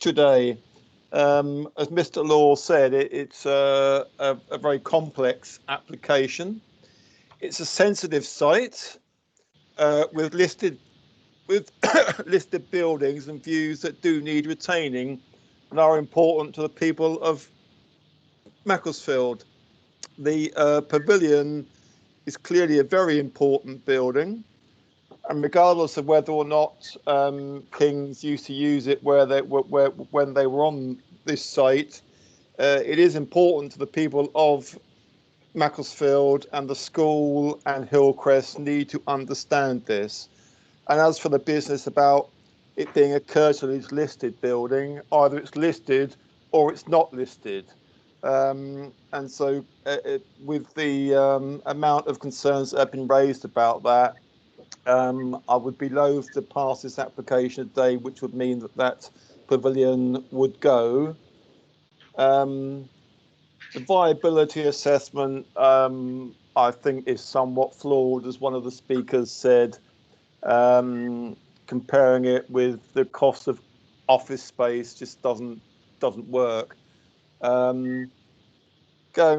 today. As Mr. Law said, it's a very complex application. It's a sensitive site with listed listed buildings and views that do need retaining and are important to the people of Macclesfield. The Pavilion is clearly a very important building, and regardless of whether or not Kings used to use it when they were on this site, it is important to the people of Macclesfield, and the school and Hillcrest need to understand this. And as for the business about it being a Curtilage listed building, either it's listed or it's not listed. And so with the amount of concerns that have been raised about that, I would be loath to pass this application today, which would mean that that pavilion would go. The viability assessment, I think, is somewhat flawed, as one of the speakers said, comparing it with the cost of office space just doesn't work. Going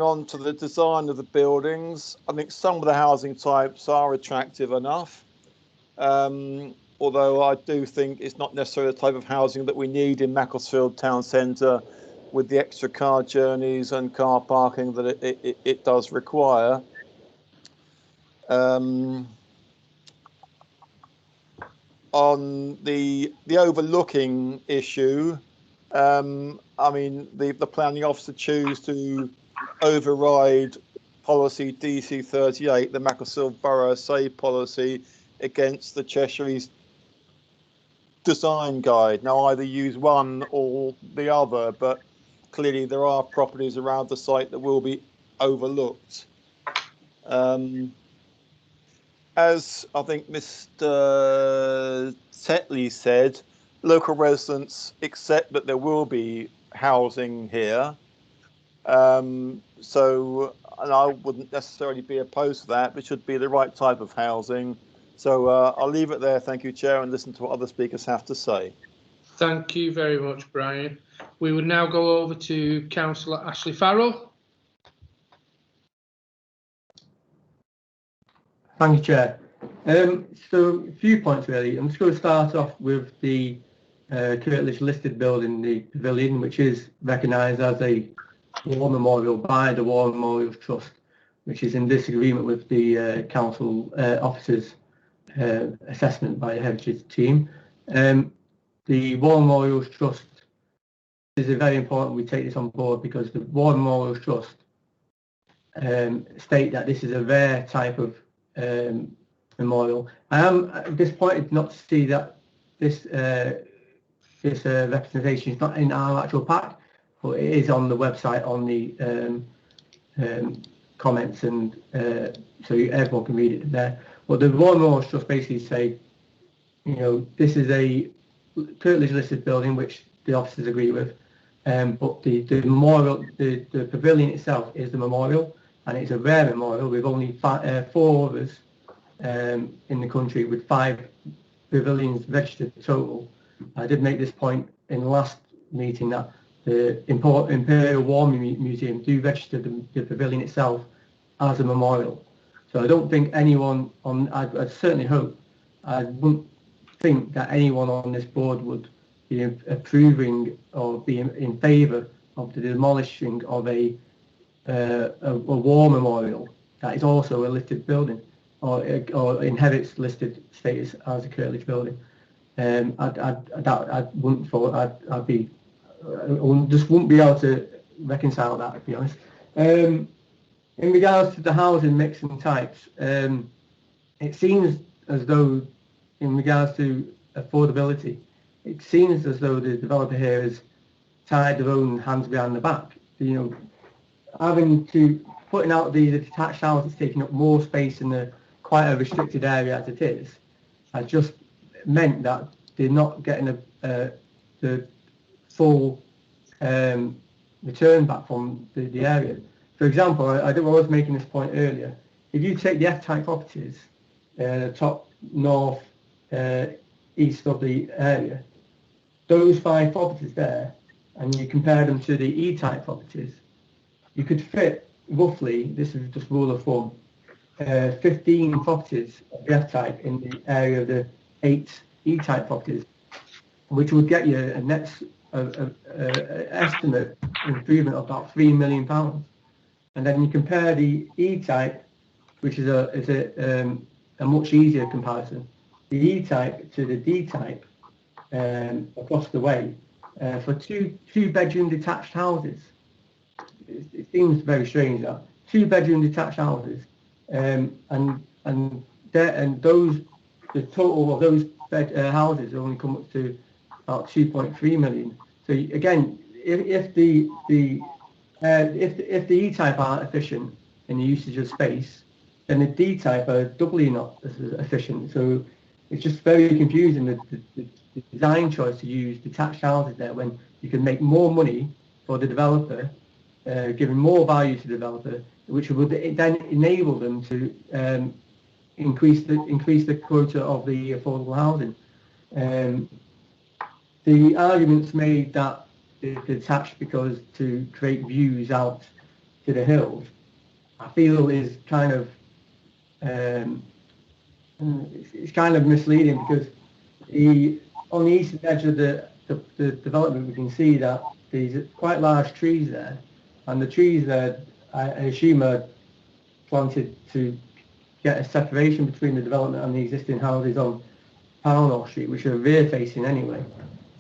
on to the design of the buildings, I think some of the housing types are attractive enough, although I do think it's not necessarily the type of housing that we need in Macclesfield town centre with the extra car journeys and car parking that it does require. On the overlooking issue, I mean, the planning officer choose to override policy DC 38, the Macclesfield Borough Say policy, against the Cheshire East design guide. Now, either use one or the other, but clearly there are properties around the site that will be overlooked. As I think Mr. Tetley said, local residents accept that there will be housing here. So, and I wouldn't necessarily be opposed to that, but it should be the right type of housing. So I'll leave it there, thank you, Chair, and listen to what other speakers have to say. Thank you very much, Brian. We would now go over to Councillor Ashley Farrell. Thank you, Chair. So a few points really. I'm just going to start off with the Curtilage listed building, the Pavilion, which is recognised as a war memorial by the War Memorials Trust, which is in disagreement with the council officers' assessment by the heritage team. The War Memorials Trust is very important we take this on board, because the War Memorials Trust state that this is a rare type of memorial. I am disappointed not to see that this representation is not in our actual pack, but it is on the website on the comments, and so everyone can read it there. But the War Memorials Trust basically say, you know, this is a Curtilage listed building, which the officers agree with, but the memorial, the pavilion itself is the memorial, and it's a rare memorial. We've only 4 others in the country with 5 pavilions registered total. I did make this point in the last meeting that the Imperial War Museum do register the pavilion itself as a memorial. So I don't think anyone on, I certainly hope, I wouldn't think that anyone on this board would be approving or be in favour of the demolishing of a war memorial that is also a listed building, or inherits listed status as a Curtilage building. I wouldn't thought I just wouldn't be able to reconcile that, to be honest. In regards to the housing mix and types, it seems as though, in regards to affordability, it seems as though the developer here has tied their own hands behind the back. You know, putting out these detached houses taking up more space in the quite a restricted area as it is, has just meant that they're not getting the full return back from the area. For example, I was making this point earlier. If you take the F-type properties, top north east of the area, those 5 properties there, and you compare them to the E-type properties, you could fit roughly, this is just rule of thumb, 15 properties of the F-type in the area of the 8 E-type properties, which would get you a net estimate improvement of about £3 million. And then you compare the E-type, which is a much easier comparison, the E-type to the D-type across the way for two-bedroom detached houses. It seems very strange that 2-bedroom detached houses, and those, the total of those houses only come up to about 2.3 million. So again, if the E-type aren't efficient in the usage of space, then the D-type are doubly not as efficient. So it's just very confusing, the design choice to use detached houses there when you can make more money for the developer, giving more value to the developer, which would then enable them to increase the quota of the affordable housing. The arguments made that it's detached because to create views out to the hills, I feel is kind of it's kind of misleading, because on the eastern edge of the development, we can see that there's quite large trees there, and the trees there, I assume, are planted to get a separation between the development and the existing houses on Parnell Street, which are rear facing anyway.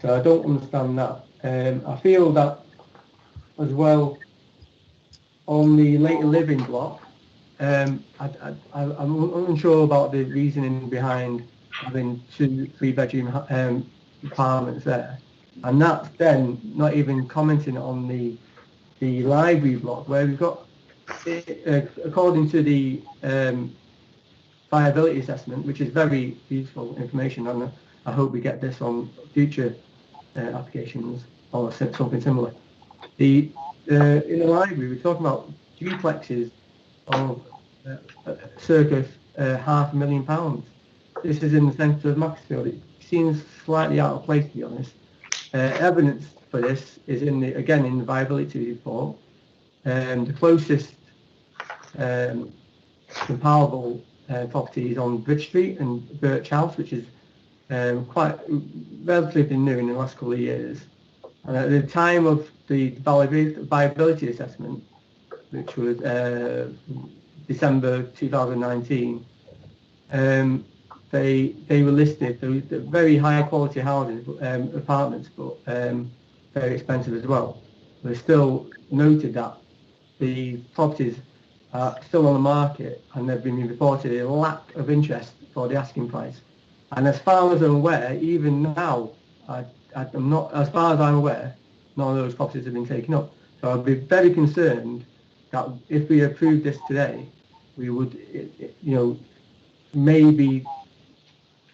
So I don't understand that. I feel that as well on the later living block. I'm unsure about the reasoning behind having 2 3-bedroom apartments there, and that's then not even commenting on the library block, where we've got, according to the viability assessment, which is very useful information, and I hope we get this on future applications or something similar. In the library, we're talking about duplexes of circa £500,000. This is in the centre of Macclesfield. It seems slightly out of place, to be honest. Evidence for this is in the viability report. The closest comparable property is on Bridge Street and Birch House, which is quite relatively new in the last couple of years. And at the time of the viability assessment, which was December 2019, they were listed. They were very high quality houses, apartments, but very expensive as well. They still noted that the properties are still on the market, and they've been reported a lack of interest for the asking price. And as far as I'm aware, even now, I'm not, as far as I'm aware, none of those properties have been taken up. So I'd be very concerned that if we approve this today, we would, maybe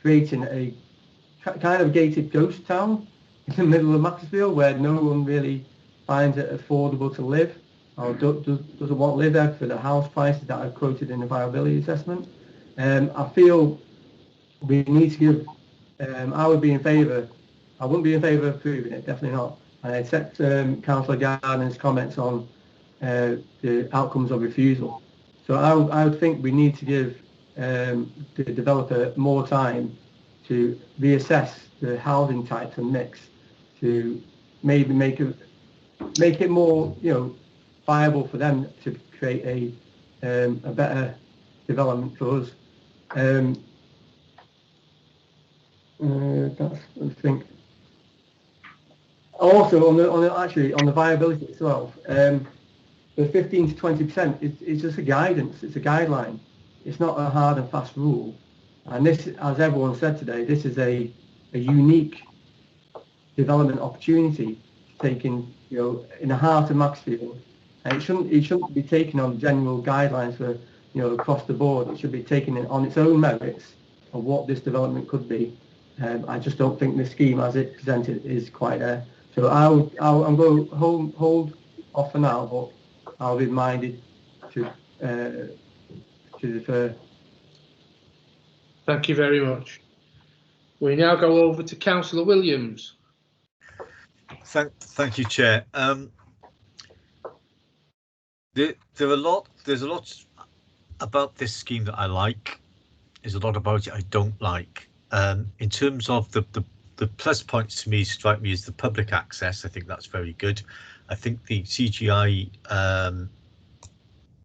creating a kind of gated ghost town in the middle of Macclesfield, where no one really finds it affordable to live, or doesn't want to live there for the house prices that are quoted in the viability assessment. I feel we need to give, I would be in favour, I wouldn't be in favour of approving it, definitely not. I accept Councillor Gardner's comments on the outcomes of refusal. So I would think we need to give the developer more time to reassess the housing types and mix, to maybe make it more, viable for them to create a better development for us. That's, I think. Also, on the viability itself, the 15 to 20% is just a guidance. It's a guideline. It's not a hard and fast rule. And this, as everyone said today, this is a unique development opportunity taken, in the heart of Macclesfield. And it shouldn't be taken on general guidelines for, across the board. It should be taken on its own merits of what this development could be. I just don't think the scheme as it presented is quite there. So I'm going to hold off for now, but I'll be minded to defer. Thank you very much. We now go over to Councillor Williams. Thank you, Chair. There's a lot about this scheme that I like. There's a lot about it I don't like. In terms of the plus points to me strike me as the public access. I think that's very good. I think the CGI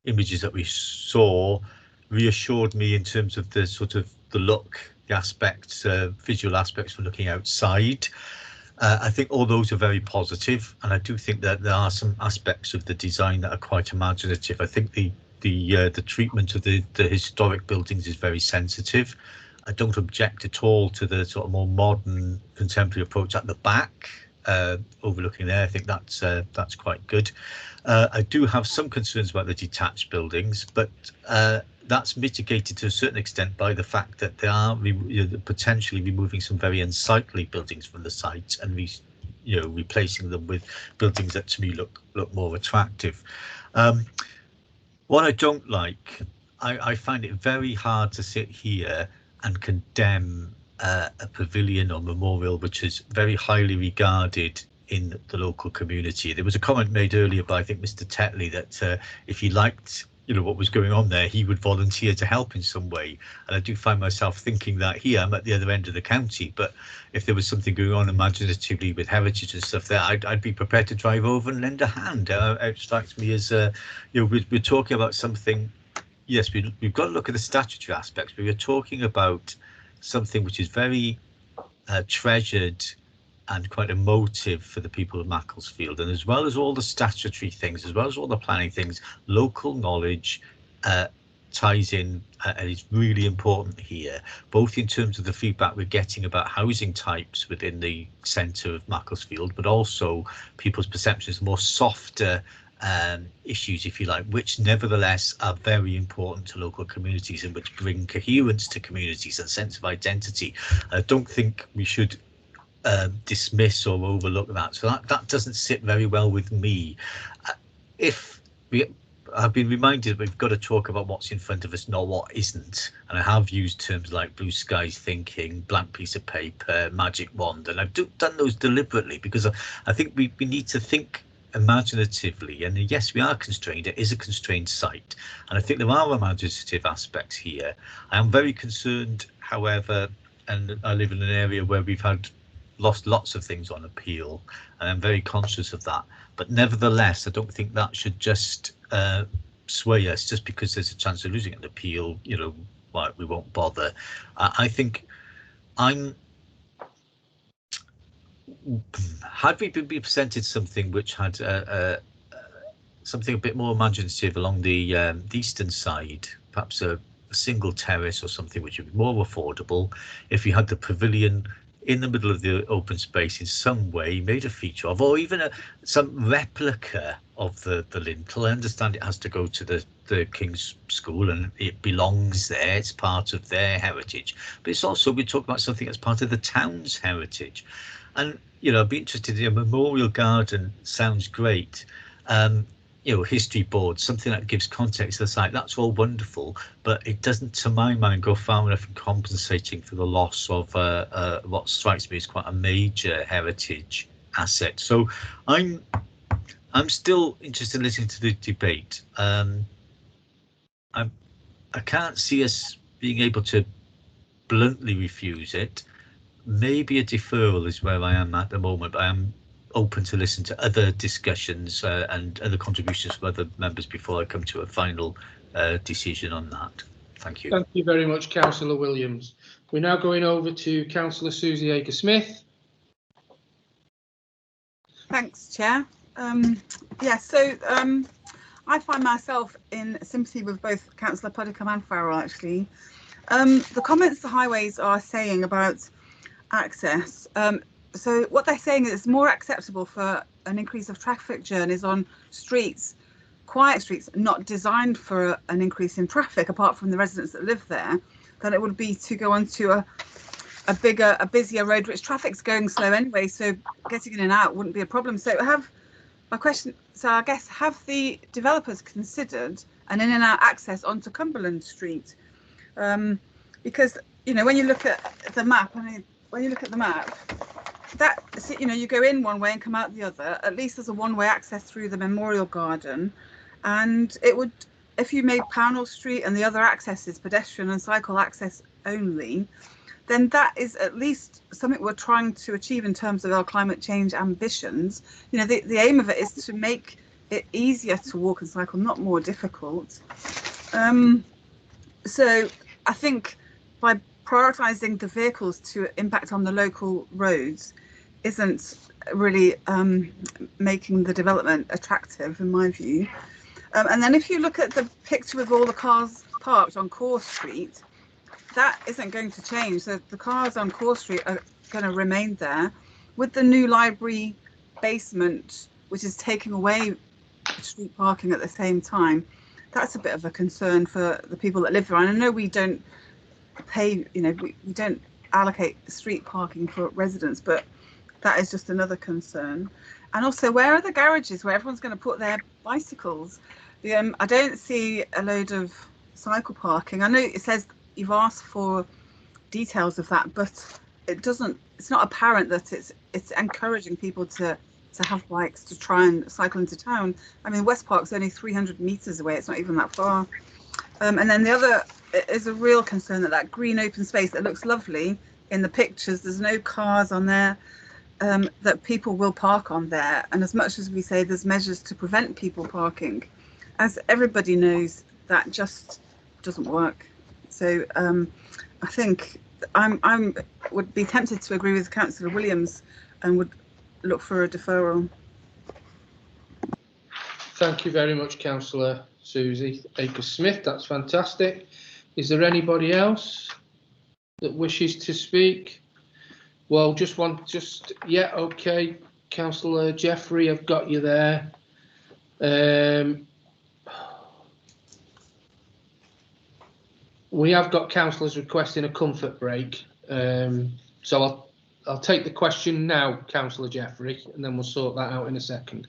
images that we saw reassured me in terms of the sort of the look, the aspects, visual aspects for looking outside. I think all those are very positive, and I do think that there are some aspects of the design that are quite imaginative. I think the treatment of the historic buildings is very sensitive. I don't object at all to the sort of more modern contemporary approach at the back, overlooking there. I think that's quite good. I do have some concerns about the detached buildings, but that's mitigated to a certain extent by the fact that they are potentially removing some very unsightly buildings from the site and replacing them with buildings that to me look more attractive. What I don't like, I find it very hard to sit here and condemn a pavilion or memorial which is very highly regarded in the local community. There was a comment made earlier by, I think, Mr. Tetley that if he liked what was going on there, he would volunteer to help in some way. And I do find myself thinking that here I'm at the other end of the county, but if there was something going on imaginatively with heritage and stuff there, I'd be prepared to drive over and lend a hand. It strikes me as we're talking about something. Yes, we've got to look at the statutory aspects, but we're talking about something which is very treasured and quite emotive for the people of Macclesfield. And as well as all the statutory things, as well as all the planning things, local knowledge ties in and is really important here, both in terms of the feedback we're getting about housing types within the centre of Macclesfield, but also people's perceptions of more softer issues, if you like, which nevertheless are very important to local communities and which bring coherence to communities and sense of identity. I don't think we should dismiss or overlook that. So that doesn't sit very well with me. I've been reminded we've got to talk about what's in front of us, not what isn't. And I have used terms like blue skies thinking, blank piece of paper, magic wand, and I've done those deliberately because I think we need to think imaginatively. And yes, we are constrained. It is a constrained site, and I think there are imaginative aspects here. I am very concerned, however, and I live in an area where we've lost lots of things on appeal, and I'm very conscious of that. But nevertheless, I don't think that should just sway us just because there's a chance of losing an appeal. We won't bother. I think had we been presented something which had something a bit more imaginative along the eastern side, perhaps a single terrace or something which would be more affordable, if you had the pavilion in the middle of the open space in some way, made a feature of, or even some replica of the lintel. I understand it has to go to the King's School and it belongs there, it's part of their heritage, but it's also, we talk about something that's part of the town's heritage. And I'd be interested in a memorial garden. Sounds great. History boards, something that gives context to the site, that's all wonderful, but it doesn't, to my mind, go far enough in compensating for the loss of what strikes me as quite a major heritage asset. So I'm still interested in listening to the debate. I can't see us being able to bluntly refuse it. Maybe a deferral is where I am at the moment, but I am open to listen to other discussions and other contributions from other members before I come to a final decision on that. Thank you. Thank you very much, Councillor Williams. We're now going over to Councillor Susie Aker-Smith. Thanks, Chair. I find myself in sympathy with both Councillor Puddicombe and Farrell, actually. The comments the highways are saying about access, so what they're saying is it's more acceptable for an increase of traffic journeys on streets, quiet streets, not designed for an increase in traffic, apart from the residents that live there, than it would be to go onto a busier road, which traffic's going slow anyway, so getting in and out wouldn't be a problem. So I guess, have the developers considered an in and out access onto Cumberland Street? Because when you look at the map, that, you know, you go in one way and come out the other. At least there's a one-way access through the memorial garden, and it would, if you made Pownell Street and the other access is pedestrian and cycle access only, then that is at least something we're trying to achieve in terms of our climate change ambitions. You know, the aim of it is to make it easier to walk and cycle, not more difficult. So I think by prioritising the vehicles to impact on the local roads isn't really making the development attractive, in my view. And then if you look at the picture with all the cars parked on Core Street, that isn't going to change. So the cars on Core Street are going to remain there. With the new library basement, which is taking away street parking at the same time, that's a bit of a concern for the people that live there. And I know we don't pay, you know, we don't allocate street parking for residents, but that is just another concern. And also, where are the garages where everyone's going to put their bicycles? I don't see a load of cycle parking. I know it says you've asked for details of that, but it doesn't, it's not apparent that it's encouraging people to have bikes to try and cycle into town. I mean, West Park's only 300 meters away. It's not even that far. And then the other is a real concern that green open space that looks lovely in the pictures, there's no cars on there, that people will park on there. And as much as we say there's measures to prevent people parking, as everybody knows, that just doesn't work. So I think I would be tempted to agree with Councillor Williams and would look for a deferral. Thank you very much, Councillor Susie Akers-Smith. That's fantastic. Is there anybody else that wishes to speak? Well, yeah, okay. Councillor Jeffrey, I've got you there. We have got councillors requesting a comfort break. So I'll take the question now, Councillor Jeffrey, and then we'll sort that out in a second.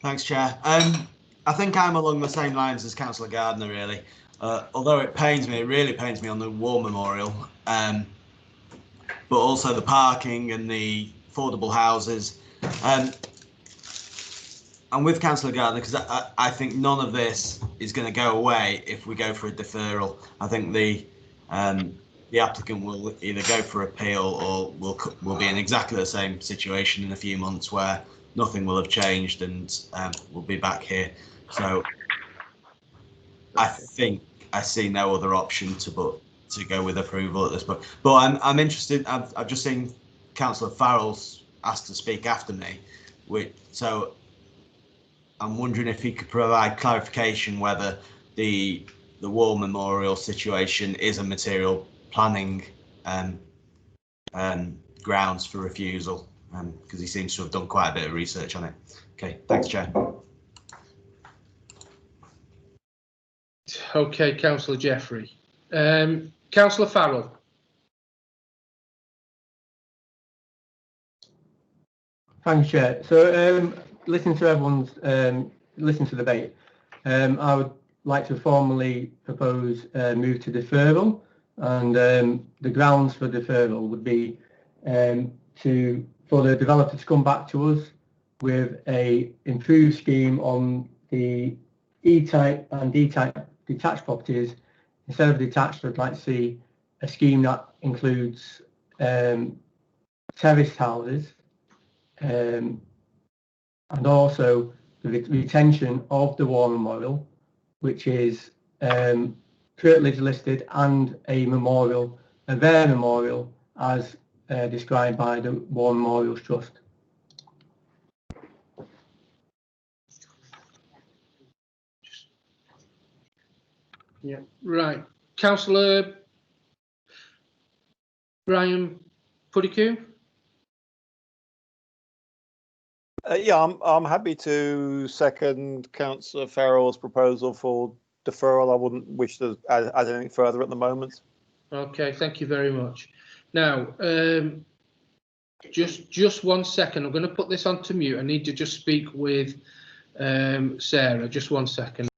Thanks, Chair. I think I'm along the same lines as Councillor Gardner, really. Although it pains me, it really pains me on the war memorial, but also the parking and the affordable houses. I'm with Councillor Gardner because I think none of this is going to go away if we go for a deferral. I think the applicant will either go for appeal or will be in exactly the same situation in a few months where nothing will have changed and we'll be back here. So I think I see no other option to go with approval at this point. But I'm interested. I've just seen Councillor Farrell's asked to speak after me, so I'm wondering if he could provide clarification whether the war memorial situation is a material planning grounds for refusal, because he seems to have done quite a bit of research on it. Okay, thanks, Chair. Okay, Councillor Jeffrey. Councillor Farrell. Thanks, Chair. So listening to everyone's listen to the debate, I would like to formally propose move to deferral, and the grounds for deferral would be for the developer to come back to us with a improved scheme on the E-type and D-type detached properties. Instead of detached, I'd like to see a scheme that includes terraced houses, and also the retention of the war memorial, which is currently listed, and a memorial, a their memorial, as described by the War Memorials Trust. Yeah, right. Councillor Brian Pudiku. Yeah, I'm happy to second Councillor Farrell's proposal for deferral. I wouldn't wish to add anything further at the moment. Okay, thank you very much. Now, just 1 second. I'm going to put this onto mute. I need to just speak with Sarah. Just 1 second.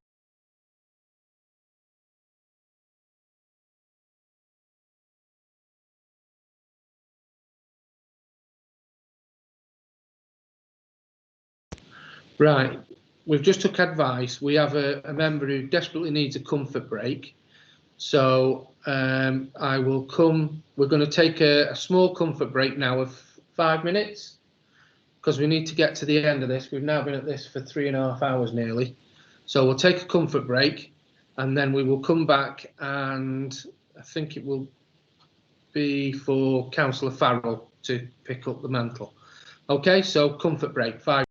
Right, we've just took advice. We have a member who desperately needs a comfort break. So I will come, we're going to take a small comfort break now of 5 minutes because we need to get to the end of this. We've now been at this for 3.5 hours nearly. So we'll take a comfort break and then we will come back, and I think it will be for Councillor Farrell to pick up the mantle. Okay, so comfort break, 5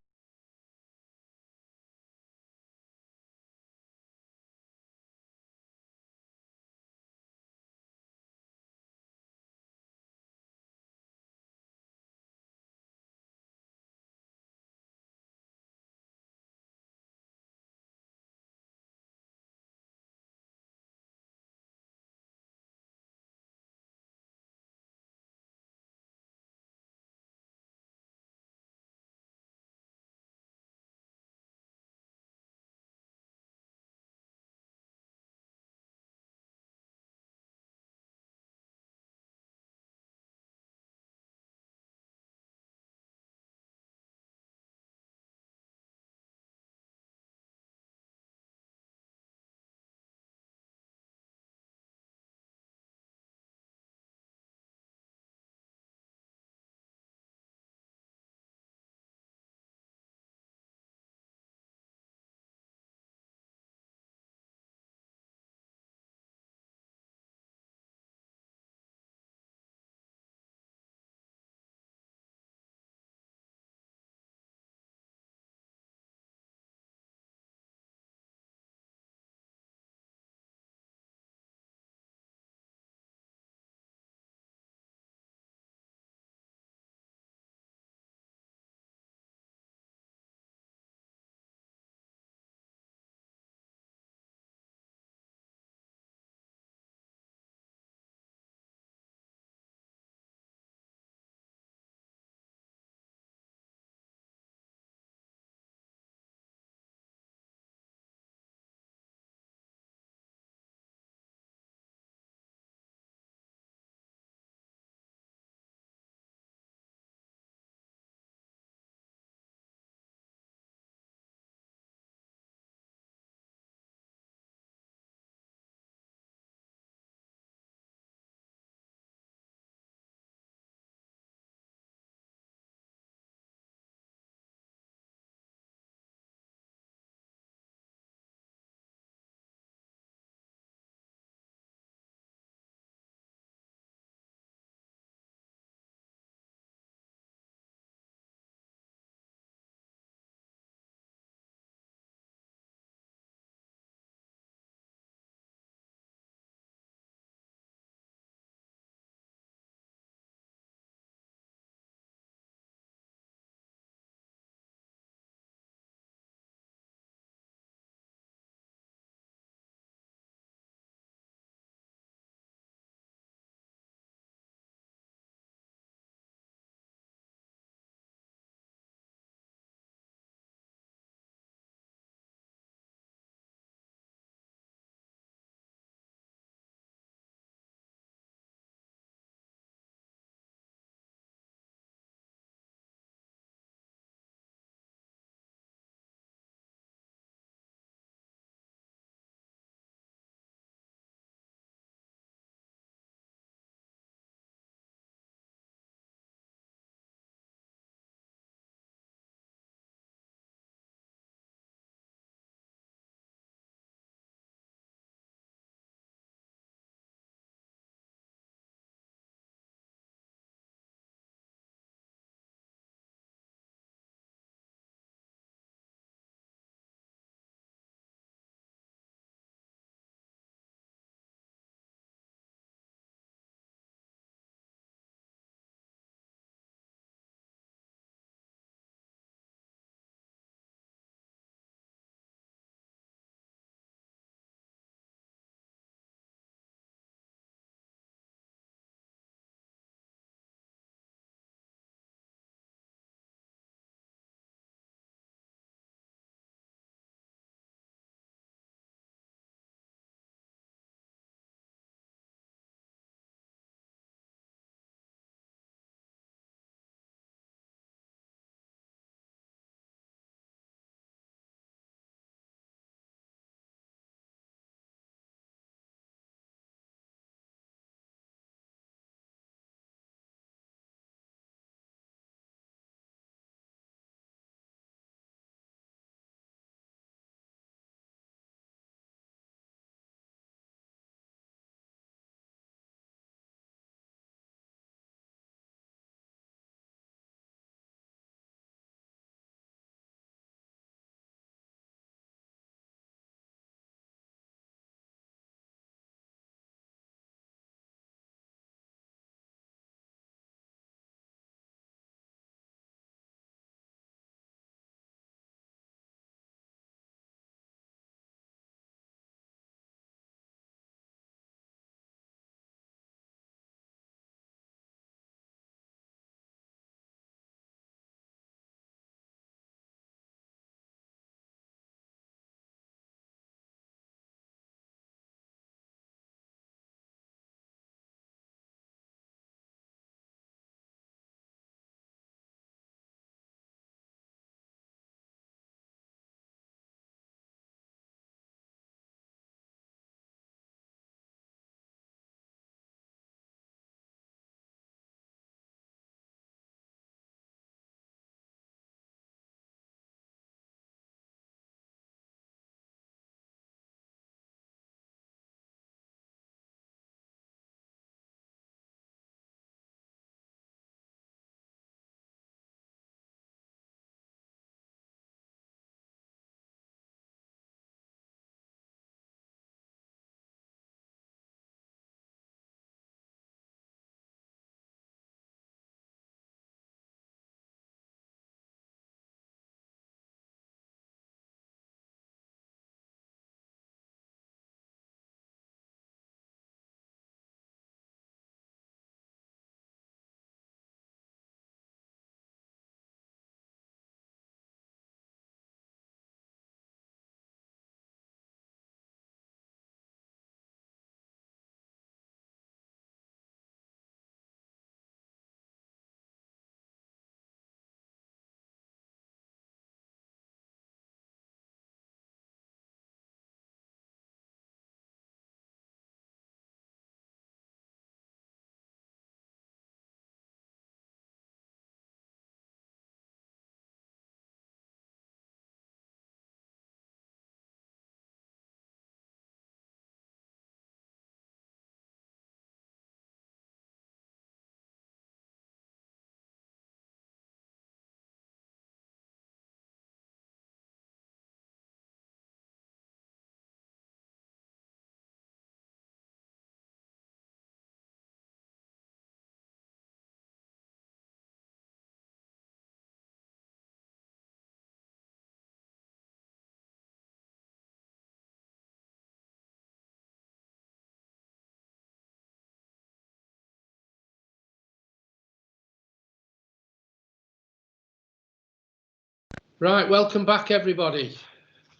Right, welcome back everybody.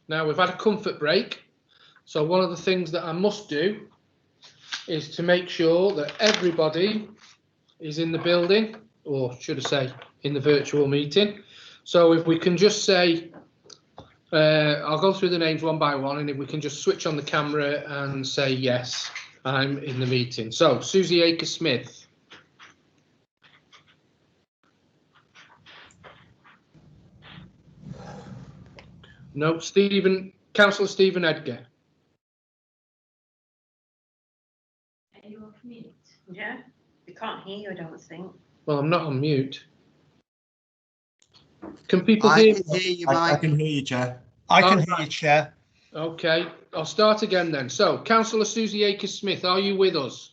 Now we've had a comfort break, so one of the things that I must do is to make sure that everybody is in the building, or should I say in the virtual meeting. So if we can just say, I'll go through the names one by one, and if we can just switch on the camera and say yes, I'm in the meeting. So Susie Akers-Smith. No, Councillor Stephen Edgar. Are you off mute? Yeah, we can't hear you, I don't think. Well, I'm not on mute. Can people hear me? I can hear you, I Mike. can hear you, Chair. I can Oh, hear you, Chair. Okay, I'll start again then. So, Councillor Susie Akers-Smith, are you with us?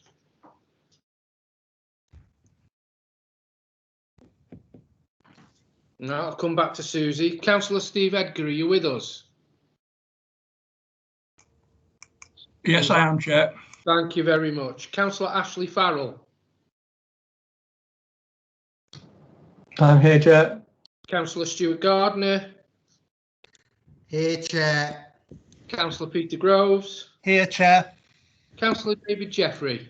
No, I'll come back to Susie. Councillor Steve Edgar, are you with us? Yes, I am, Chair. Thank you very much. Councillor Ashley Farrell. I'm here, Chair. Councillor Stuart Gardner. Here, Chair. Councillor Peter Groves. Here, Chair. Councillor David Jeffrey.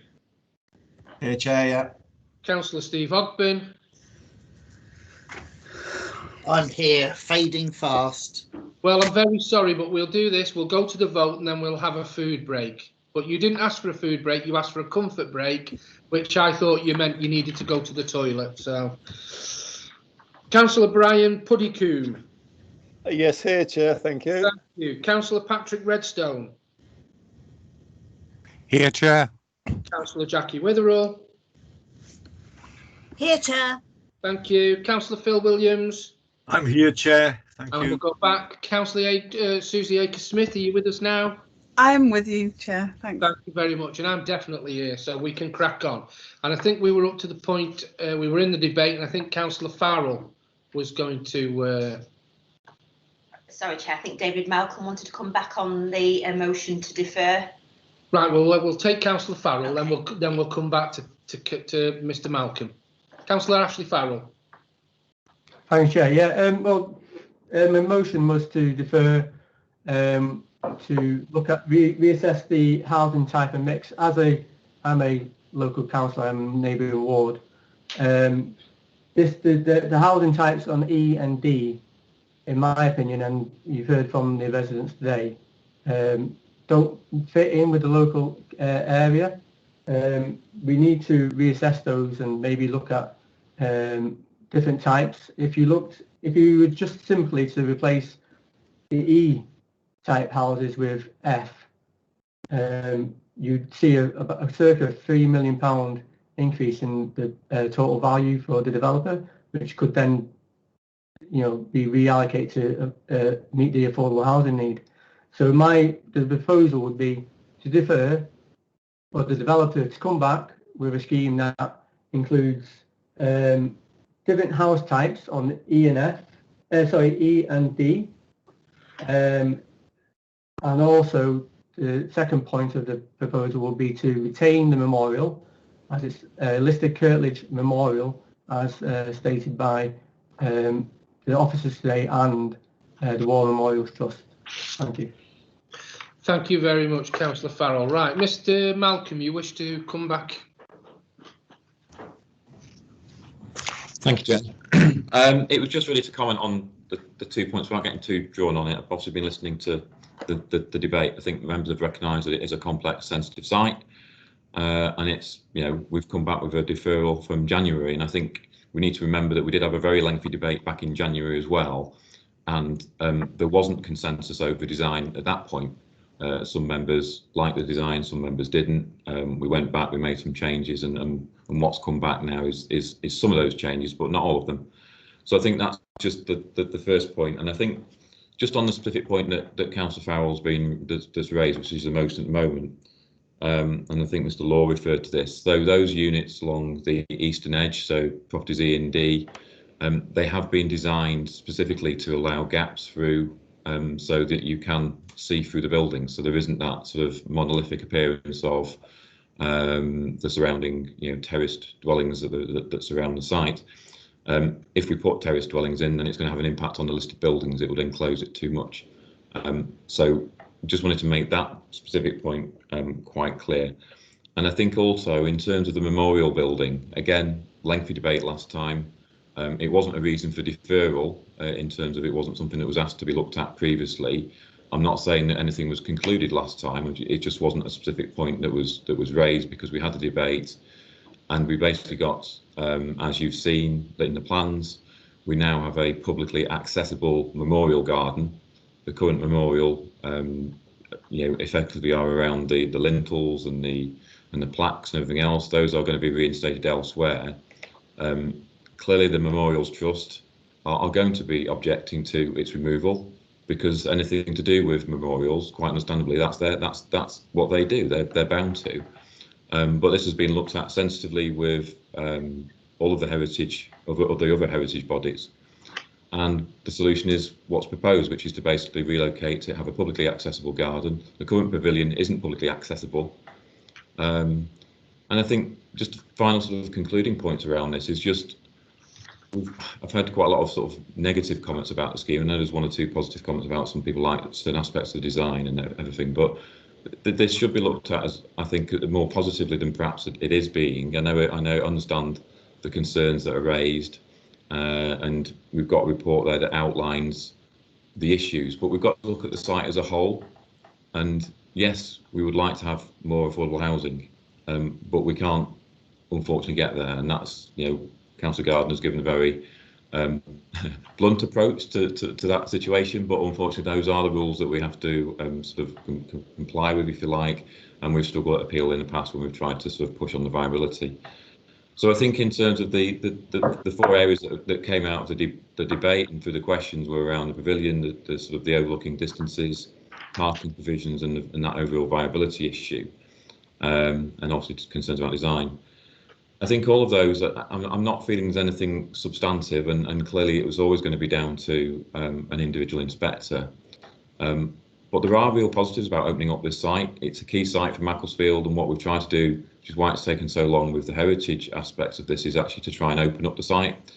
Here, Chair, yeah. Councillor Steve Ogben. I'm here, fading fast. Well, I'm very sorry, but we'll do this. We'll go to the vote and then we'll have a food break. But you didn't ask for a food break, you asked for a comfort break, which I thought you meant you needed to go to the toilet. So, Councillor Brian Puddicombe. Yes, here, Chair. Thank you. Thank you. Councillor Patrick Redstone. Here, Chair. Councillor Jackie Witherall. Here, Chair. Thank you. Councillor Phil Williams. I'm here, Chair. Thank And you. we'll go back. Councillor Susie Akers-Smith, are you with us now? I'm with you, Chair. Thanks. Thank you very much. And I'm definitely here, so we can crack on. And I think we were up to the point, we were in the debate, and I think Councillor Farrell was going to... Sorry, Chair. I think David Malcolm wanted to come back on the motion to defer. Right, well, we'll take Councillor Farrell, then we'll come back to Mr. Malcolm. Councillor Ashley Farrell. Thanks, Chair. Yeah, my motion was to defer to look at reassess the housing type and mix. I'm a local councillor, I'm a neighbouring ward. The housing types on E and D, in my opinion, and you've heard from the residents today, don't fit in with the local area. We need to reassess those and maybe look at different types. If you were just simply to replace the E type houses with F, you'd see a circa £3 million increase in the total value for the developer, which could then, be reallocated to meet the affordable housing need. So the proposal would be to defer, or the developer to come back with a scheme that includes different house types on E and D, and also the second point of the proposal will be to retain the memorial as it's listed Kirtledge Memorial as stated by the officers today and the War Memorials Trust. Thank you. Thank you very much, Councillor Farrell. Right, Mr. Malcolm, you wish to come back? Thank you, Jen. It was just really to comment on the 2 points without getting too drawn on it. I've obviously been listening to the debate. I think members have recognised that it is a complex, sensitive site, and it's we've come back with a deferral from January, and I think we need to remember that we did have a very lengthy debate back in January as well, and there wasn't consensus over design at that point. Some members liked the design, some members didn't. We went back, we made some changes, and what's come back now is some of those changes, but not all of them. So I think that's just the first point. And I think just on the specific point that Councillor Farrell's that's raised, which is the most at the moment, and I think Mr. Law referred to this, so those units along the eastern edge, so properties E and D, they have been designed specifically to allow gaps through so that you can see through the building, so there isn't that sort of monolithic appearance of the surrounding terraced dwellings that surround the site. If we put terrace dwellings in, then it's going to have an impact on the listed buildings. It would enclose it too much. So just wanted to make that specific point quite clear. And I think also in terms of the memorial building, again, lengthy debate last time. It wasn't a reason for deferral in terms of it wasn't something that was asked to be looked at previously. I'm not saying that anything was concluded last time. It just wasn't a specific point that was raised because we had the debate, and we basically got, as you've seen in the plans, we now have a publicly accessible memorial garden. The current memorial, effectively are around the lintels and the plaques and everything else. Those are going to be reinstated elsewhere. Clearly, the Memorials Trust are going to be objecting to its removal, because anything to do with memorials, quite understandably, that's what they do. They're bound to. But this has been looked at sensitively with all of the heritage of the other heritage bodies, and the solution is what's proposed, which is to basically relocate it, have a publicly accessible garden. The current pavilion isn't publicly accessible, and I think just a final sort of concluding point around this is just. I've had quite a lot of sort of negative comments about the scheme. I know there's one or two positive comments about some people like certain aspects of the design and everything, but this should be looked at as, I think, more positively than perhaps it is being. I understand the concerns that are raised, and we've got a report there that outlines the issues, but we've got to look at the site as a whole. And yes, we would like to have more affordable housing, but we can't unfortunately get there, and that's, Councillor Gardner's given a very blunt approach to that situation, but unfortunately those are the rules that we have to sort of comply with, if you like, and we've still got appeal in the past when we've tried to sort of push on the viability. So I think in terms of the 4 areas that came out of the debate and through the questions were around the pavilion, the sort of the overlooking distances, parking provisions, and that overall viability issue, and obviously concerns about design. I think all of those, I'm not feeling there's anything substantive, and clearly it was always going to be down to an individual inspector. But there are real positives about opening up this site. It's a key site for Macclesfield, and what we've tried to do, which is why it's taken so long with the heritage aspects of this, is actually to try and open up the site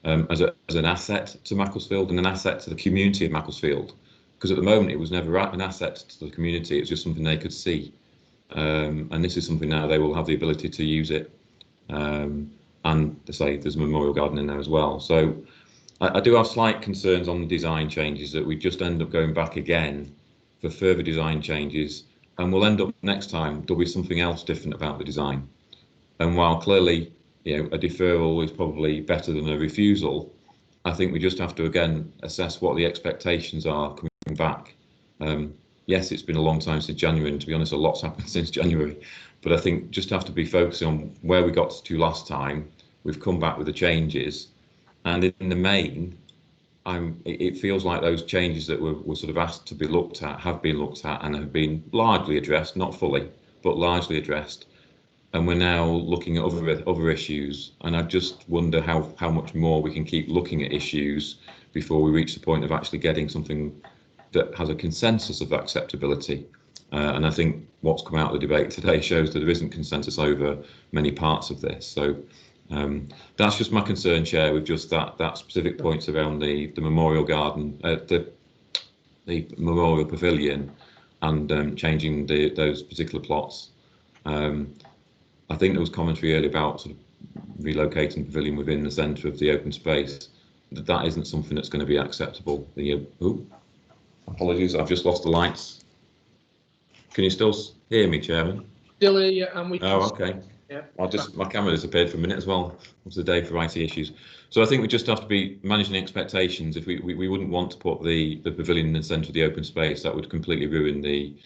as an asset to Macclesfield and an asset to the community of Macclesfield. Because at the moment it was never an asset to the community, it was just something they could see. And this is something now they will have the ability to use it. And to say there's a memorial garden in there as well. So I do have slight concerns on the design changes, that we just end up going back again for further design changes, and we'll end up next time there'll be something else different about the design. And while clearly a deferral is probably better than a refusal, I think we just have to again assess what the expectations are coming back. Yes, it's been a long time since January, and to be honest, a lot's happened since January. But I think just have to be focusing on where we got to last time. We've come back with the changes, and in the main, it feels like those changes that were sort of asked to be looked at have been looked at and have been largely addressed, not fully, but largely addressed. And we're now looking at other issues, and I just wonder how much more we can keep looking at issues before we reach the point of actually getting something that has a consensus of acceptability. And I think what's come out of the debate today shows that there isn't consensus over many parts of this. So that's just my concern, Chair, with just that specific points around the memorial garden, the memorial pavilion, and changing those particular plots. I think there was commentary earlier about sort of relocating the pavilion within the centre of the open space. That isn't something that's going to be acceptable. Apologies, I've just lost the lights. Can you still hear me, Chairman? Still hear you, and we can. Oh, okay. Yeah. My camera disappeared for a minute as well. It was the day for IT issues. So I think we just have to be managing expectations. If we wouldn't want to put the pavilion in the centre of the open space, that would completely ruin the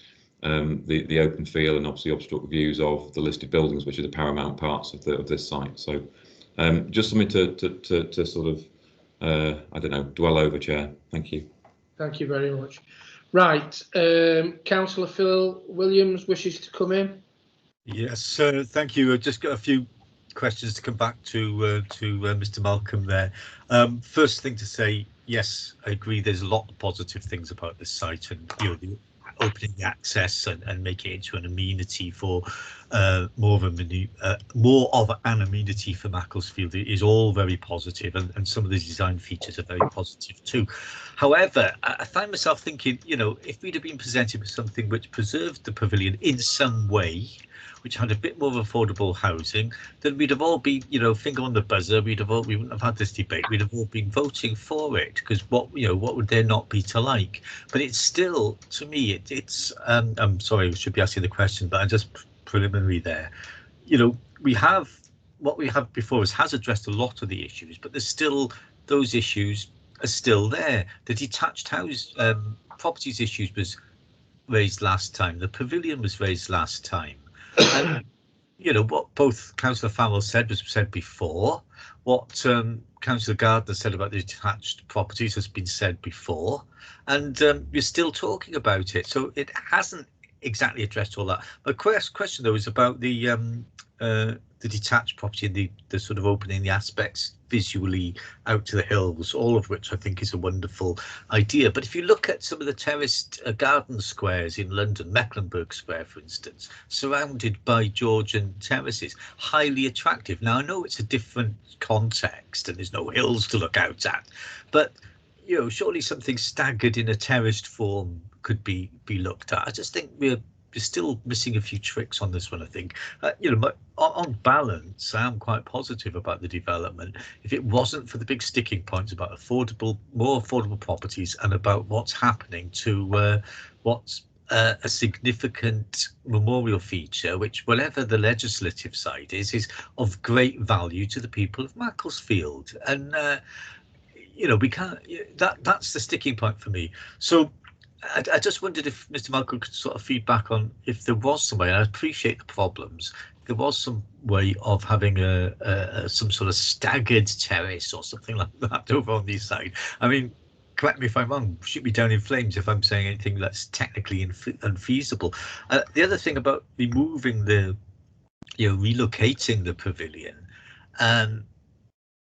open feel and obviously obstruct views of the listed buildings, which are the paramount parts of this site. So just something to sort of I don't know, dwell over, Chair. Thank you. Thank you very much. Right, Councillor Phil Williams wishes to come in. Yes, thank you. I've just got a few questions to come back to Mr. Malcolm there. First thing to say, yes, I agree. There's a lot of positive things about this site, and opening the access and making it into an amenity for more of an amenity for Macclesfield is all very positive, and some of the design features are very positive too. However, I find myself thinking, if we'd have been presented with something which preserved the pavilion in some way, which had a bit more affordable housing, then we'd have all been, finger on the buzzer. We wouldn't have had this debate. We'd have all been voting for it, because what would there not be to like? But it's still, to me, it's. I'm sorry, I should be asking the question, but I'm just preliminary there. We have what we have before us has addressed a lot of the issues, but there's still those issues are still there. The detached house properties issues was raised last time. The pavilion was raised last time. And what both Councillor Farrell said was said before. What Councillor Gardner said about the detached properties has been said before, and you're still talking about it. So it hasn't exactly addressed all that. My question though is about the detached property and the sort of opening the aspects visually out to the hills, all of which I think is a wonderful idea. But if you look at some of the terraced garden squares in London, Mecklenburg Square, for instance, surrounded by Georgian terraces, highly attractive. Now, I know it's a different context and there's no hills to look out at, but surely something staggered in a terraced form could be looked at. I just think we're still missing a few tricks on this one, I think. On balance, I am quite positive about the development. If it wasn't for the big sticking points about more affordable properties and about what's happening to what's a significant memorial feature, which, whatever the legislative side is of great value to the people of Macclesfield. And, we can't, that's the sticking point for me. So I just wondered if Mr. Malcolm could sort of feedback on if there was some way. I appreciate the problems. There was some way of having some sort of staggered terrace or something like that over on this side. I mean, correct me if I'm wrong. Shoot me down in flames if I'm saying anything that's technically unfeasible. The other thing about removing relocating the pavilion.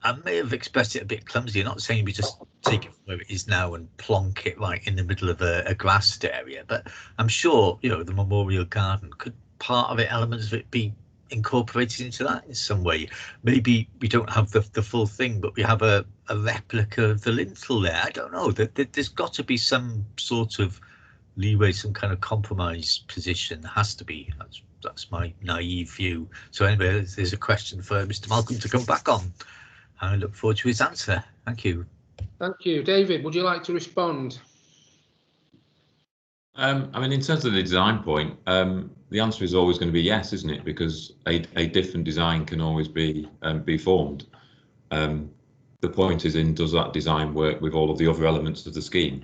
I may have expressed it a bit clumsy. I'm not saying we just take it from where it is now and plonk it right in the middle of a grassed area, but I'm sure, the memorial garden, could part of it, elements of it, be incorporated into that in some way? Maybe we don't have the full thing, but we have a replica of the lintel there. I don't know. There's got to be some sort of leeway, some kind of compromise position. There has to be. That's my naive view. So anyway, there's a question for Mr. Malcolm to come back on. I look forward to his answer. Thank you. Thank you. David, would you like to respond? I mean, in terms of the design point, the answer is always going to be yes, isn't it? Because a different design can always be formed. The point is does that design work with all of the other elements of the scheme?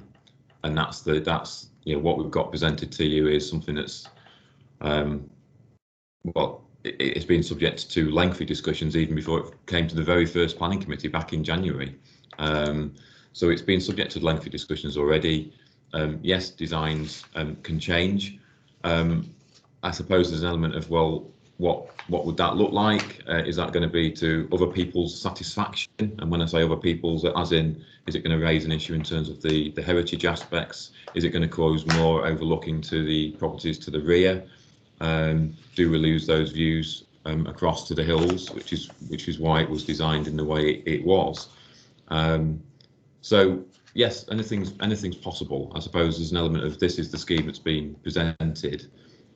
And that's what we've got presented to you is something that's it's been subject to lengthy discussions even before it came to the very first planning committee back in January. So it's been subject to lengthy discussions already. Yes, designs can change. I suppose there's an element of, well, what would that look like? Is that going to be to other people's satisfaction? And when I say other people's, as in, is it going to raise an issue in terms of the heritage aspects? Is it going to cause more overlooking to the properties to the rear? Do we lose those views across to the hills, which is why it was designed in the way it was? So yes, anything's possible. I suppose there's an element of this is the scheme that's been presented,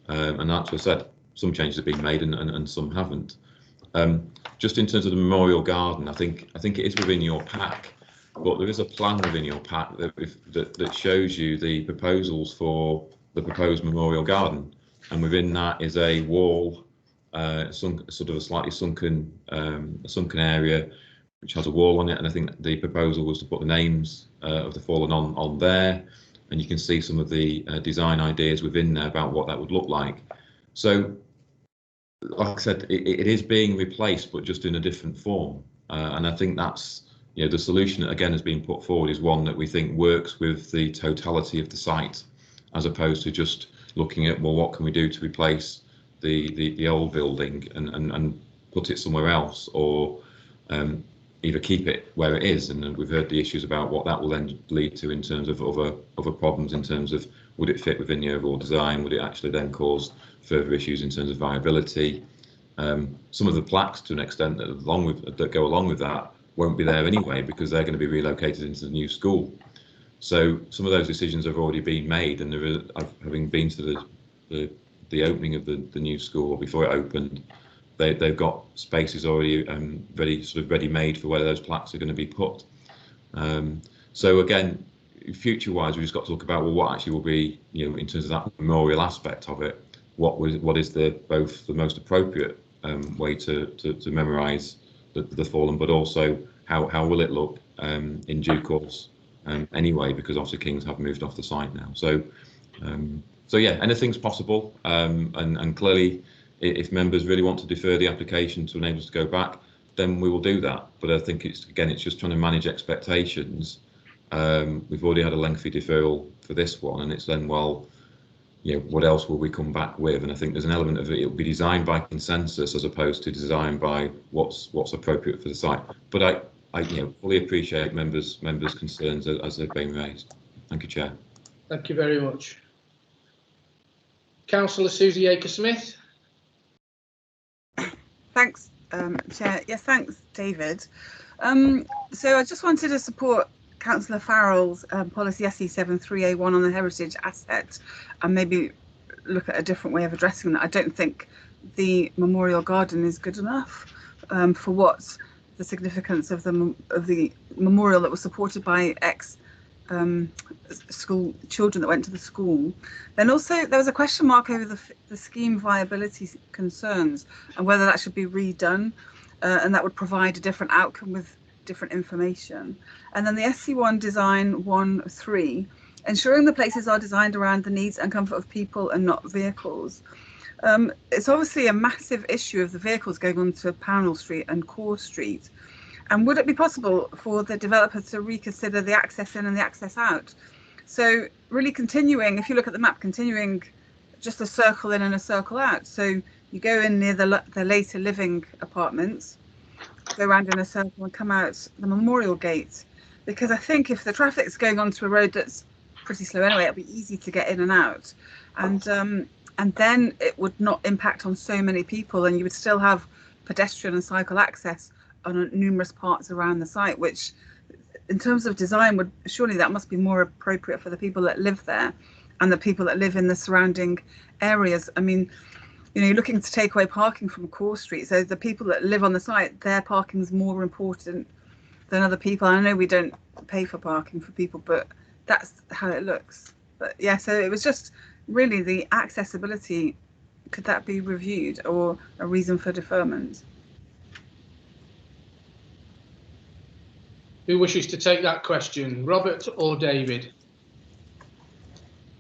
and that's what I said. Some changes have been made and some haven't. Just in terms of the memorial garden, I think it is within your pack, but there is a plan within your pack that shows you the proposals for the proposed memorial garden. And within that is a wall, sort of a slightly sunken area, which has a wall on it. And I think the proposal was to put the names of the fallen on there. And you can see some of the design ideas within there about what that would look like. So, like I said, it is being replaced, but just in a different form. And I think that's, the solution that again has been put forward is one that we think works with the totality of the site, as opposed to just looking at, well, what can we do to replace the old building and put it somewhere else, or either keep it where it is, and we've heard the issues about what that will then lead to in terms of other problems, in terms of would it fit within the overall design, would it actually then cause further issues in terms of viability. Some of the plaques, to an extent, that go along with that won't be there anyway, because they're going to be relocated into the new school. So some of those decisions have already been made, and having been to the opening of the new school, or before it opened, they've got spaces already ready made for where those plaques are going to be put. So again, future-wise, we've just got to talk about, well, what actually will be, in terms of that memorial aspect of it, what is both the most appropriate way to memorise the fallen, but also how will it look in due course anyway, because obviously Kings have moved off the site now. So yeah, anything's possible, and clearly, if members really want to defer the application to enable us to go back, then we will do that. But I think it's just trying to manage expectations. We've already had a lengthy deferral for this one, and it's then, well, what else will we come back with? And I think there's an element of it will be designed by consensus as opposed to designed by what's appropriate for the site. But I fully appreciate members' concerns as they've been raised. Thank you, Chair. Thank you very much. Councillor Susie Aker-Smith. Thanks, Chair. Yes, thanks, David. So I just wanted to support Councillor Farrell's policy SE73A1 on the heritage asset, and maybe look at a different way of addressing that. I don't think the memorial garden is good enough for what the significance of the memorial that was supported by school children that went to the school. Then also there was a question mark over the scheme viability concerns and whether that should be redone, and that would provide a different outcome with different information. And then the SC1 design 1.3, ensuring the places are designed around the needs and comfort of people and not vehicles. It's obviously a massive issue of the vehicles going onto Pownell Street and Core Street. And would it be possible for the developer to reconsider the access in and the access out? So really continuing, if you look at the map, continuing just a circle in and a circle out. So you go in near the later living apartments, go around in a circle and come out the memorial gate. Because I think if the traffic's going onto a road that's pretty slow anyway, it'll be easy to get in and out. And then it would not impact on so many people, and you would still have pedestrian and cycle access on numerous parts around the site, which in terms of design would surely that must be more appropriate for the people that live there and the people that live in the surrounding areas. I mean, you're looking to take away parking from Core Street, so the people that live on the site, their parking is more important than other people. I know we don't pay for parking for people, but that's how it looks. But yeah, so it was just really the accessibility. Could that be reviewed, or a reason for deferment? Who wishes to take that question, Robert or David?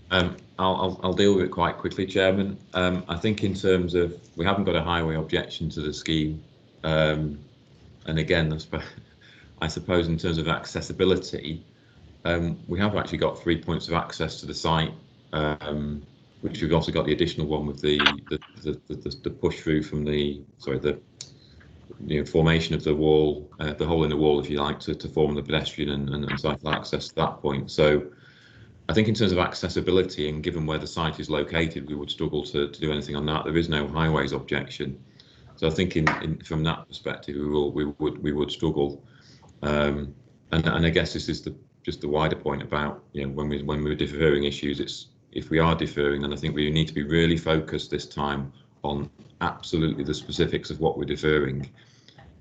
I'll deal with it quite quickly, Chairman. I think in terms of, we haven't got a highway objection to the scheme, and again, I suppose in terms of accessibility, we have actually got 3 points of access to the site, which we've also got the additional one with the push through from the formation of the wall, the hole in the wall, if you like, to form the pedestrian and cycle access to that point. So I think in terms of accessibility, and given where the site is located, we would struggle to do anything on that. There is no highways objection. So I think from that perspective, we would struggle. And I guess this is just the wider point about, when we're deferring issues, if we are deferring, then I think we need to be really focused this time on absolutely the specifics of what we're deferring,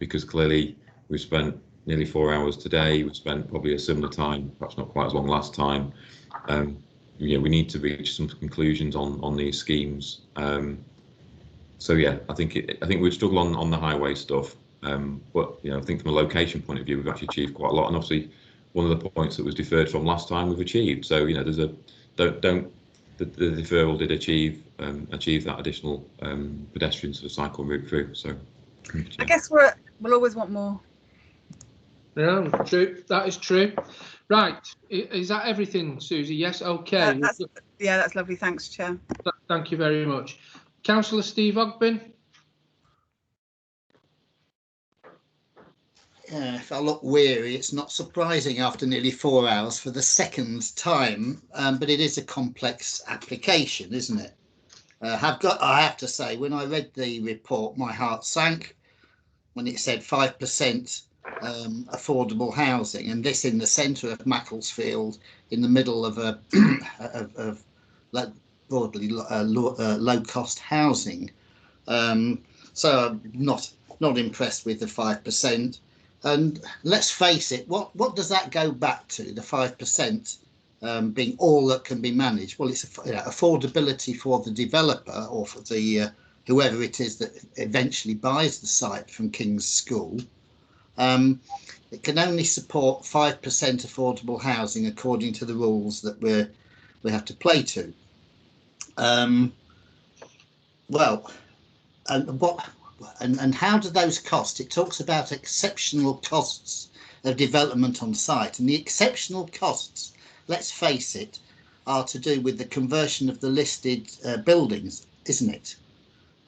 because clearly we've spent nearly 4 hours today. We've spent probably a similar time, perhaps not quite as long last time. We need to reach some conclusions on these schemes. So yeah, I think we'd struggle on the highway stuff. But I think from a location point of view, we've actually achieved quite a lot. And obviously, one of the points that was deferred from last time we've achieved. So there's the deferral did achieve that additional pedestrian sort of cycle route through. So I guess we'll always want more. Yeah, true. That is true. Right. Is that everything, Susie? Yes. Okay. That's lovely. Thanks, Chair. Thank you very much. Councillor Steve Ogben. if I look weary, it's not surprising after nearly 4 hours for the second time, but it is a complex application, isn't it? I have to say, when I read the report, my heart sank when it said 5% affordable housing, and this in the centre of Macclesfield, in the middle of a broadly low-cost housing. So I'm not impressed with the 5%. And let's face it, what does that go back to? The 5% being all that can be managed. Well, it's affordability for the developer or for the whoever it is that eventually buys the site from King's School. It can only support 5% affordable housing according to the rules that we have to play to. Well, and how do those cost? It talks about exceptional costs of development on site, and the exceptional costs, let's face it, are to do with the conversion of the listed buildings, isn't it?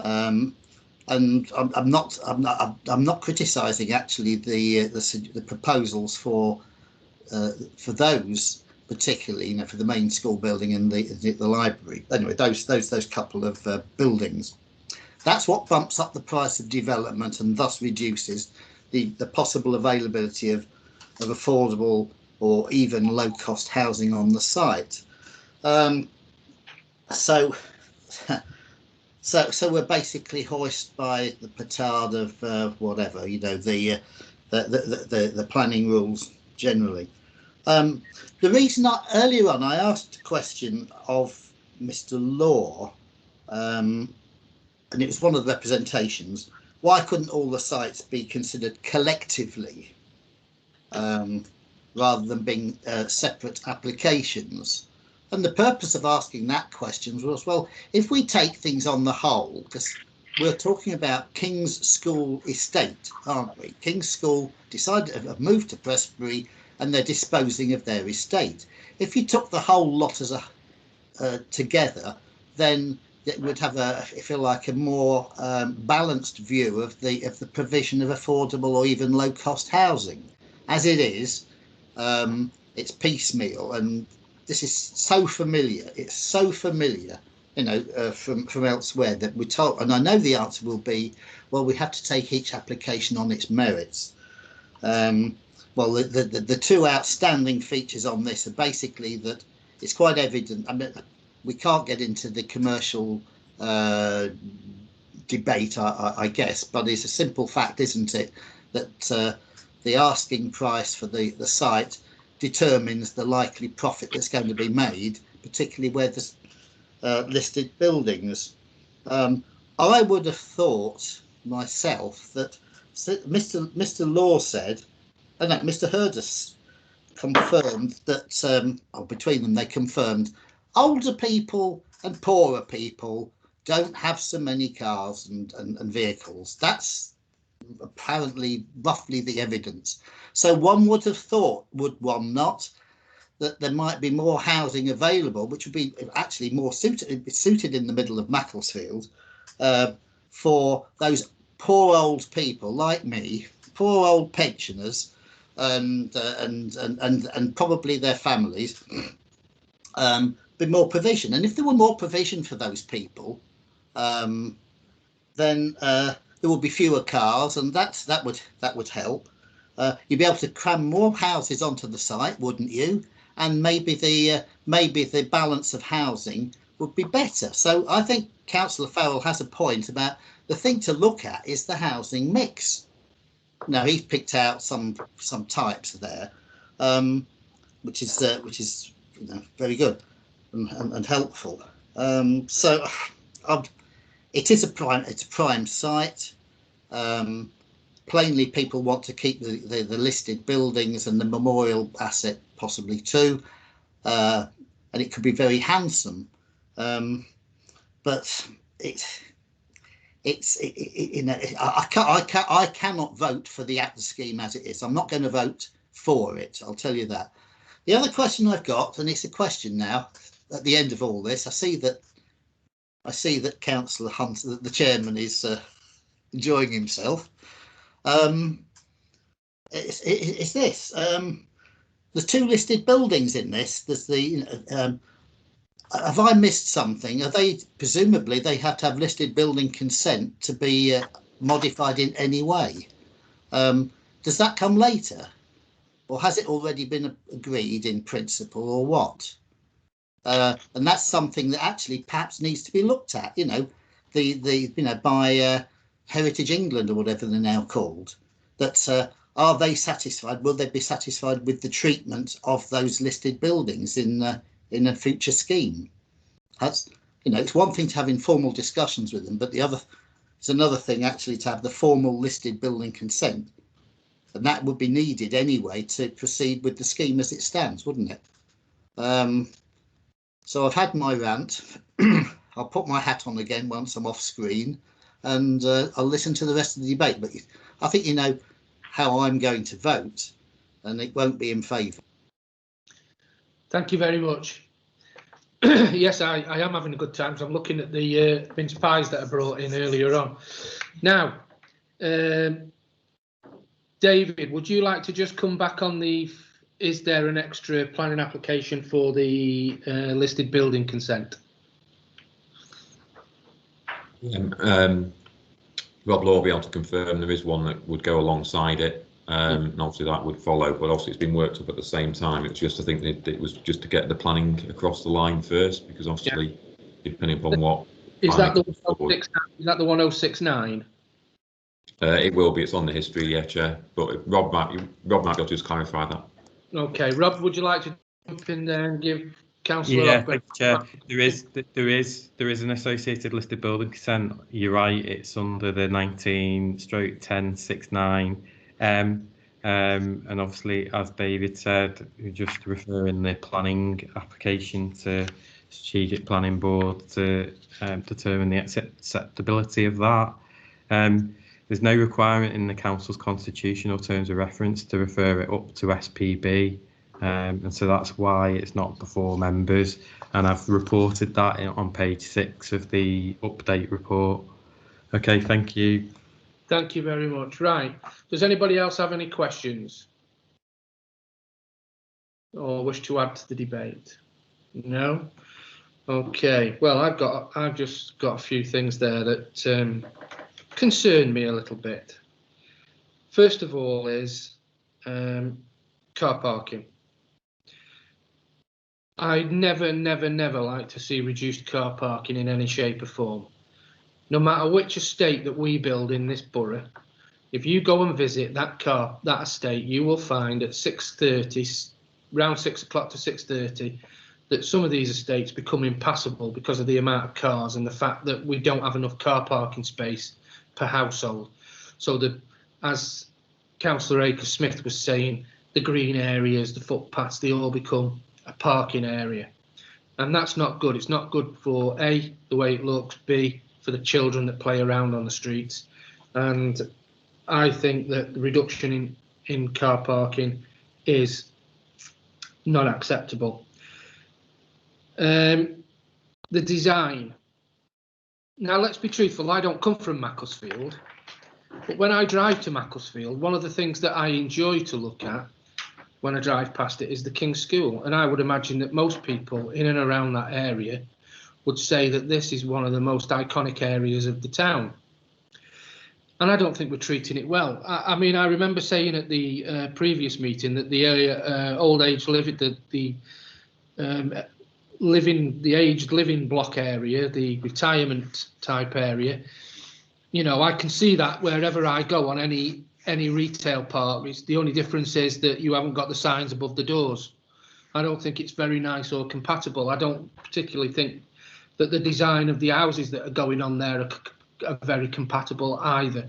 And I'm not criticising actually the proposals for those, particularly for the main school building and the library. Anyway, those couple of buildings. That's what bumps up the price of development and thus reduces the possible availability of affordable or even low-cost housing on the site. So we're basically hoisted by the petard of whatever, the planning rules generally. The reason earlier on I asked a question of Mr. Law, and it was one of the representations, why couldn't all the sites be considered collectively rather than being separate applications? And the purpose of asking that question was, well, if we take things on the whole, because we're talking about King's School estate, aren't we? King's School decided to move to Prestbury and they're disposing of their estate. If you took the whole lot as together, then it would have if you like, a more balanced view of the provision of affordable or even low-cost housing. As it is, it's piecemeal, and this is so familiar. It's so familiar, from elsewhere that we're told. And I know the answer will be, well, we have to take each application on its merits. Well, the two outstanding features on this are basically that it's quite evident. I mean, we can't get into the commercial debate, I guess, but it's a simple fact, isn't it, that the asking price for the site determines the likely profit that's going to be made, particularly where there's listed buildings. I would have thought myself that Mr. Law said, and that Mr. Hurdis confirmed that, between them they confirmed, older people and poorer people don't have so many cars and vehicles. That's apparently roughly the evidence. So one would have thought, would one not, that there might be more housing available, which would be actually more suited in the middle of Macclesfield, for those poor old people like me, poor old pensioners, and probably their families. Be more provision, and if there were more provision for those people, then there would be fewer cars, and that would help. You'd be able to cram more houses onto the site, wouldn't you? And maybe the balance of housing would be better. So I think Councillor Farrell has a point about the thing to look at is the housing mix. Now he's picked out some types there, which is very good and helpful. So it is a prime site. Plainly, people want to keep the listed buildings and the memorial asset possibly too, and it could be very handsome. But I cannot vote for the scheme as it is. I'm not going to vote for it. I'll tell you that. The other question I've got, and it's a question now at the end of all this, I see that Councillor Hunt, the chairman, is enjoying himself. it's this. There's 2 listed buildings in this. There's the. Have I missed something? Are they presumably they have to have listed building consent to be modified in any way? Does that come later, or has it already been agreed in principle, or what? And that's something that actually perhaps needs to be looked at. You know, by Heritage England or whatever they're now called. That are they satisfied? Will they be satisfied with the treatment of those listed buildings in a future scheme? That's, it's one thing to have informal discussions with them, but it's another thing actually to have the formal listed building consent, and that would be needed anyway to proceed with the scheme as it stands, wouldn't it? So I've had my rant. I'll put my hat on again once I'm off screen, and I'll listen to the rest of the debate. But I think you know how I'm going to vote, and it won't be in favour. Thank you very much. Yes, I am having a good time. So I'm looking at the mince pies that I brought in earlier on. Now, David, would you like to just come back on is there an extra planning application for the listed building consent? Rob Law will be able to confirm there is one that would go alongside it, and obviously that would follow, but obviously it's been worked up at the same time. It's just, I think it was just to get the planning across the line first, because obviously depending upon what is that the 1069? It will be. It's on the history, yeah, Chair. But Rob might be able to just clarify that. Okay, Rob, would you like to jump in there and give Councillor? Yeah, thank you, Chair. There is an associated listed building consent. You're right. It's under the 19/1069. And obviously, as David said, we're just referring the planning application to Strategic Planning Board to determine the acceptability of that. There's no requirement in the council's constitutional terms of reference to refer it up to SPB, and so that's why it's not before members. And I've reported that on page 6 of the update report. Okay, thank you. Thank you very much. Right. Does anybody else have any questions or wish to add to the debate? No. Okay. Well, I've just got a few things there that concern me a little bit. First of all is car parking. I'd never like to see reduced car parking in any shape or form. No matter which estate that we build in this borough, if you go and visit that estate, you will find at 6:30, around 6 o'clock to 6:30, that some of these estates become impassable because of the amount of cars and the fact that we don't have enough car parking space per household. So as Councillor Acre-Smith was saying, the green areas, the footpaths, they all become a parking area, and that's not good. It's not good for A, the way it looks, B, for the children that play around on the streets, and I think that the reduction in car parking is not acceptable. The design. Now, let's be truthful, I don't come from Macclesfield, but when I drive to Macclesfield, one of the things that I enjoy to look at when I drive past it is the King's School, and I would imagine that most people in and around that area would say that this is one of the most iconic areas of the town. And I don't think we're treating it well. I mean, I remember saying at the previous meeting that the old age living, the aged living block area, the retirement type area, you know, I can see that wherever I go on any retail park. The only difference is that you haven't got the signs above the doors. I don't think it's very nice or compatible. I don't particularly think that the design of the houses that are going on there are very compatible either.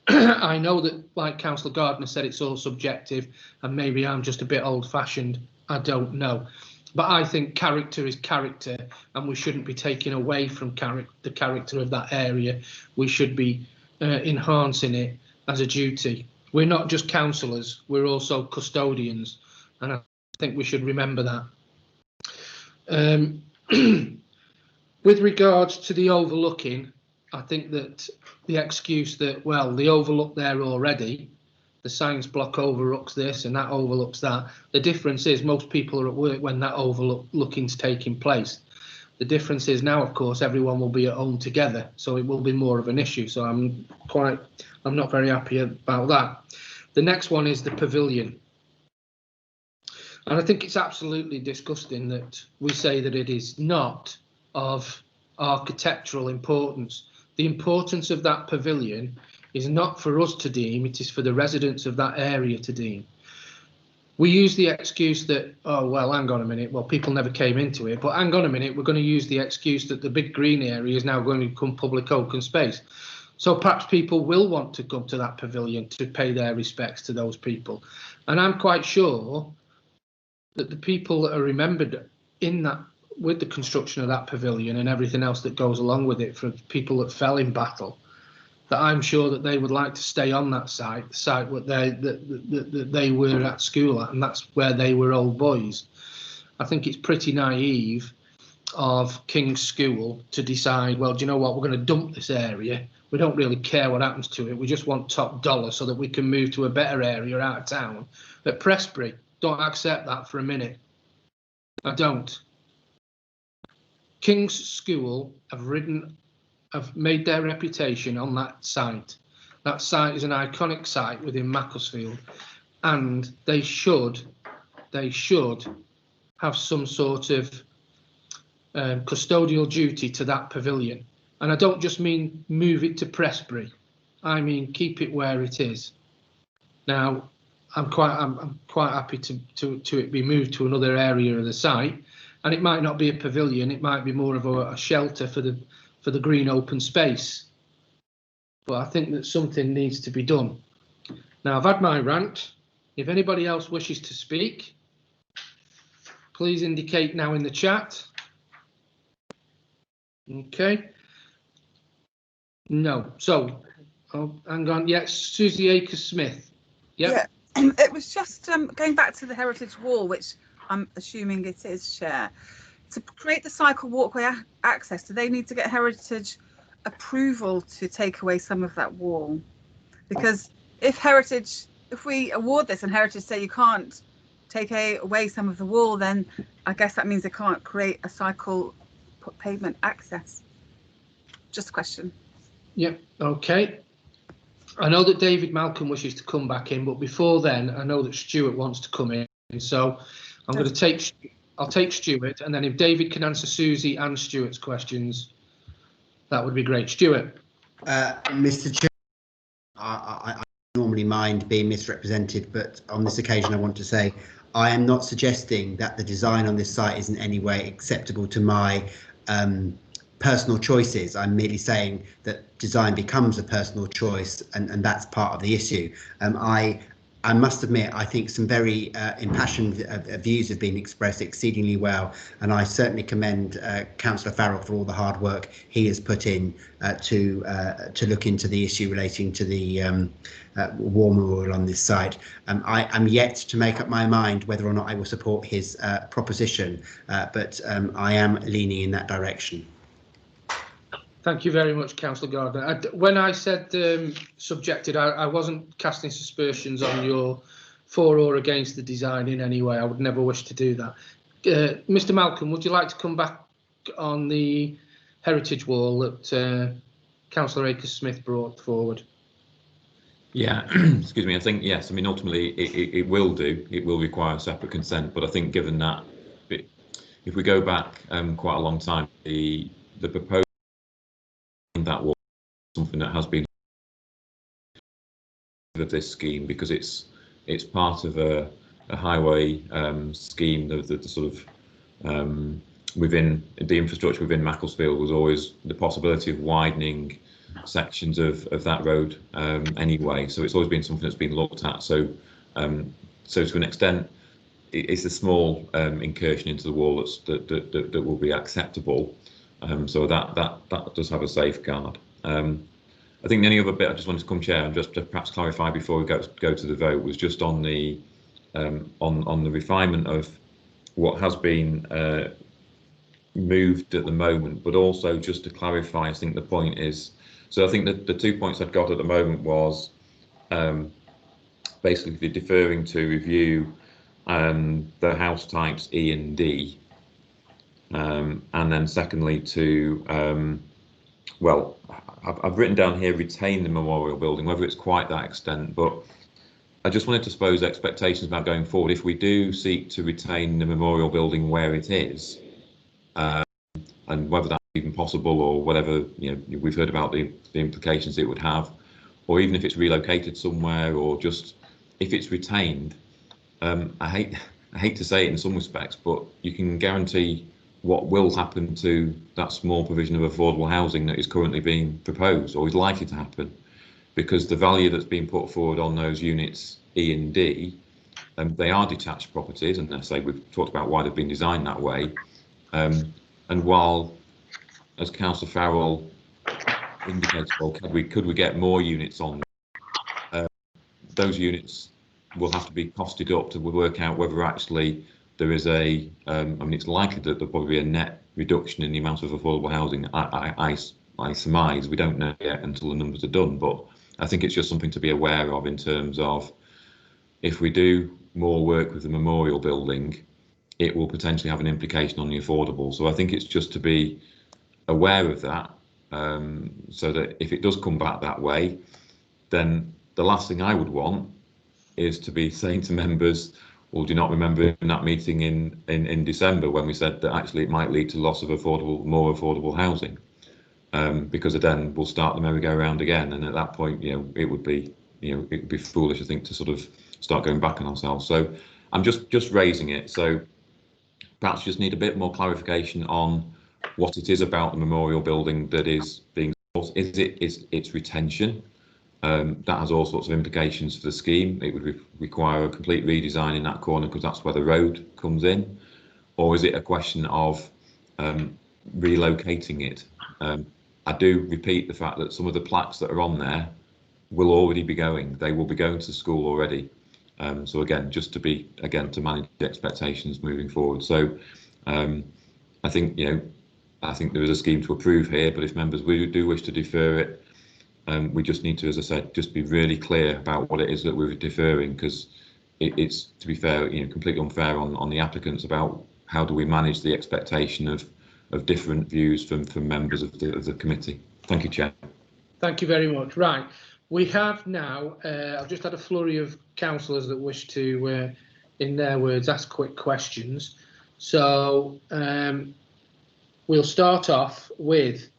I know that, like Councillor Gardner said, it's all subjective, and maybe I'm just a bit old-fashioned. I don't know. But I think character is character, and we shouldn't be taking away from the character of that area. We should be enhancing it as a duty. We're not just councillors, we're also custodians, and I think we should remember that. With regards to the overlooking, I think that the excuse that, well, the overlook there already, the science block overlooks this and that overlooks that. The difference is most people are at work when that overlooking's taking place. The difference is now, of course, everyone will be at home together, so it will be more of an issue. So I'm not very happy about that. The next one is the pavilion. And I think it's absolutely disgusting that we say that it is not of architectural importance. The importance of that pavilion is not for us to deem, it is for the residents of that area to deem. We use the excuse that, oh, well, hang on a minute, well, people never came into it, but hang on a minute, we're going to use the excuse that the big green area is now going to become public open space. So perhaps people will want to come to that pavilion to pay their respects to those people. And I'm quite sure that the people that are remembered in that, with the construction of that pavilion and everything else that goes along with it, for people that fell in battle, that I'm sure that they would like to stay on that site, the site where they were at school at, and that's where they were old boys. I think it's pretty naive of King's School to decide, well, do you know what, we're going to dump this area. We don't really care what happens to it. We just want top dollar so that we can move to a better area out of town. At Prestbury, don't accept that for a minute. I don't. King's School have made their reputation on that site. That site is an iconic site within Macclesfield, and they should have some sort of custodial duty to that pavilion. And I don't just mean move it to Prestbury. I mean keep it where it is. Now, I'm quite happy to it be moved to another area of the site, and it might not be a pavilion. It might be more of a shelter for the green open space. But I think that something needs to be done. Now, I've had my rant. If anybody else wishes to speak, please indicate now in the chat. Okay. No. So, oh, hang on. Yes, Susie Akers-Smith. Yep. Yeah. It was just going back to the heritage wall, which I'm assuming it is, Chair. To create the cycle walkway access, do they need to get heritage approval to take away some of that wall? Because if we award this and heritage say you can't take away some of the wall, then I guess that means they can't create a cycle pavement access. Just a question. Yep. Okay. I know that David Malcolm wishes to come back in, but before then, I know that Stuart wants to come in. So I'm going to I'll take Stuart, and then if David can answer Susie and Stuart's questions, that would be great. Stuart. Mr. Chair, I normally mind being misrepresented, but on this occasion I want to say I am not suggesting that the design on this site is in any way acceptable to my personal choices. I'm merely saying that design becomes a personal choice, and that's part of the issue. I must admit, I think some very impassioned views have been expressed exceedingly well, and I certainly commend Councillor Farrell for all the hard work he has put in to look into the issue relating to the warmer oil on this site. I am yet to make up my mind whether or not I will support his proposition, but I am leaning in that direction. Thank you very much, Councillor Gardner. When I said subjected, I wasn't casting suspicions on your for or against the design in any way. I would never wish to do that. Mr. Malcolm, would you like to come back on the heritage wall that Councillor Akers-Smith brought forward? Yeah, excuse me. I think, yes, I mean, ultimately it will do. It will require separate consent. But I think given that, if we go back quite a long time, the proposal that was something that has been of this scheme, because it's part of a highway scheme. The sort of within the infrastructure within Macclesfield was always the possibility of widening sections of that road anyway. So it's always been something that's been looked at. So to an extent, it's a small incursion into the wall that will be acceptable. So that does have a safeguard. I think the only other bit I just wanted to come, Chair, and just to perhaps clarify before we go to the vote, was just on the refinement of what has been moved at the moment, but also just to clarify, I think the point is, so I think that the 2 points I've got at the moment was basically deferring to review the house types E and D, and then secondly to well, I've written down here retain the memorial building, whether it's quite that extent, but I just wanted to suppose expectations about going forward. If we do seek to retain the memorial building where it is, and whether that's even possible or whatever, we've heard about the implications it would have, or even if it's relocated somewhere, or just if it's retained. I hate to say it in some respects, but you can guarantee what will happen to that small provision of affordable housing that is currently being proposed or is likely to happen, because the value that's being put forward on those units E and D, they are detached properties, and I say we've talked about why they've been designed that way. And while, as Councillor Farrell indicates, well, could we get more units on? Those units will have to be costed up to work out whether actually there is a. I mean, it's likely that there'll probably be a net reduction in the amount of affordable housing. I surmise, we don't know yet until the numbers are done, but I think it's just something to be aware of in terms of if we do more work with the memorial building, it will potentially have an implication on the affordable. So I think it's just to be aware of that, so that if it does come back that way, then the last thing I would want is to be saying to members, well, do you not remember in that meeting in December when we said that actually it might lead to loss of more affordable housing, because then we'll start the merry-go-round again, and at that point, it would be foolish, I think, to sort of start going back on ourselves. So I'm just raising it. So perhaps just need a bit more clarification on what it is about the memorial building that is being sought. Is its retention? That has all sorts of implications for the scheme. It would require a complete redesign in that corner because that's where the road comes in. Or is it a question of relocating it? I do repeat the fact that some of the plaques that are on there will already be going. They will be going to school already. So again, just to manage the expectations moving forward. So I think there is a scheme to approve here, but if members do wish to defer it, we just need to, as I said, just be really clear about what it is that we're deferring, because it's, to be fair, completely unfair on the applicants about how do we manage the expectation of different views from members of the committee. Thank you, Chair. Thank you very much. Right, we have now, I've just had a flurry of councillors that wish to, in their words, ask quick questions. So we'll start off with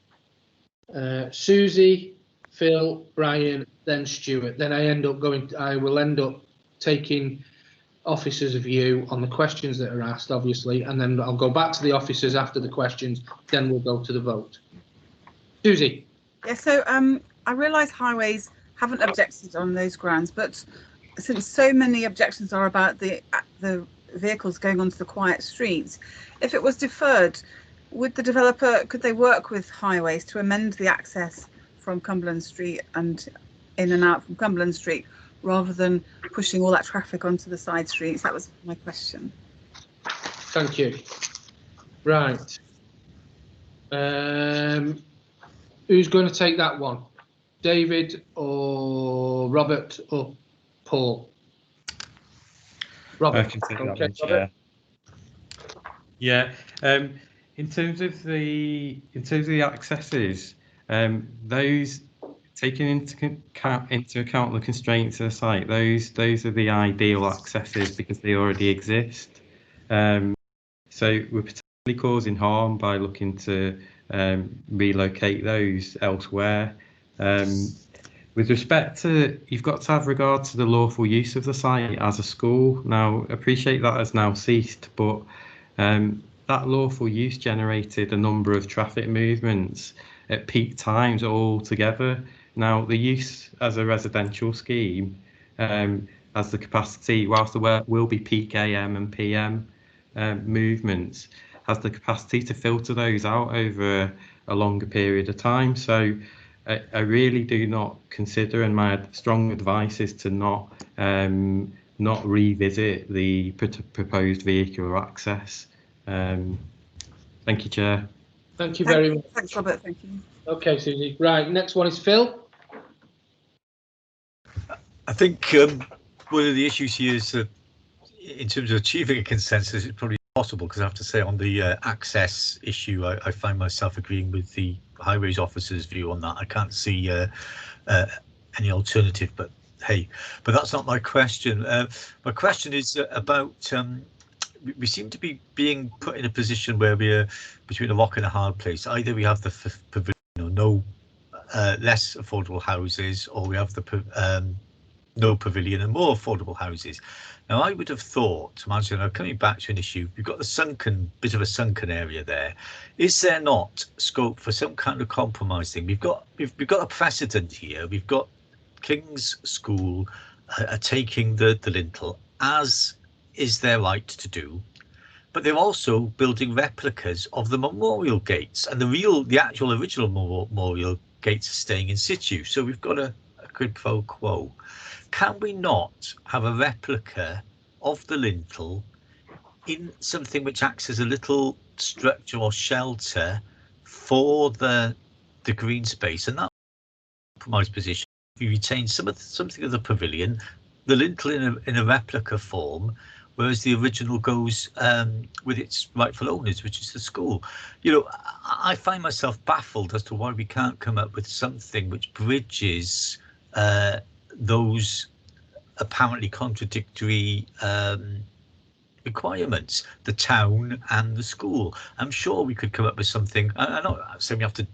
Susie, Phil, Brian, then Stuart. Then I will end up taking officers' view on the questions that are asked, obviously, and then I'll go back to the officers after the questions. Then we'll go to the vote. Susie. Yeah. So I realise highways haven't objected on those grounds, but since so many objections are about the vehicles going onto the quiet streets, if it was deferred, could they work with highways to amend the access from Cumberland Street and in and out from Cumberland Street, rather than pushing all that traffic onto the side streets? That was my question. Thank you. Right. Who's going to take that one? David or Robert or Paul? Robert. I can take that one, Chair. Yeah. In terms of the accesses, those taking into account the constraints of the site, those are the ideal accesses because they already exist. So we're potentially causing harm by looking to relocate those elsewhere. With respect to, you've got to have regard to the lawful use of the site as a school. Now, appreciate that has now ceased, but that lawful use generated a number of traffic movements at peak times all together. Now, the use as a residential scheme has the capacity, whilst there will be peak AM and PM movements, has the capacity to filter those out over a longer period of time. So I really do not consider, and my strong advice is to not revisit the proposed vehicular access. Thank you, Chair. Thank you very much. Thanks, Robert. Thank you. Okay, Susie. Right, next one is Phil. I think one of the issues here is that in terms of achieving a consensus, it's probably possible, because I have to say on the access issue, I find myself agreeing with the highways officer's view on that. I can't see any alternative, but hey, but that's not my question. My question is about we seem to be being put in a position where we're between a rock and a hard place. Either we have the pavilion, or no less affordable houses, or we have the no pavilion and more affordable houses. Now, I would have thought, imagine, coming back to an issue, we've got the bit of a sunken area there. Is there not scope for some kind of compromise thing? We've got a precedent here. We've got King's School taking the lintel, as is their right to do, but they're also building replicas of the memorial gates, and the actual original memorial gates are staying in situ. So we've got a quid pro quo. Can we not have a replica of the lintel in something which acts as a little structure or shelter for the green space, and that compromise position? We retain something of the pavilion, the lintel in a replica form, whereas the original goes with its rightful owners, which is the school. You know, I find myself baffled as to why we can't come up with something which bridges those apparently contradictory requirements, the town and the school. I'm sure we could come up with something. I'm not saying we have to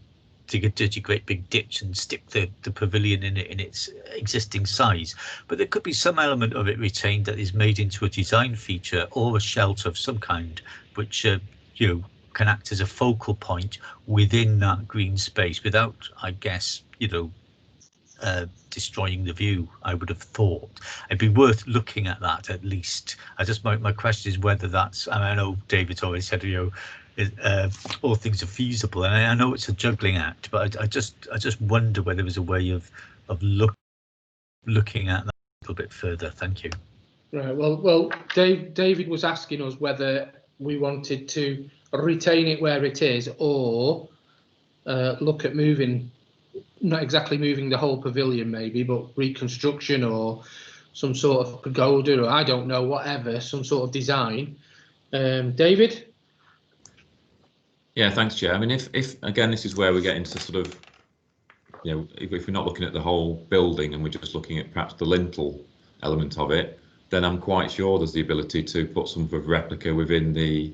dig a dirty great big ditch and stick the pavilion in its existing size, but there could be some element of it retained that is made into a design feature or a shelter of some kind, which you know, can act as a focal point within that green space without, I guess, you know, destroying the view. I would have thought it'd be worth looking at that at least. My question is whether that's, and I know David's always said, you know, all things are feasible, and I know it's a juggling act, but I just wonder whether there's a way of looking at that a little bit further. Thank you. Right. Well, David was asking us whether we wanted to retain it where it is, or look at moving, not exactly moving the whole pavilion maybe, but reconstruction or some sort of pagoda, or I don't know, whatever, some sort of design. David? Yeah, thanks, Chair. I mean, if again, this is where we get into sort of, you know, if we're not looking at the whole building and we're just looking at perhaps the lintel element of it, then I'm quite sure there's the ability to put some sort of replica within the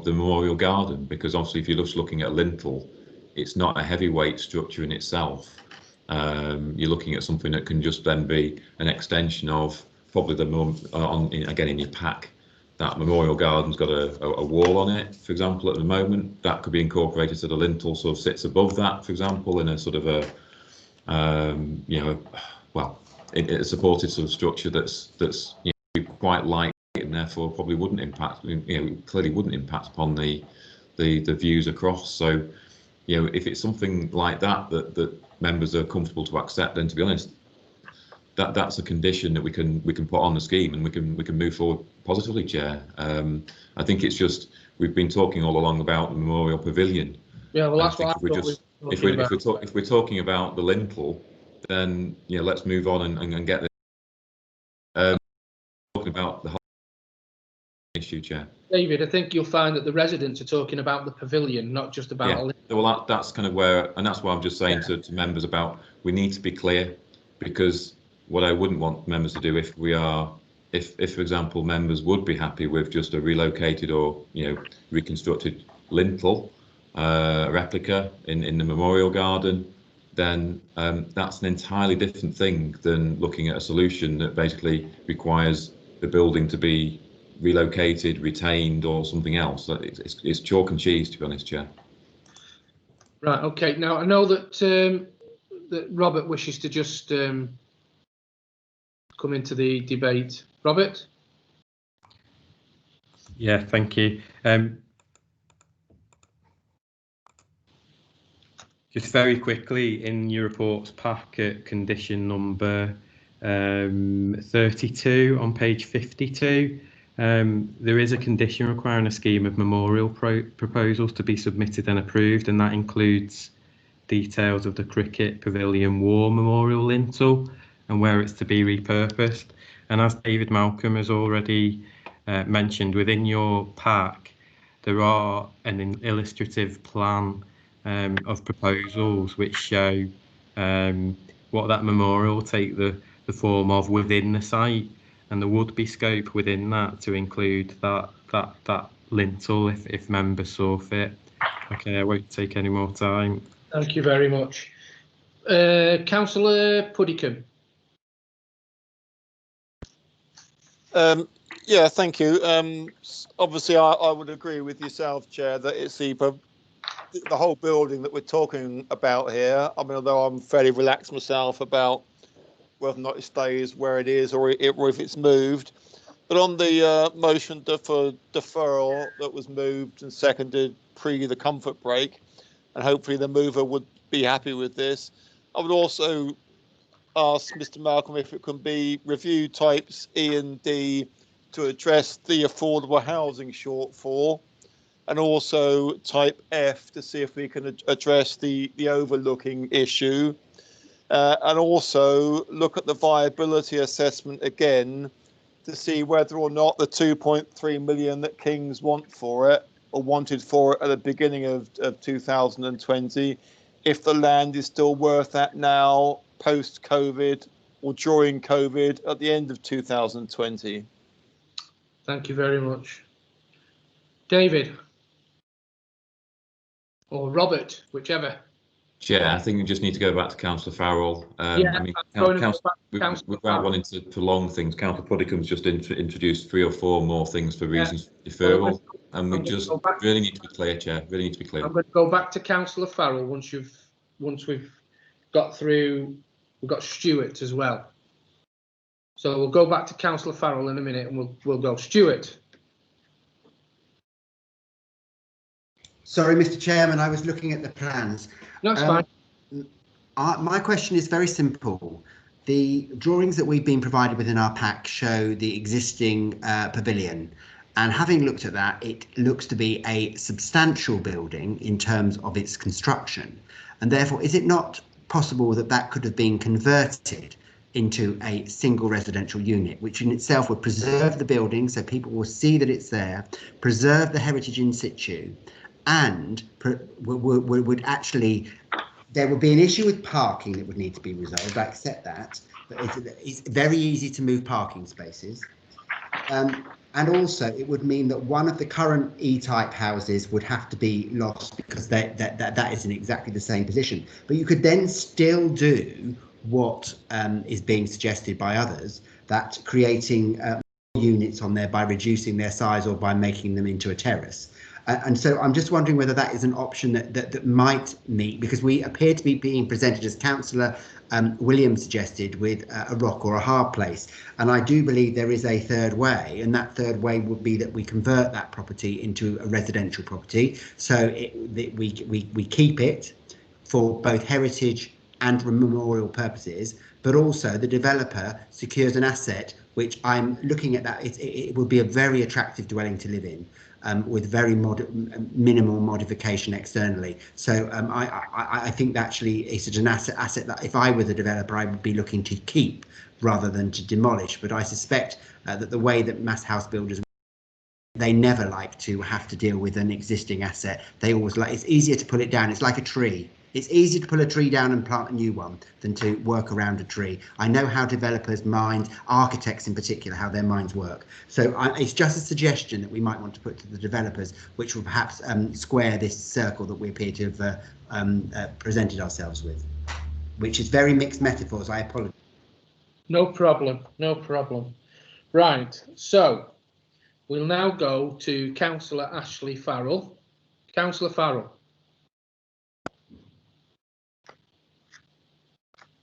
memorial garden, because obviously if you're just looking at lintel, it's not a heavyweight structure in itself. You're looking at something that can just then be an extension of probably again in your pack. That memorial garden's got a wall on it, for example, at the moment. That could be incorporated so the lintel sort of sits above that, for example, in a sort of a, you know, well, a supported sort of structure that's you know, quite light and therefore probably wouldn't impact, you know, clearly wouldn't impact upon the views across. So, you know, if it's something like that members are comfortable to accept, then to be honest, that's a condition that we can put on the scheme, and we can move forward positively, Chair. I think it's just we've been talking all along about the Memorial Pavilion. Yeah, well, that's what if we're talking about the lintel, then you know, let's move on and get this. Talking about the whole issue, Chair. David, I think you'll find that the residents are talking about the pavilion, not just about. Yeah. Well, that's kind of where, and that's why I'm just saying to members about we need to be clear, because what I wouldn't want members to do if for example, members would be happy with just a relocated or, you know, reconstructed lintel replica in the memorial garden, then that's an entirely different thing than looking at a solution that basically requires the building to be relocated, retained, or something else. It's chalk and cheese, to be honest, Chair. Right. Okay. Now I know that that Robert wishes to just come into the debate. Robert? Yeah, thank you. Just very quickly, in your reports pack at condition number 32 on page 52, there is a condition requiring a scheme of memorial proposals to be submitted and approved, and that includes details of the cricket pavilion war memorial lintel and where it's to be repurposed. And as David Malcolm has already mentioned, within your pack, there are an illustrative plan of proposals which show what that memorial will take the form of within the site, and there would be scope within that to include that lintel if members saw fit. Okay, I won't take any more time. Thank you very much. Councillor Puddicombe. Yeah, thank you. Obviously, I would agree with yourself, Chair, that it's the whole building that we're talking about here. I mean, although I'm fairly relaxed myself about whether or not it stays where it is or if it's moved. But on the motion for deferral that was moved and seconded pre the comfort break, and hopefully the mover would be happy with this, I would also ask Mr. Malcolm if it can be review types E and D to address the affordable housing shortfall, and also type F to see if we can address the overlooking issue, and also look at the viability assessment again to see whether or not the 2.3 million that Kings want for it or wanted for it at the beginning of 2020, if the land is still worth that now post-COVID or during COVID at the end of 2020. Thank you very much. David or Robert, whichever. Chair, I think we just need to go back to Councillor Farrell. Yeah, I mean, Councillor without wanting to prolong things, Councillor Puddicombe's just introduced 3 or 4 more things for reasons for deferral, and we just really need to be clear, Chair. Really need to be clear. I'm going to go back to Councillor Farrell once we've got through. We've got Stuart as well. So we'll go back to Councillor Farrell in a minute, and we'll go Stuart. Sorry, Mr. Chairman, I was looking at the plans. No, it's fine. My question is very simple. The drawings that we've been provided with in our pack show the existing pavilion, and having looked at that, it looks to be a substantial building in terms of its construction, and therefore is it not possible that that could have been converted into a single residential unit, which in itself would preserve the building so people will see that it's there, preserve the heritage in situ, and would actually, there would be an issue with parking that would need to be resolved. I accept that, but it's very easy to move parking spaces. And also it would mean that one of the current E-type houses would have to be lost because that is in exactly the same position. But you could then still do what is being suggested by others, that creating units on there by reducing their size or by making them into a terrace. And so I'm just wondering whether that is an option that might meet, because we appear to be being presented, as Councillor Williams suggested, with a rock or a hard place. And I do believe there is a third way, and that third way would be that we convert that property into a residential property. So we keep it for both heritage and memorial purposes, but also the developer secures an asset, which I'm looking at that it would be a very attractive dwelling to live in. With very minimal modification externally. So I think that actually is an asset that if I were the developer, I would be looking to keep rather than to demolish. But I suspect that the way that mass house builders, they never like to have to deal with an existing asset. They always like, it's easier to pull it down. It's like a tree. It's easier to pull a tree down and plant a new one than to work around a tree. I know how developers' minds, architects in particular, how their minds work. So it's just a suggestion that we might want to put to the developers, which will perhaps square this circle that we appear to have presented ourselves with, which is very mixed metaphors. I apologize. No problem, no problem. Right, so we'll now go to Councillor Ashley Farrell. Councillor Farrell.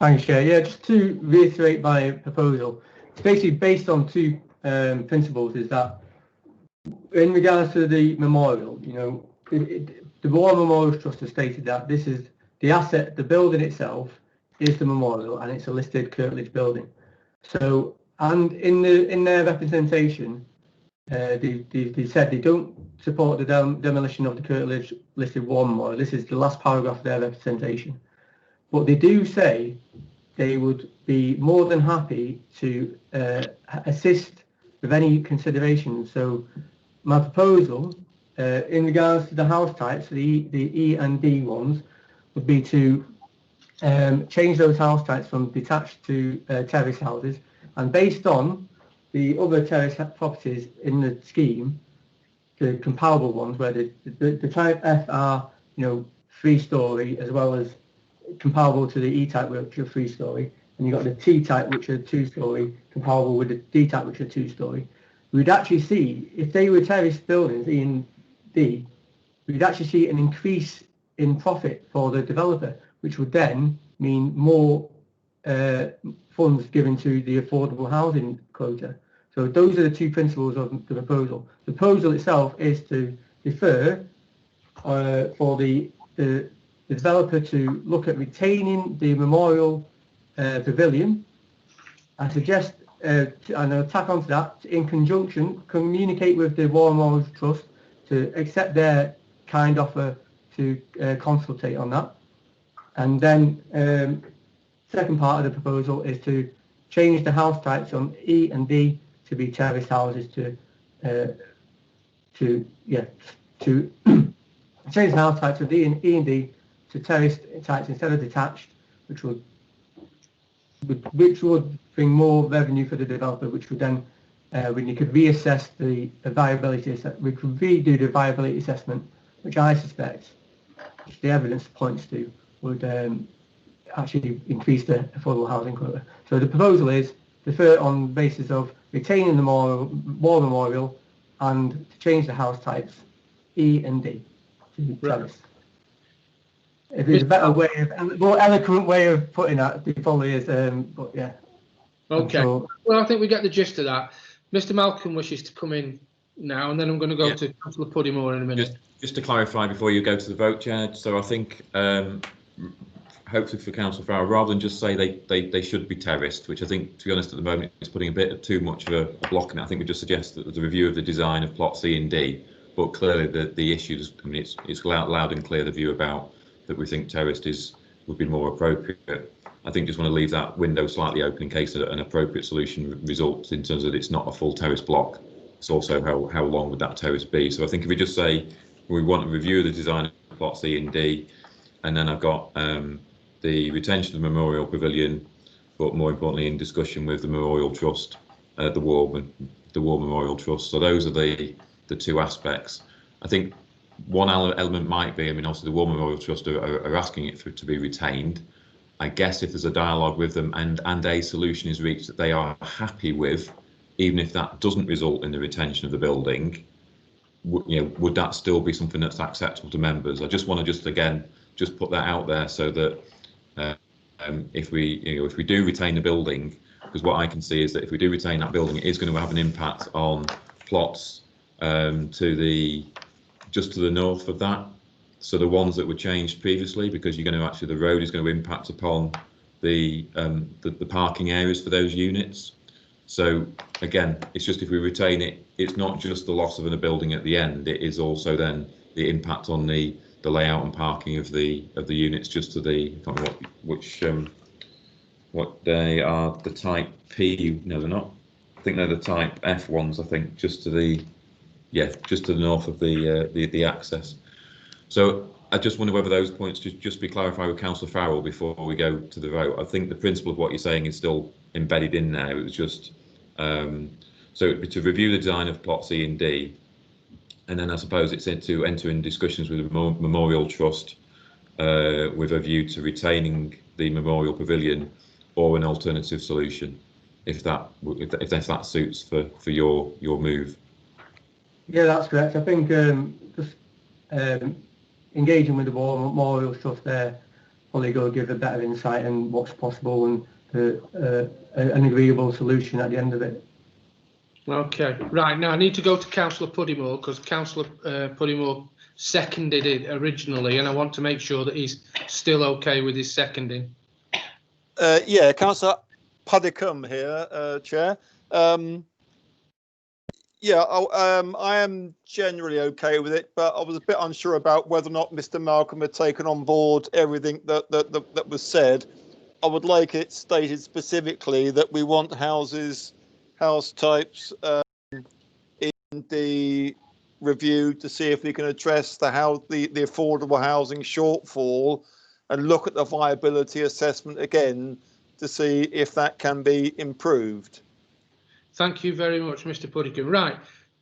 Thanks, Chair. Yeah, just to reiterate my proposal, it's basically based on 2 principles. Is that in regards to the memorial, you know, the War Memorials Trust has stated that this is the asset, the building itself is the memorial, and it's a listed Kirtledge building. So, and in their representation, they said they don't support the demolition of the Kirtledge listed war memorial. This is the last paragraph of their representation. But they do say they would be more than happy to assist with any considerations. So my proposal in regards to the house types, the E and D ones, would be to change those house types from detached to terrace houses, and based on the other terrace properties in the scheme, the comparable ones where the type F are, you know, 3-storey as well as comparable to the E type which are 3-storey, and you've got the T type which are 2-storey comparable with the D type which are 2-storey. We'd actually see, if they were terrace buildings, E and D, we'd actually see an increase in profit for the developer, which would then mean more funds given to the affordable housing quota. So those are the two principles of the proposal. The proposal itself is to defer for the developer to look at retaining the memorial pavilion. I suggest, and I'll tack onto that, in conjunction, communicate with the War Memorials Trust to accept their kind offer to consultate on that. And then second part of the proposal is to change the house types on E and D to be terrace houses to change the house types of E and D to terrace types instead of detached, which would bring more revenue for the developer, which would then, when you could reassess the viability, we could redo the viability assessment, which I suspect, which the evidence points to, would actually increase the affordable housing quota. So the proposal is defer on the basis of retaining the war memorial and to change the house types E and D to terrace. If there's a better way, a more eloquent way of putting that, it probably is, but yeah. Okay. Well, I think we get the gist of that. Mr. Malcolm wishes to come in now, and then I'm going to go to Councillor Puddymore in a minute. Just to clarify before you go to the vote, Chair. So I think hopefully for Councillor Farrell, rather than just say they should be terraced, which I think, to be honest, at the moment is putting a bit of too much of a block in it. I think we just suggest that there's a review of the design of plot C and D, but clearly the issues, I mean, it's loud and clear the view about that we think terraced would be more appropriate. I think just want to leave that window slightly open in case an appropriate solution results in terms of it's not a full terrace block. It's also how long would that terrace be. So I think if we just say we want to review the design of plot C and D, and then I've got the retention of the Memorial Pavilion, but more importantly in discussion with the Memorial Trust, the War Memorial Trust. So those are the two aspects. I think one element might be, I mean, obviously the War Memorial Trust are asking it to be retained. I guess if there's a dialogue with them and a solution is reached that they are happy with, even if that doesn't result in the retention of the building, would that still be something that's acceptable to members? I just want to again put that out there so that if we do retain the building, because what I can see is that if we do retain that building, it is going to have an impact on plots just to the north of that. So the ones that were changed previously, because you're going to actually, the road is going to impact upon the parking areas for those units. So again, it's just if we retain it, it's not just the loss of a building at the end. It is also then the impact on the layout and parking of the units just to the, I can't remember what they are, the type P. No, they're not. I think they're the type F ones. I think just to the north of the access. So I just wonder whether those points just be clarified with Councillor Farrell before we go to the vote. I think the principle of what you're saying is still embedded in there. It was just so it'd be to review the design of plot C and D, and then I suppose it's to enter in discussions with the Memorial Trust with a view to retaining the Memorial Pavilion or an alternative solution, if that suits for your move. Yeah, that's correct. I think just engaging with the War Memorial Trust there probably going to give a better insight in what's possible and an agreeable solution at the end of it. Okay, right, now I need to go to Councillor Puddymore because Councillor Puddymore seconded it originally, and I want to make sure that he's still okay with his seconding. Yeah, Councillor Puddicombe here, Chair. Yeah, I am generally okay with it, but I was a bit unsure about whether or not Mr. Malcolm had taken on board everything that was said. I would like it stated specifically that we want house types in the review to see if we can address the affordable housing shortfall and look at the viability assessment again to see if that can be improved. Thank you very much, Mr. Puddicombe. Right,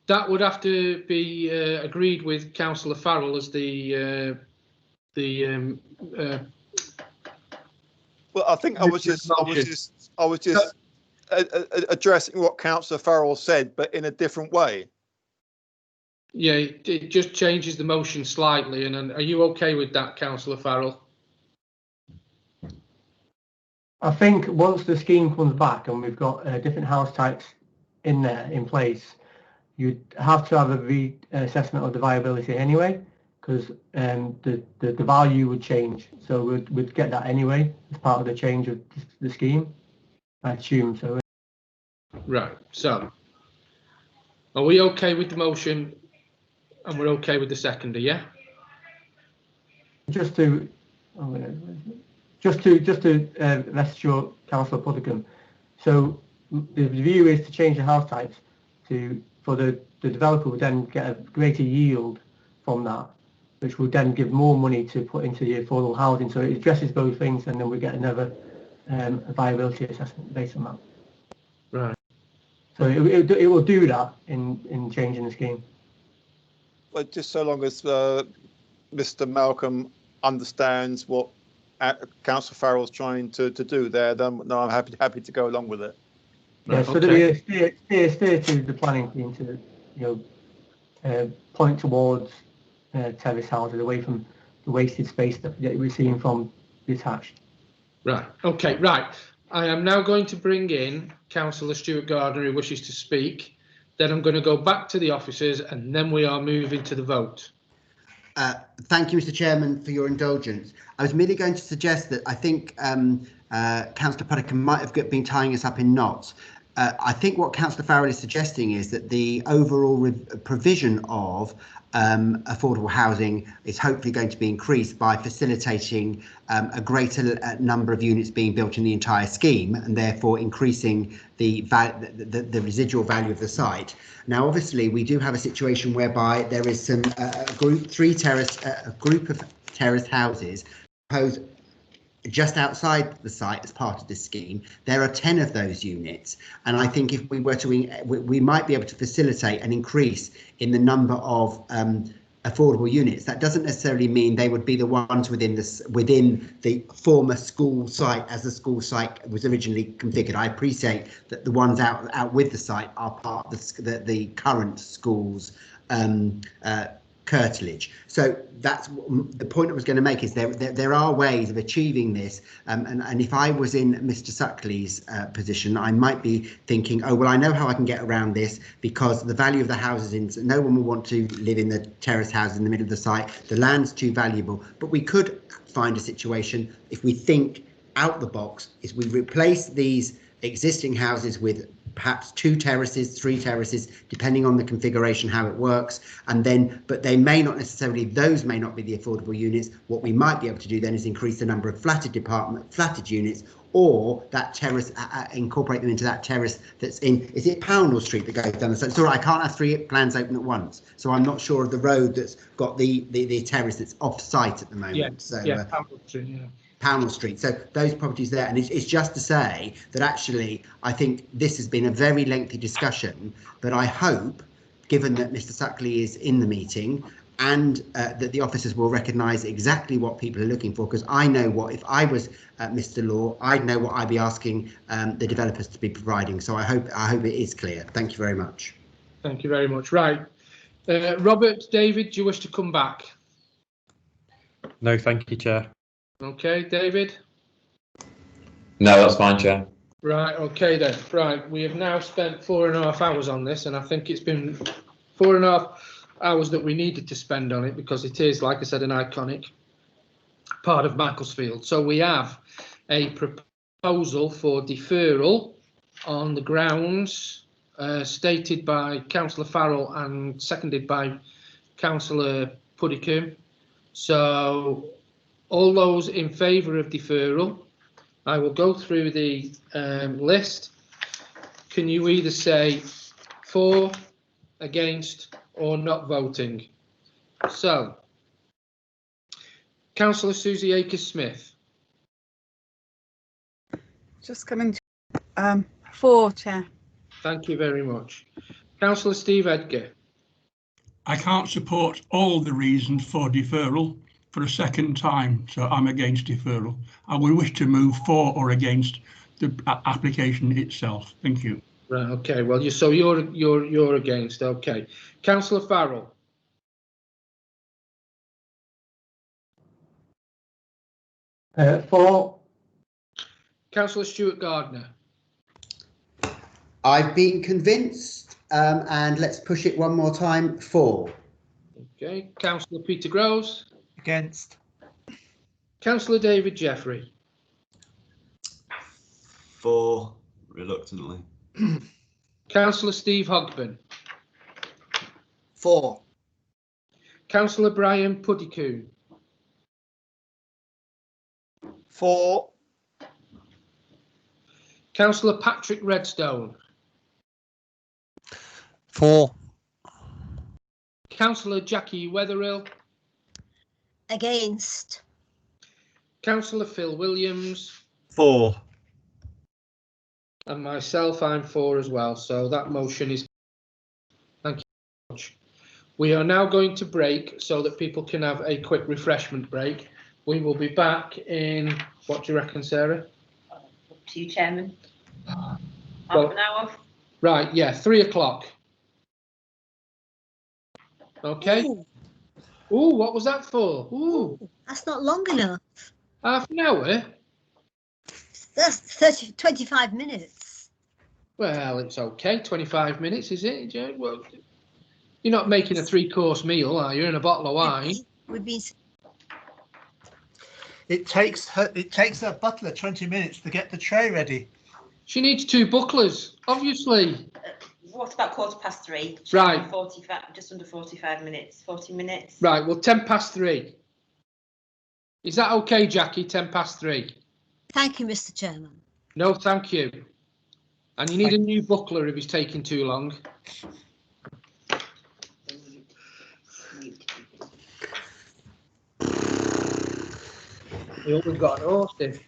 that would have to be agreed with Councillor Farrell as well, I think I was just addressing what Councillor Farrell said, but in a different way. Yeah, it just changes the motion slightly. And are you okay with that, Councillor Farrell? I think once the scheme comes back and we've got different house types in place, you'd have to have a reassessment of the viability anyway, because the value would change. So we'd get that anyway as part of the change of the scheme, I assume. So. Right. So, are we okay with the motion, and we're okay with the seconder? Yeah. Just to rest assure Councillor Puddicombe. So the view is to change the house types for the developer would then get a greater yield from that, which would then give more money to put into the affordable housing. So it addresses both things, and then we get another viability assessment based on that. Right. So it will do that in changing the scheme. Well, just so long as Mr. Malcolm understands what Councillor Farrell's trying to do there, then no, I'm happy to go along with it. Yeah, so okay. Steer to the planning team to point towards terrace houses away from the wasted space that we're seeing from detached. Right. Okay. Right. I am now going to bring in Councillor Stuart Gardner, who wishes to speak. Then I'm going to go back to the officers, and then we are moving to the vote. Thank you, Mr. Chairman, for your indulgence. I was merely going to suggest that I think Councillor Puddicombe might have been tying us up in knots. I think what Councillor Farrell is suggesting is that the overall provision of affordable housing is hopefully going to be increased by facilitating a greater number of units being built in the entire scheme, and therefore increasing the residual value of the site. Now, obviously, we do have a situation whereby there is some a group of terraced houses proposed just outside the site as part of this scheme. There are 10 of those units, and I think if we were to, we might be able to facilitate an increase in the number of affordable units. That doesn't necessarily mean they would be the ones within the former school site as the school site was originally configured. I appreciate that the ones out with the site are part of the current school's curtilage. So that's the point I was going to make, is there are ways of achieving this, and if I was in Mr. Suckley's position, I might be thinking, oh well, I know how I can get around this, because the value of the houses no one will want to live in the terrace houses in the middle of the site. The land's too valuable. But we could find a situation, if we think out the box, is we replace these existing houses with perhaps 2 terraces, 3 terraces, depending on the configuration, how it works. And then, but those may not be the affordable units. What we might be able to do then is increase the number of flatted units, or that terrace, incorporate them into that terrace that's in, is it Pownell Street that goes down the side? It's all right, I can't have 3 plans open at once. So I'm not sure of the road that's got the terrace that's off site at the moment. Yeah, so, Pownell Street, yeah. Pownell Street. So those properties there, and it's just to say that actually I think this has been a very lengthy discussion, but I hope, given that Mr. Suckley is in the meeting, and that the officers will recognise exactly what people are looking for, because I know what, if I was Mr. Law, I'd know what I'd be asking the developers to be providing. So I hope it is clear. Thank you very much. Thank you very much. Right, Robert, David, do you wish to come back? No, thank you, Chair. Okay, David? No, that's fine, Chair. Right, okay then. Right, we have now spent 4.5 hours on this, and I think it's been 4.5 hours that we needed to spend on it, because it is, like I said, an iconic part of Macclesfield. So we have a proposal for deferral on the grounds stated by Councillor Farrell and seconded by Councillor Puddicombe. So all those in favour of deferral, I will go through the list. Can you either say for, against, or not voting? So, Councillor Susie Akers-Smith. Just coming to, for, Chair. Thank you very much. Councillor Steve Edgar. I can't support all the reasons for deferral for a second time, so I'm against deferral. I would wish to move for or against the application itself. Thank you. Right. Okay. Well, you're against. Okay. Councillor Farrell. For. Councillor Stuart Gardner. I've been convinced, and let's push it one more time. For. Okay. Councillor Peter Groves. Against. Councillor David Jeffrey. For, reluctantly. Councillor Steve Hogben. For. Councillor Brian Puddicoon. For. Councillor Patrick Redstone. For. Councillor Jackie Wetherill. Against. Councillor Phil Williams. For. And myself, I'm for as well. So that motion is. Thank you very much. We are now going to break so that people can have a quick refreshment break. We will be back in, what do you reckon, Sarah? Up to you, Chairman. Well, Half an hour. Right, yeah, 3 o'clock. Okay. Ooh, Ooh, what was that for? Ooh, that's not long enough. half an hour? That's 25 minutes. Well, it's okay. 25 minutes, is it? Well, you're not making a 3-course meal, are you? And a bottle of wine. We've been. It takes her butler 20 minutes to get the tray ready. She needs 2 bucklers, obviously. What about 3:15? Right. 45, just under 45 minutes. 40 minutes. Right. Well, 3:10. Is that okay, Jackie? 3:10. Thank you, Mr. Chairman. No, thank you. And you need a new buckler if he's taking too long. We always got an horse in.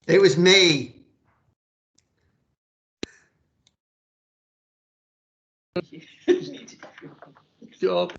It was me. Job.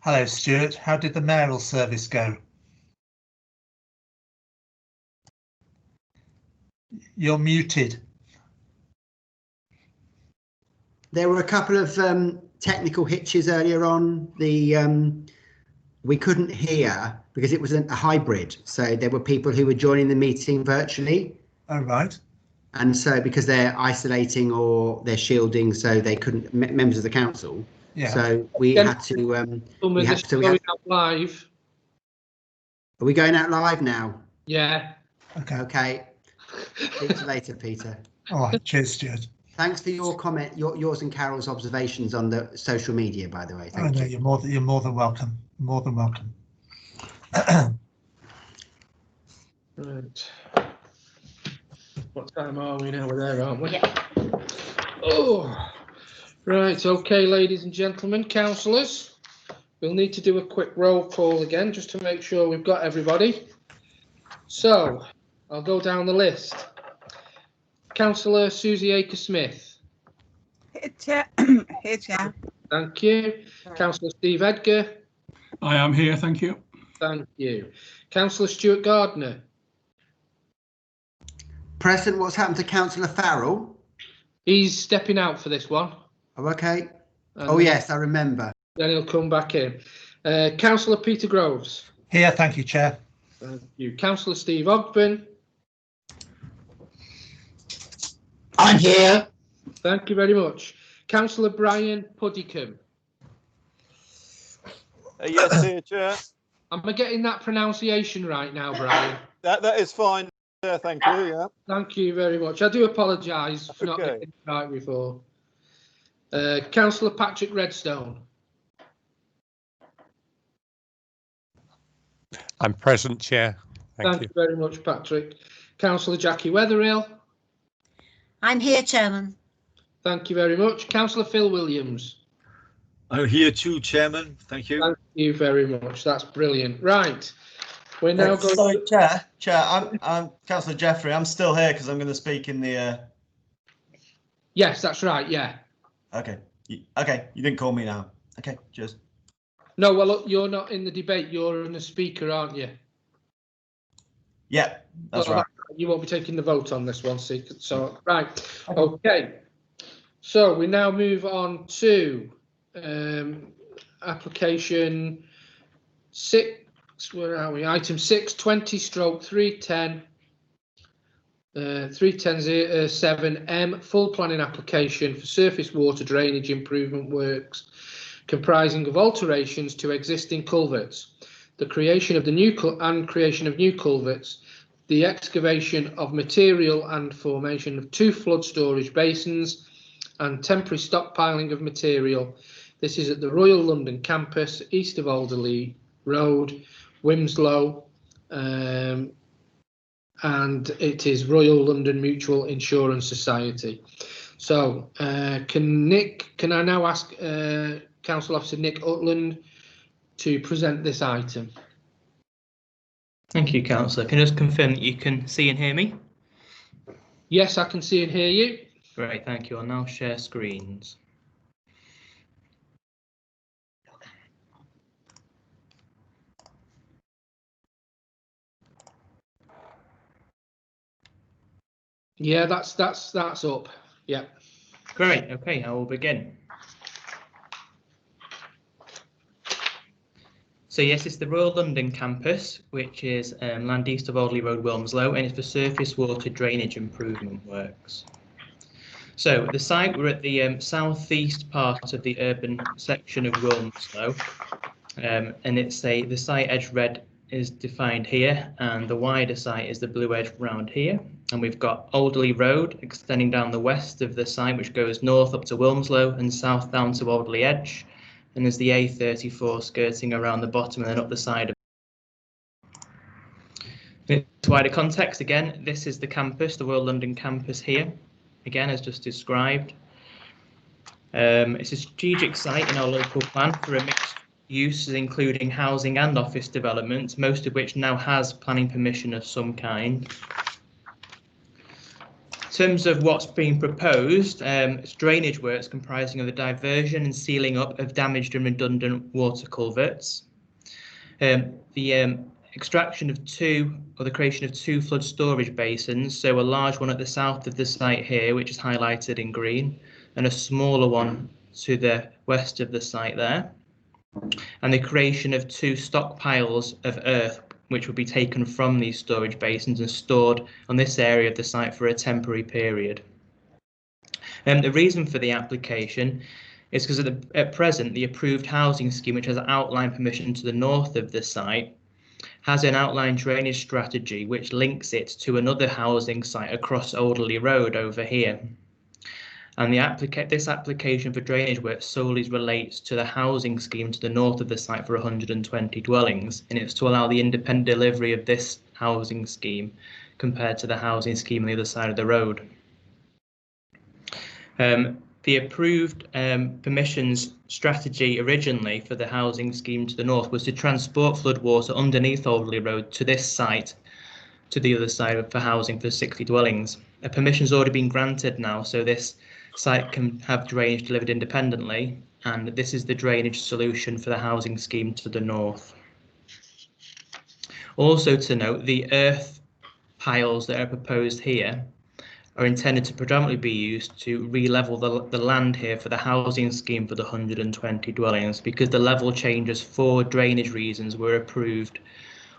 Hello, Stuart. How did the mayoral service go? You're muted. There were a couple of technical hitches earlier on. We couldn't hear because it was a hybrid. So there were people who were joining the meeting virtually. Oh, right. And so because they're isolating or they're shielding, so they couldn't, members of the council. Yeah. So we had to, going out live. Are we going out live now? Yeah. Okay. Okay. Speak to you later, Peter. All right. Cheers, Stuart. Thanks for your comment, yours and Carol's observations on the social media, by the way. Thank you. You're more than welcome. More than welcome. Right. What time are we now? We're there, aren't we? Yeah. Oh, right. Okay, ladies and gentlemen, councillors, we'll need to do a quick roll call again just to make sure we've got everybody. So I'll go down the list. Councillor Susie Aker-Smith. Here, Chair. Here, Chair. Thank you. Councillor Steve Edgar. I am here, thank you. Thank you. Councillor Stuart Gardner. Present. What's happened to Councillor Farrell? He's stepping out for this one. Oh, okay. And oh, yes, I remember. Then he'll come back in. Councillor Peter Groves. Here, thank you, Chair. Thank you. Councillor Steve Ogburn. I'm here. Thank you very much. Councillor Brian Puddicombe. Yes, here, Chair. Am I getting that pronunciation right now, Brian? That is fine. Yeah, thank you. Yeah. Thank you very much. I do apologise for not getting it right before. Councillor Patrick Redstone. I'm present, Chair. Thank you very much, Patrick. Councillor Jackie Wetherill. I'm here, Chairman. Thank you very much. Councillor Phil Williams. I'm here too, Chairman. Thank you. Thank you very much. That's brilliant. Right. We're now going. Sorry, Chair. I'm Councillor Jeffrey. I'm still here because I'm going to speak in the. Yes, that's right. Yeah. Okay. Okay. You didn't call me now. Okay. Cheers. No, well, look, you're not in the debate. You're in the speaker, aren't you? Yeah, that's right. You won't be taking the vote on this one, so right. Okay. So we now move on to application 6. Where are we? Item 620/310. 310-7M, full planning application for surface water drainage improvement works comprising of alterations to existing culverts, the creation of new culverts, the excavation of material and formation of 2 flood storage basins, and temporary stockpiling of material. This is at the Royal London campus, east of Alderley Road, Wimslow, and it is Royal London Mutual Insurance Society. So can I now ask Council Officer Nick Utland to present this item? Thank you, Councillor. Can I just confirm that you can see and hear me? Yes, I can see and hear you. Great, thank you. I'll now share screens. Yeah, that's up. Yeah. Great. Okay, I will begin. So yes, it's the Royal London campus, which is land east of Alderley Road, Wilmslow, and it's for surface water drainage improvement works. So the site, we're at the southeast part of the urban section of Wilmslow, and it's the site edge red is defined here, and the wider site is the blue edge round here. And we've got Alderley Road extending down the west of the site, which goes north up to Wilmslow and south down to Alderley Edge. And there's the A34 skirting around the bottom and then up the side of it. To wider context, again, this is the campus, the Royal London campus here, again, as just described. It's a strategic site in our local plan for a mixed use, including housing and office developments, most of which now has planning permission of some kind. terms of what's being proposed, it's drainage works comprising of the diversion and sealing up of damaged and redundant water culverts. The extraction of the creation of two flood storage basins, so a large one at the south of the site here, which is highlighted in green, and a smaller one to the west of the site there, and the creation of two stockpiles of earth which will be taken from these storage basins and stored on this area of the site for a temporary period. The reason for the application is because at present the approved housing scheme, which has outline permission to the north of the site, has an outline drainage strategy which links it to another housing site across Alderley Road over here. And this application for drainage work solely relates to the housing scheme to the north of the site for 120 dwellings, and it's to allow the independent delivery of this housing scheme compared to the housing scheme on the other side of the road. The approved permissions strategy originally for the housing scheme to the north was to transport floodwater underneath Alderley Road to this site, to the other side for housing for 60 dwellings. A permission's already been granted now, so this site can have drainage delivered independently, and this is the drainage solution for the housing scheme to the north. Also to note, the earth piles that are proposed here are intended to predominantly be used to re-level the land here for the housing scheme for the 120 dwellings, because the level changes for drainage reasons were approved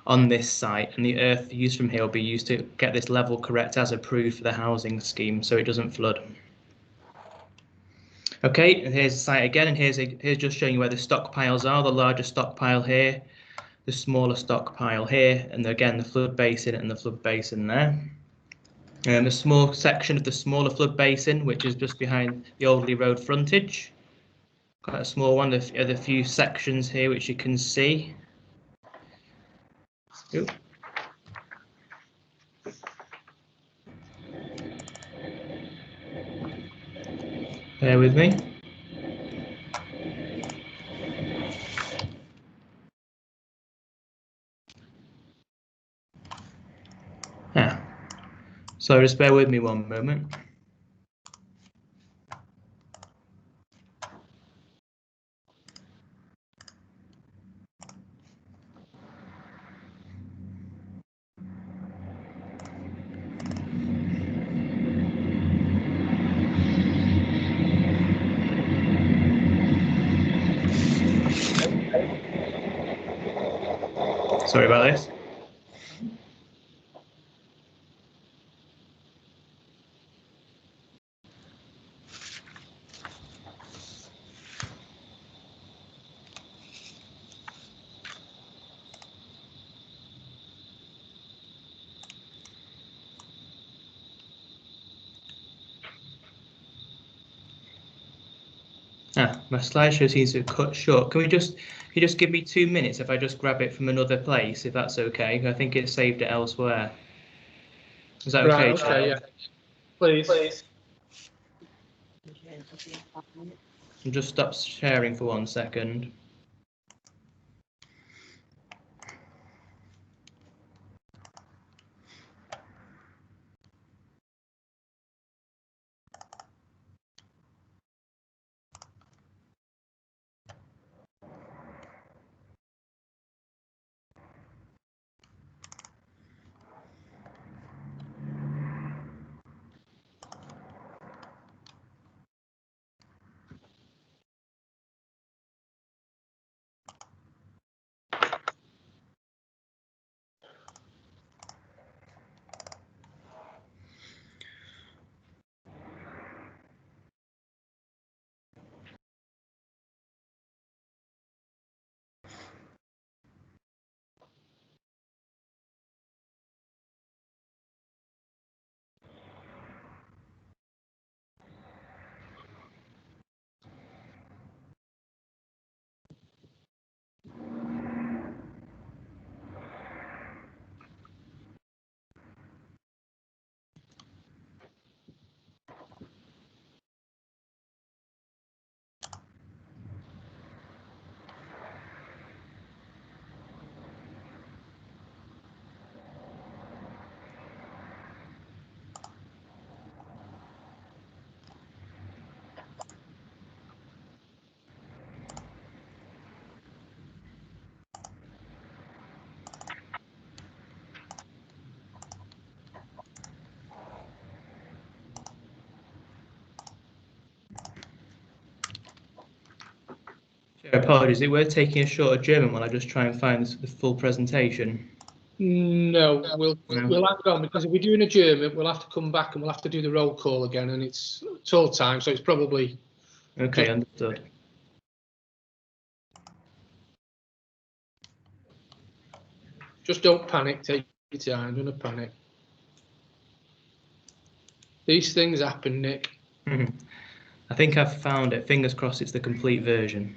on this site, and the earth used from here will be used to get this level correct as approved for the housing scheme so it doesn't flood. Okay, and here's the site again, and here's just showing you where the stockpiles are. The larger stockpile here, the smaller stockpile here, and again the flood basin and the flood basin there. A small section of the smaller flood basin, which is just behind the Alderley Road frontage. Quite a small one. There's a few sections here which you can see. Ooh. Bear with me. So just bear with me one moment. Sorry about this. My slideshow seems to have cut short. Can you just give me 2 minutes if I just grab it from another place, if that's okay? I think it saved it elsewhere. Is that okay? Right, okay, yeah. Please. I'll just stop sharing for 1 second. Apologies, is it worth taking a short adjournment while I just try and find the full presentation? No, we'll hang on, because if we do an adjournment, we'll have to come back and we'll have to do the roll call again, and it's all time, so it's probably okay. Understood. Just don't panic. Take your time. Don't panic. These things happen, Nick. I think I've found it. Fingers crossed it's the complete version.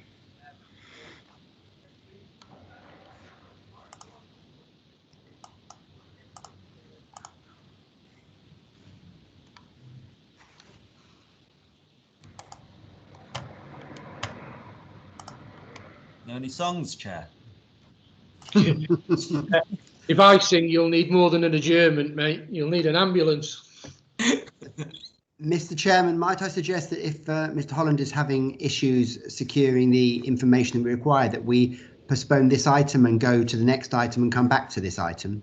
Know any songs, Chair? If I sing, you'll need more than an adjournment, mate. You'll need an ambulance. Mr. Chairman, might I suggest that if Mr. Holland is having issues securing the information that we require, that we postpone this item and go to the next item and come back to this item?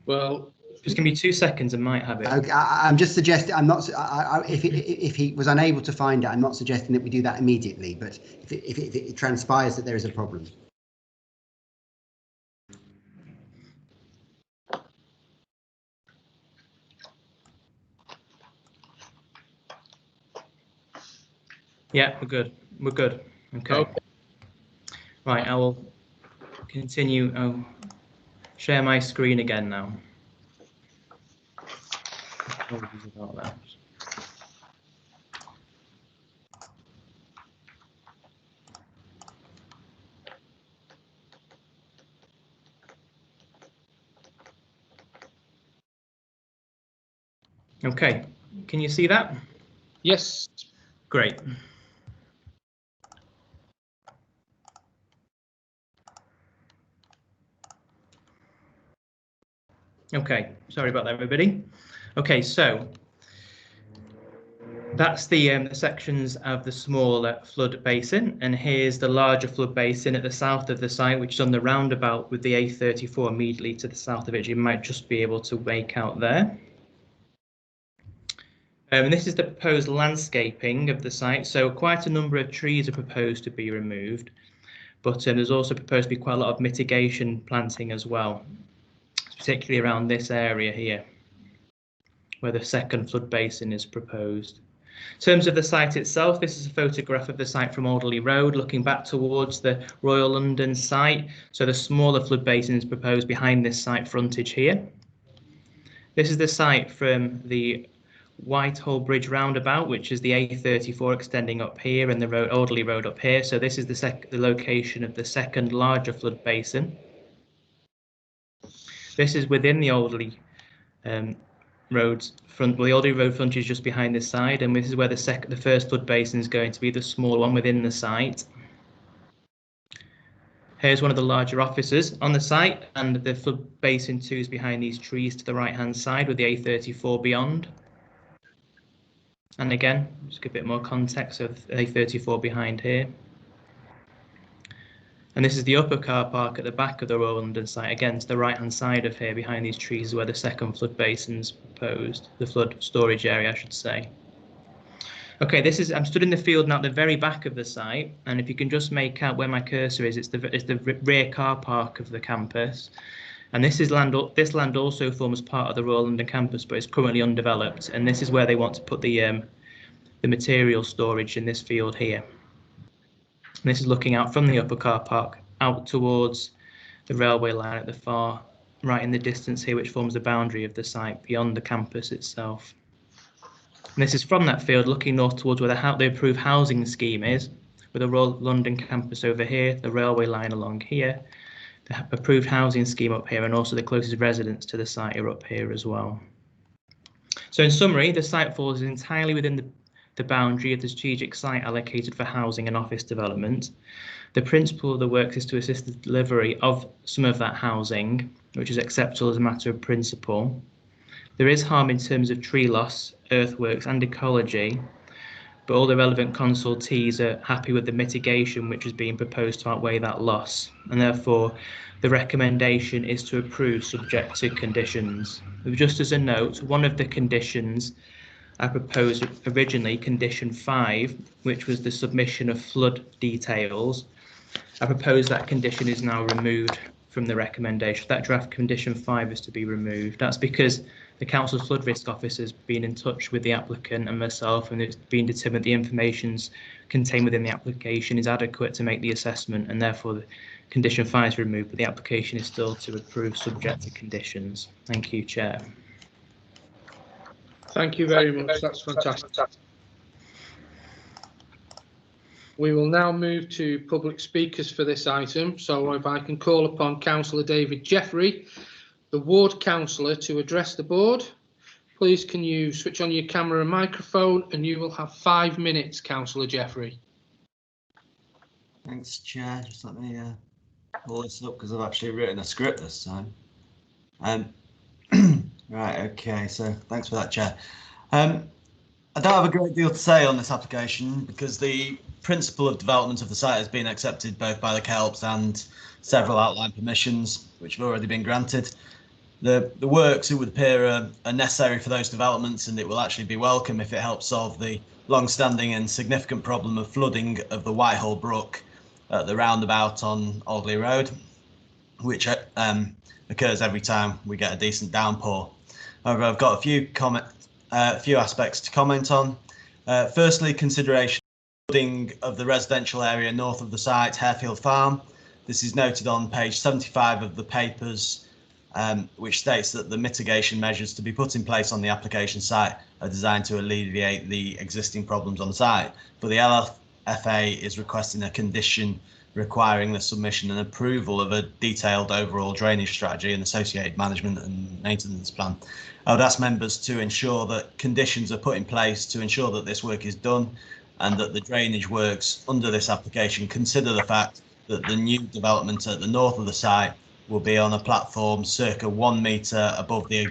Well, just give me 2 seconds and might have it. Okay, I'm just suggesting. I'm not. If he was unable to find it, I'm not suggesting that we do that immediately. But if it transpires that there is a problem. Yeah, we're good. We're good. Okay. Right, I will continue. I'll share my screen again now. Apologies about that. Okay, can you see that? Yes. Great. Okay, sorry about that, everybody. Okay, so that's the sections of the smaller flood basin, and here's the larger flood basin at the south of the site, which is on the roundabout with the A34 immediately to the south of it. You might just be able to make out there. And this is the proposed landscaping of the site. So quite a number of trees are proposed to be removed, but there's also proposed to be quite a lot of mitigation planting as well, particularly around this area here, where the second flood basin is proposed. In terms of the site itself, this is a photograph of the site from Alderley Road, looking back towards the Royal London site. So the smaller flood basin is proposed behind this site frontage here. This is the site from the Whitehall Bridge Roundabout, which is the A34 extending up here, and the road, Alderley Road up here. So this is the location of the second larger flood basin. This is within the Alderley roads front. Well, the Alderley Road frontage is just behind this side, and this is where the first flood basin is going to be, the smaller one within the site. Here's one of the larger offices on the site, and the flood basin 2 is behind these trees to the right hand side with the A34 beyond. And again, just give a bit more context of A34 behind here. And this is the upper car park at the back of the Royal London site, again to the right hand side of here behind these trees where the second flood basin's proposed, the flood storage area I should say. Okay, I'm stood in the field now at the very back of the site, and if you can just make out where my cursor is, it's the rear car park of the campus. And this land also forms part of the Royal London campus, but it's currently undeveloped. And this is where they want to put the material storage in this field here. And this is looking out from the upper car park out towards the railway line at the far right in the distance here, which forms the boundary of the site beyond the campus itself. And this is from that field looking north towards where the approved housing scheme is, with the Royal London campus over here, the railway line along here, the approved housing scheme up here, and also the closest residents to the site are up here as well. So in summary, the site falls entirely within the boundary of the strategic site allocated for housing and office development. The principle of the works is to assist the delivery of some of that housing, which is acceptable as a matter of principle. There is harm in terms of tree loss, earthworks and ecology, but all the relevant consultees are happy with the mitigation which is being proposed to outweigh that loss, and therefore the recommendation is to approve subject to conditions. Just as a note, one of the conditions I proposed originally condition 5, which was the submission of flood details. I propose that condition is now removed from the recommendation. That draft condition 5 is to be removed. That's because the council's flood risk officer has been in touch with the applicant and myself, and it's been determined the information contained within the application is adequate to make the assessment, and therefore the condition 5 is removed, but the application is still to approve subject to conditions. Thank you, Chair. Thank you very much. That's fantastic. We will now move to public speakers for this item. So if I can call upon Councillor David Jeffrey, the ward councillor, to address the board. Please can you switch on your camera and microphone, and you will have 5 minutes, Councillor Jeffrey. Thanks, Chair. Just let me pull this up because I've actually written a script this time. Right, okay, so thanks for that, Chair. I don't have a great deal to say on this application because the principle of development of the site has been accepted both by the KELPs and several outline permissions, which have already been granted. The works, it would appear, are necessary for those developments, and it will actually be welcome if it helps solve the long-standing and significant problem of flooding of the Whitehall Brook at the roundabout on Alderley Road, which occurs every time we get a decent downpour. However, I've got a few aspects to comment on. Firstly, consideration of flooding of the residential area north of the site, Hairfield Farm. This is noted on page 75 of the papers, which states that the mitigation measures to be put in place on the application site are designed to alleviate the existing problems on the site. But the LFA is requesting a condition requiring the submission and approval of a detailed overall drainage strategy and associated management and maintenance plan. I would ask members to ensure that conditions are put in place to ensure that this work is done and that the drainage works under this application consider the fact that the new development at the north of the site will be on a platform circa 1 metre above the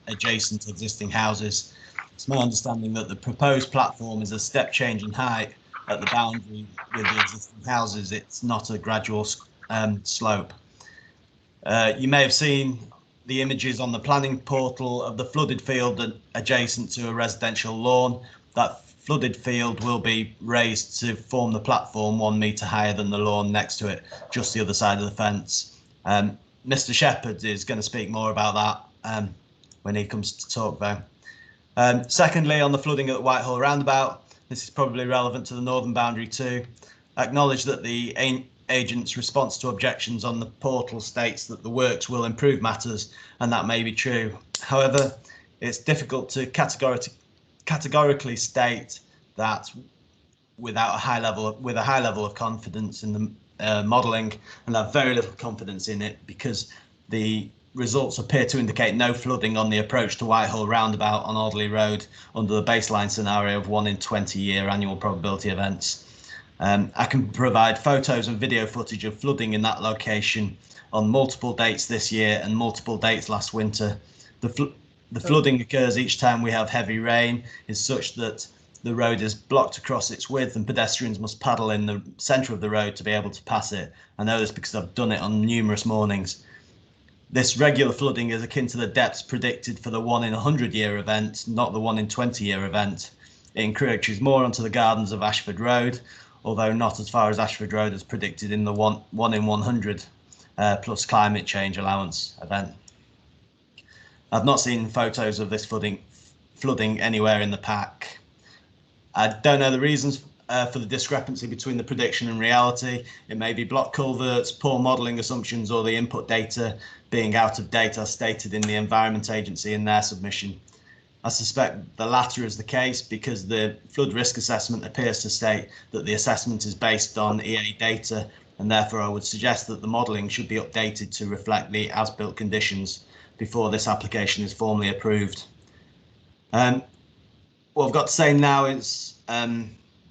adjacent existing houses. It's my understanding that the proposed platform is a step change in height at the boundary with the existing houses. It's not a gradual slope. You may have seen the images on the planning portal of the flooded field adjacent to a residential lawn. That flooded field will be raised to form the platform 1 metre higher than the lawn next to it, just the other side of the fence. Mr. Shepherd is going to speak more about that when he comes to talk though. Secondly, on the flooding at Whitehall Roundabout, this is probably relevant to the northern boundary too. Acknowledge that the agent's response to objections on the portal states that the works will improve matters, and that may be true. However, it's difficult to categorically state that without a high level of confidence in the modelling, and have very little confidence in it because the results appear to indicate no flooding on the approach to Whitehall Roundabout on Alderley Road under the baseline scenario of 1 in 20-year annual probability events. I can provide photos and video footage of flooding in that location on multiple dates this year and multiple dates last winter. The flooding occurs each time we have heavy rain, is such that the road is blocked across its width and pedestrians must paddle in the centre of the road to be able to pass it. I know this because I've done it on numerous mornings. This regular flooding is akin to the depths predicted for the 1 in 100-year event, not the 1 in 20-year event. It encroaches more onto the gardens of Ashford Road, although not as far as Ashford Road as predicted in the 1 in 100 plus climate change allowance event. I've not seen photos of this flooding anywhere in the pack. I don't know the reasons for the discrepancy between the prediction and reality. It may be block culverts, poor modelling assumptions, or the input data being out of date as stated in the Environment Agency in their submission. I suspect the latter is the case because the flood risk assessment appears to state that the assessment is based on EA data, and therefore I would suggest that the modelling should be updated to reflect the as-built conditions before this application is formally approved. What I've got to say now is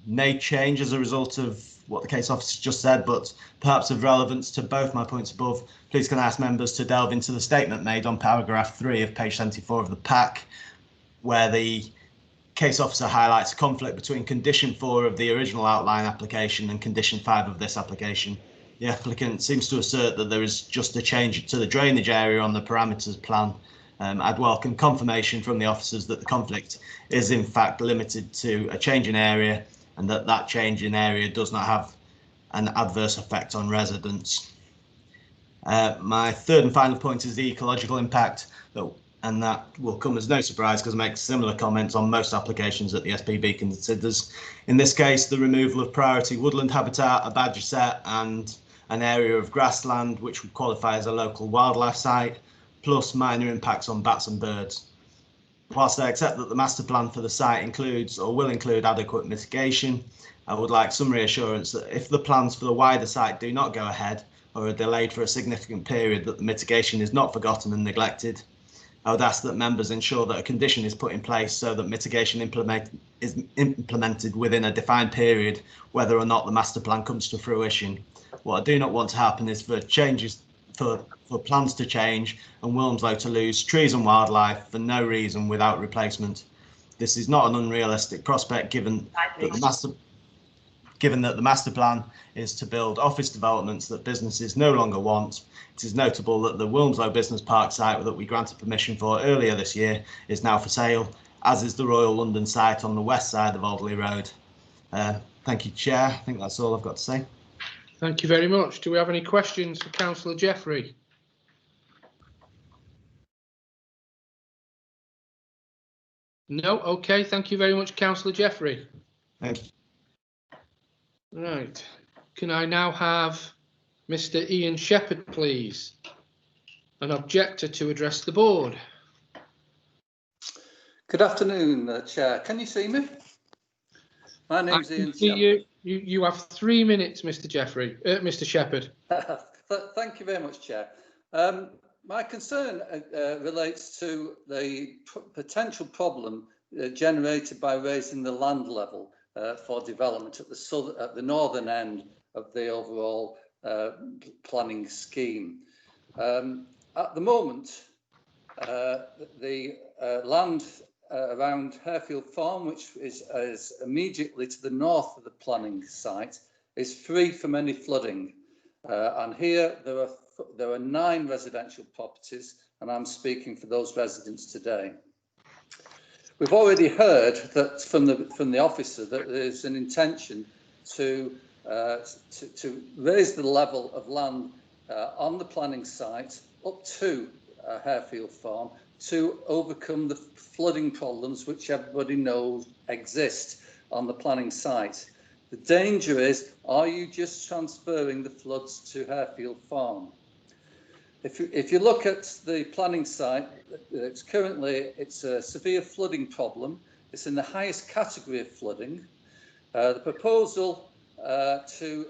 may change as a result of what the case officer just said, but perhaps of relevance to both my points above. Please can I ask members to delve into the statement made on paragraph 3 of page 74 of the pack, where the case officer highlights a conflict between condition 4 of the original outline application and condition 5 of this application. The applicant seems to assert that there is just a change to the drainage area on the parameters plan, I'd welcome confirmation from the officers that the conflict is in fact limited to a change in area and that change in area does not have an adverse effect on residents. My third and final point is the ecological impact, and that will come as no surprise because I make similar comments on most applications that the SPB considers. In this case, the removal of priority woodland habitat, a badger set and an area of grassland which would qualify as a local wildlife site, plus minor impacts on bats and birds. Whilst I accept that the master plan for the site includes or will include adequate mitigation, I would like some reassurance that if the plans for the wider site do not go ahead or are delayed for a significant period, that the mitigation is not forgotten and neglected. I would ask that members ensure that a condition is put in place so that mitigation is implemented within a defined period, whether or not the master plan comes to fruition. What I do not want to happen is for plans to change and Wilmslow to lose trees and wildlife for no reason without replacement. This is not an unrealistic prospect given that the master plan is to build office developments that businesses no longer want. It is notable that the Wilmslow Business Park site that we granted permission for earlier this year is now for sale, as is the Royal London site on the west side of Alderley Road. Thank you, Chair. I think that's all I've got to say. Thank you very much. Do we have any questions for Councillor Jeffrey? No? Okay, thank you very much, Councillor Jeffrey. Thank you. Right. Can I now have Mr. Ian Shepherd, please? An objector to address the board. Good afternoon, Chair. Can you see me? My name's Ian Shepherd. You have 3 minutes, Mr. Jeffrey. Mr. Shepherd. Thank you very much, Chair. My concern relates to the potential problem generated by raising the land level for development at the northern end of the overall planning scheme. At the moment, the land around Hairfield Farm, which is immediately to the north of the planning site, is free from any flooding. And here there are 9 residential properties, and I'm speaking for those residents today. We've already heard that from the officer that there's an intention to raise the level of land on the planning site up to Hairfield Farm to overcome the flooding problems which everybody knows exist on the planning site. The danger is, are you just transferring the floods to Hairfield Farm? If you look at the planning site, it's a severe flooding problem. It's in the highest category of flooding. The proposal to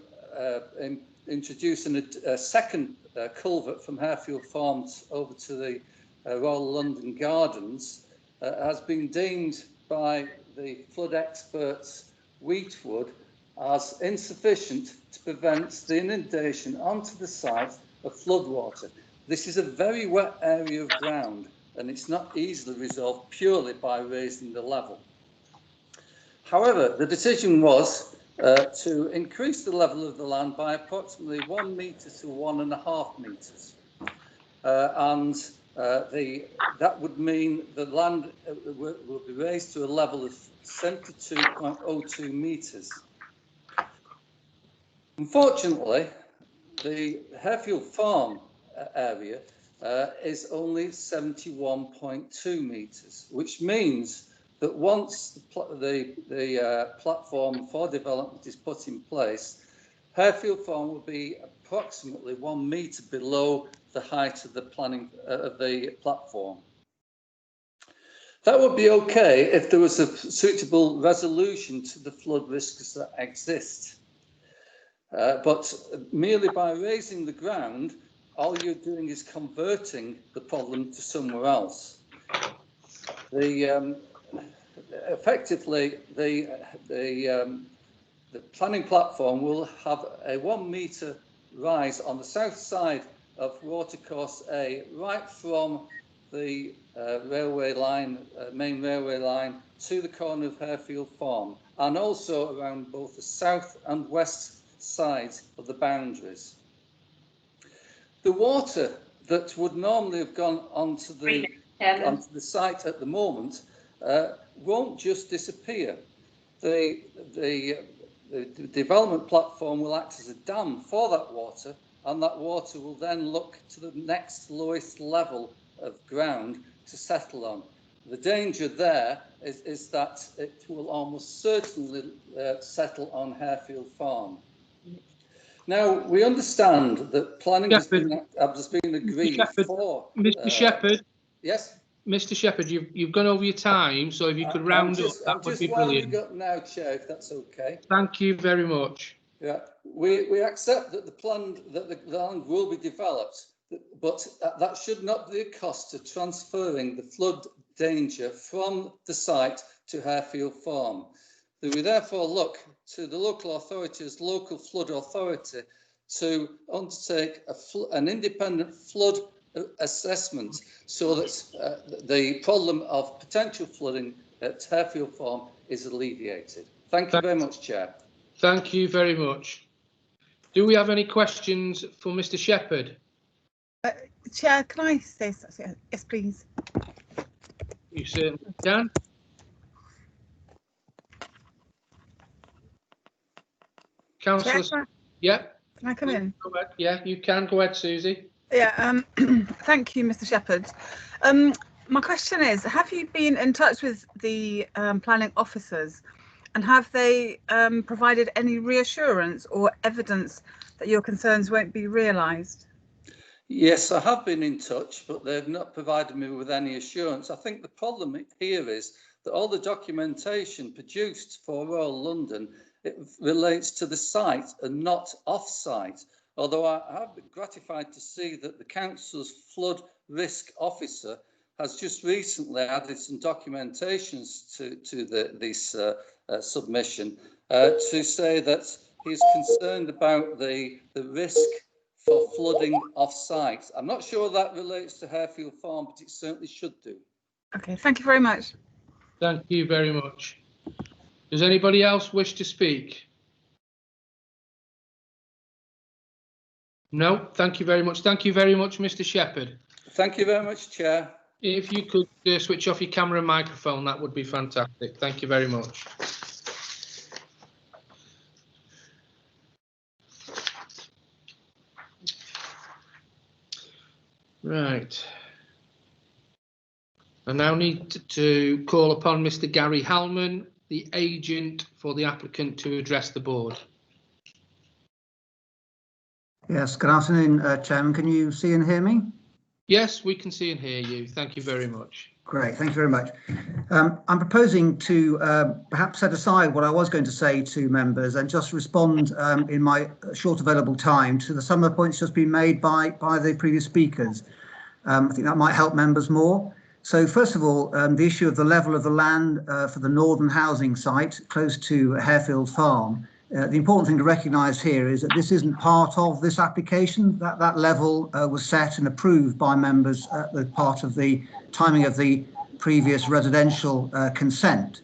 introduce a second culvert from Hairfield Farms over to the Royal London Gardens has been deemed by the flood experts Wheatwood as insufficient to prevent the inundation onto the site of floodwater. This is a very wet area of ground and it's not easily resolved purely by raising the level. However, the decision was to increase the level of the land by approximately 1 metre to 1.5 metres. That would mean the land will be raised to a level of 72.02 metres. Unfortunately, the Hairfield Farm area is only 71.2 metres, which means that once the platform for development is put in place, Hairfield Farm will be approximately 1 metre below the height of the platform. That would be okay if there was a suitable resolution to the flood risks that exist. But merely by raising the ground, all you're doing is converting the problem to somewhere else. Effectively, the planning platform will have a 1 metre rise on the south side of Watercourse A, right from the railway line, main railway line, to the corner of Hairfield Farm, and also around both the south and west sides of the boundaries. The water that would normally have gone onto the onto the site at the moment won't just disappear. The development platform will act as a dam for that water, and that water will then look to the next lowest level of ground to settle on. The danger there is that it will almost certainly settle on Hairfield Farm. Now, we understand that planning has been agreed for... Mr Shepherd? Yes? Mr Shepherd, you've gone over your time, so if you could round up, that would be brilliant. I'm just winding up now, Chair, if that's okay. Thank you very much. Yeah, we accept that the land will be developed, but that should not be a cost to transferring the flood danger from the site to Hairfield Farm. We therefore look to the local authorities, local flood authority, to undertake an independent flood assessment so that the problem of potential flooding at Hairfield Farm is alleviated. Thank you very much, Chair. Thank you very much. Do we have any questions for Mr Shepherd? Chair, can I say something? Yes, please. You certainly can. Councillor, yeah. Can I come in? Go ahead. Yeah, you can. Go ahead, Susie. Yeah, thank you, Mr Shepherd. My question is, have you been in touch with the planning officers, and have they provided any reassurance or evidence that your concerns won't be realised? Yes, I have been in touch, but they've not provided me with any assurance. I think the problem here is that all the documentation produced for Royal London, it relates to the site and not off-site. Although I have been gratified to see that the council's flood risk officer has just recently added some documentations to this submission to say that he's concerned about the risk for flooding off-site. I'm not sure that relates to Hairfield Farm, but it certainly should do. Okay, thank you very much. Thank you very much. Does anybody else wish to speak? No, thank you very much. Thank you very much, Mr Shepherd. Thank you very much, Chair. If you could switch off your camera and microphone, that would be fantastic. Thank you very much. Right. I now need to call upon Mr Gary Hallman, the agent for the applicant, to address the board. Yes, good afternoon, Chairman. Can you see and hear me? Yes, we can see and hear you. Thank you very much. Great, thank you very much. I'm proposing to perhaps set aside what I was going to say to members and just respond in my short available time to some of the points just been made by the previous speakers. I think that might help members more. So first of all, the issue of the level of the land for the northern housing site close to Hairfield Farm. The important thing to recognise here is that this isn't part of this application. That level was set and approved by members at the part of the timing of the previous residential consent.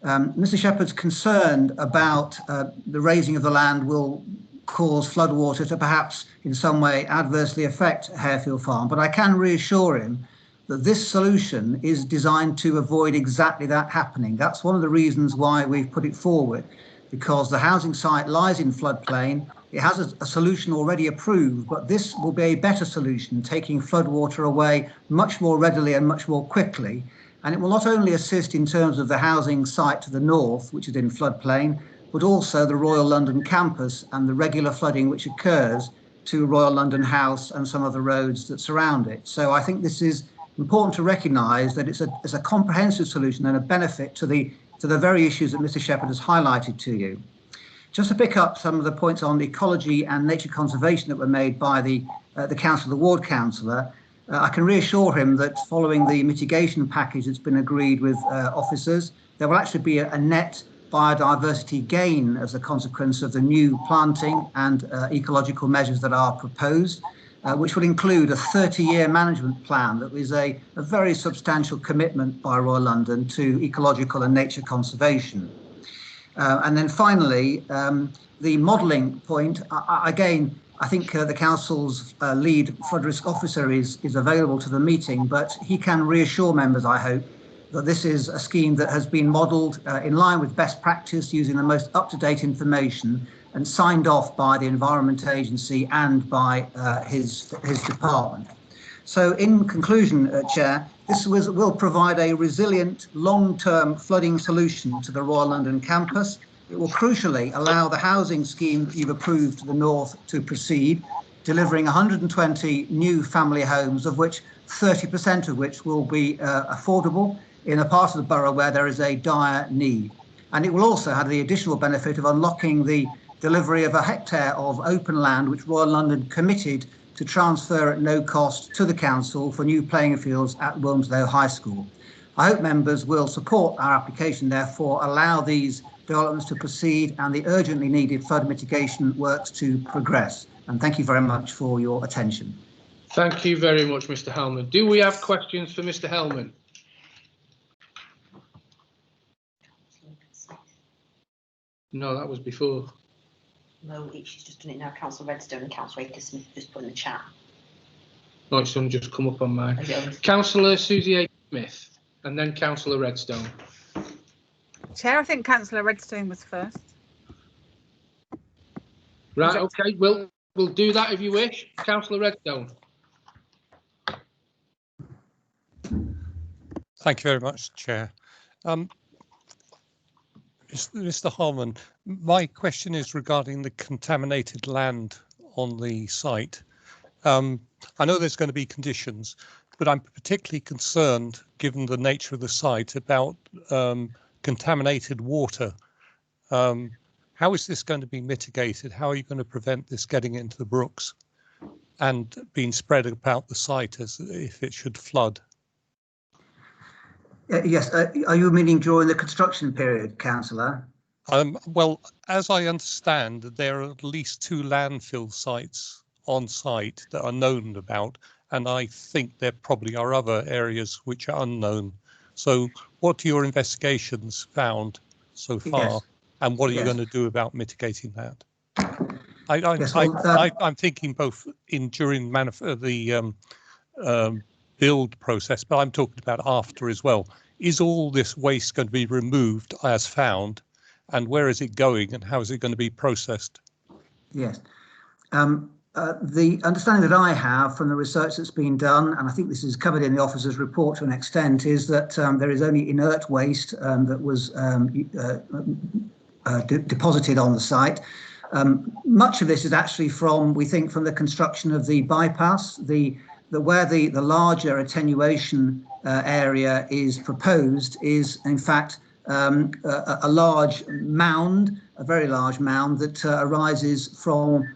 Mr Shepherd's concerned about the raising of the land will cause floodwater to perhaps in some way adversely affect Hairfield Farm, but I can reassure him that this solution is designed to avoid exactly that happening. That's one of the reasons why we've put it forward, because the housing site lies in floodplain. It has a solution already approved, but this will be a better solution, taking floodwater away much more readily and much more quickly. And it will not only assist in terms of the housing site to the north, which is in floodplain, but also the Royal London campus and the regular flooding which occurs to Royal London House and some of the roads that surround it. So I think this is important to recognise that it's a comprehensive solution and a benefit to the very issues that Mr Shepherd has highlighted to you. Just to pick up some of the points on ecology and nature conservation that were made by the council, the ward councillor, I can reassure him that following the mitigation package that's been agreed with officers, there will actually be a net biodiversity gain as a consequence of the new planting and ecological measures that are proposed, which will include a 30-year management plan that is a very substantial commitment by Royal London to ecological and nature conservation. And then finally, the modelling point, again, I think the council's lead flood risk officer is available to the meeting, but he can reassure members, I hope, that this is a scheme that has been modelled in line with best practice, using the most up-to-date information and signed off by the Environment Agency and by his department. So in conclusion, Chair, this will provide a resilient long-term flooding solution to the Royal London campus. It will crucially allow the housing scheme you've approved to the north to proceed, delivering 120 new family homes, of which 30% of which will be affordable in a part of the borough where there is a dire need. And it will also have the additional benefit of unlocking the delivery of a hectare of open land, which Royal London committed to transfer at no cost to the council for new playing fields at Wilmslow High School. I hope members will support our application, therefore allow these developments to proceed and the urgently needed flood mitigation works to progress. And thank you very much for your attention. Thank you very much, Mr. Hellman. Do we have questions for Mr. Hellman? No, that was before. No, she's just done it now. Councillor Redstone and Councillor Akers-Smith just put in the chat. Oh, it's only just come up on mine. Councillor Susie Akers-Smith and then Councillor Redstone. Chair, I think Councillor Redstone was first. Right, okay, we'll do that if you wish. Councillor Redstone. Thank you very much, Chair. Mr. Harman, my question is regarding the contaminated land on the site. I know there's going to be conditions, but I'm particularly concerned, given the nature of the site, about contaminated water. How is this going to be mitigated? How are you going to prevent this getting into the brooks and being spread about the site as if it should flood? Yes, are you meaning during the construction period, Councillor? Well, as I understand, there are at least 2 landfill sites on site that are known about, and I think there probably are other areas which are unknown. So what are your investigations found so far, Yes. and what are you Yes. going to do about mitigating that? Yes, well, I'm thinking both during the build process, but I'm talking about after as well. Is all this waste going to be removed as found, and where is it going, and how is it going to be processed? Yes. The understanding that I have from the research that's been done, and I think this is covered in the officer's report to an extent, is that there is only inert waste that was deposited on the site. Much of this is actually from, we think, from the construction of the bypass. Where the larger attenuation area is proposed is, in fact, a large mound, a very large mound that arises from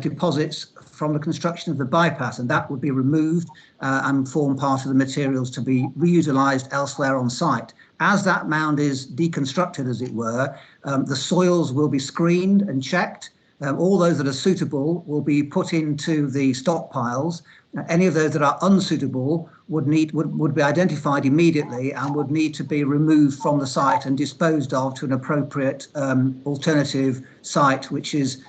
deposits from the construction of the bypass, and that would be removed and form part of the materials to be reutilised elsewhere on site. As that mound is deconstructed, as it were, the soils will be screened and checked. All those that are suitable will be put into the stockpiles. Any of those that are unsuitable would be identified immediately and would need to be removed from the site and disposed of to an appropriate alternative site, which is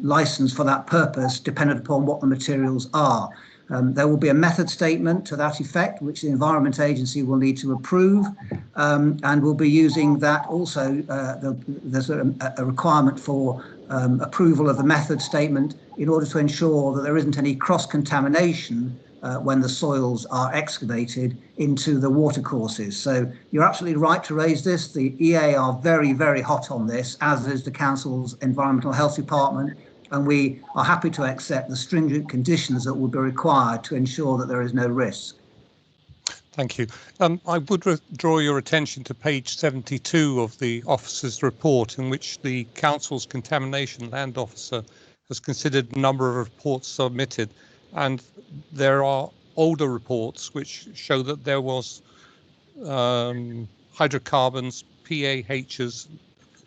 licensed for that purpose, dependent upon what the materials are. There will be a method statement to that effect, which the Environment Agency will need to approve, and we'll be using that also. There's a requirement for approval of the method statement in order to ensure that there isn't any cross-contamination when the soils are excavated into the watercourses. So you're absolutely right to raise this. The EA are very, very hot on this, as is the Council's Environmental Health Department, and we are happy to accept the stringent conditions that will be required to ensure that there is no risk. Thank you. I would draw your attention to page 72 of the officer's report, in which the Council's Contamination Land Officer has considered a number of reports submitted, and there are older reports which show that there was hydrocarbons, PAHs,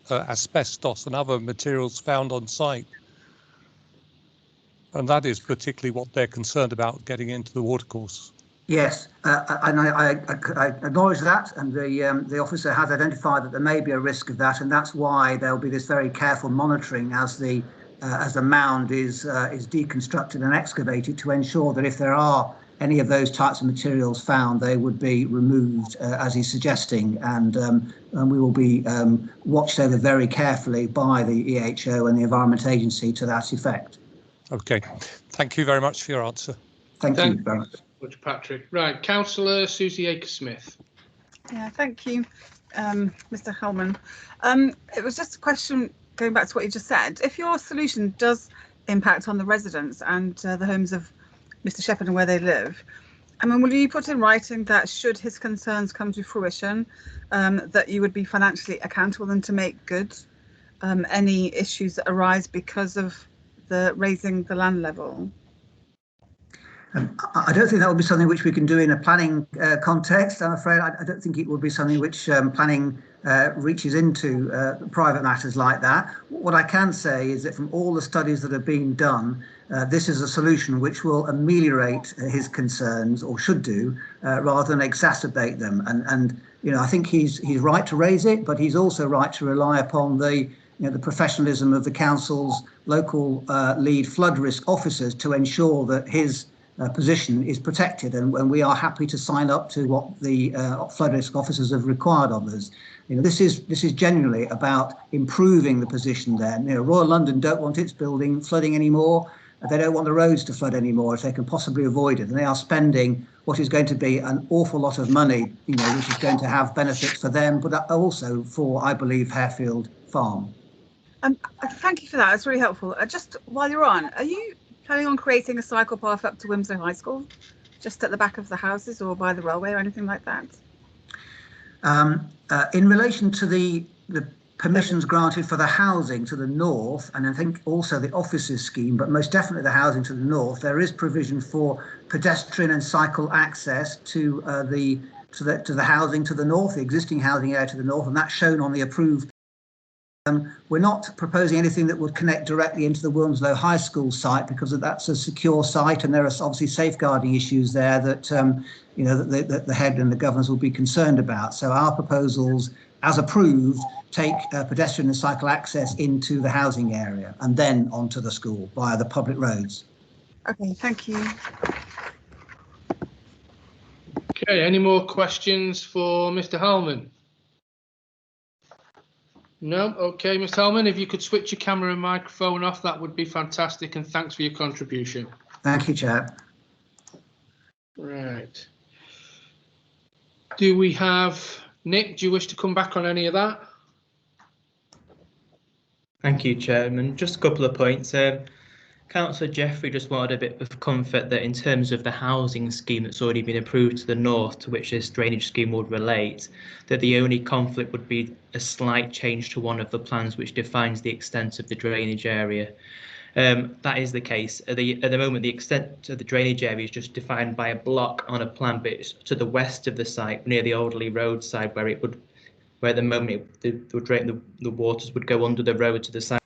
asbestos and other materials found on site. And that is particularly what they're concerned about, getting into the watercourse. Yes, and I acknowledge that, and the officer has identified that there may be a risk of that, and that's why there'll be this very careful monitoring as the as the mound is deconstructed and excavated, to ensure that if there are any of those types of materials found, they would be removed, as he's suggesting, and we will be watched over very carefully by the EHO and the Environment Agency to that effect. Okay, thank you very much for your answer. Thank you very much, Patrick. Right, Councillor Susie Aker-Smith. Yeah, thank you, Mr. Hellman. It was just a question going back to what you just said. If your solution does impact on the residents and the homes of Mr. Shepherd and where they live, I mean, will you put in writing that should his concerns come to fruition, that you would be financially accountable and to make good any issues that arise because of the raising the land level? I don't think that would be something which we can do in a planning context, I'm afraid. I don't think it would be something which planning reaches into private matters like that. What I can say is that from all the studies that have been done, this is a solution which will ameliorate his concerns, or should do, rather than exacerbate them. And you know, I think he's right to raise it, but he's also right to rely upon the professionalism of the council's local lead flood risk officers to ensure that his position is protected, and we are happy to sign up to what the flood risk officers have required of us. You know, this is genuinely about improving the position there. You know, Royal London don't want its building flooding anymore. They don't want the roads to flood anymore if they can possibly avoid it, and they are spending what is going to be an awful lot of money, you know, which is going to have benefits for them, but also for, I believe, Hairfield Farm. Thank you for that. It's really helpful. Just while you're on, are you planning on creating a cycle path up to Wimslow High School, just at the back of the houses or by the railway or anything like that? In relation to the permissions granted for the housing to the north, and I think also the offices scheme, but most definitely the housing to the north, there is provision for pedestrian and cycle access to the housing to the north, the existing housing area to the north, and that's shown on the approved. We're not proposing anything that would connect directly into the Wilmslow High School site, because that's a secure site, and there are obviously safeguarding issues there that you know, that the head and the governors will be concerned about. So our proposals, as approved, take pedestrian and cycle access into the housing area and then onto the school via the public roads. Okay, thank you. Okay, any more questions for Mr. Hellman? No? Okay, Mr. Hellman, if you could switch your camera and microphone off, that would be fantastic, and thanks for your contribution. Thank you, Chair. Right. Do we have Nick? Do you wish to come back on any of that? Thank you, Chairman. Just a couple of points. Councillor Jeffrey just wanted a bit of comfort that in terms of the housing scheme that's already been approved to the north, to which this drainage scheme would relate, that the only conflict would be a slight change to one of the plans which defines the extent of the drainage area. That is the case. At the moment, the extent of the drainage area is just defined by a block on a plan, but it's to the west of the site, near the Alderley Road side, where at the moment the waters would go under the road to the side.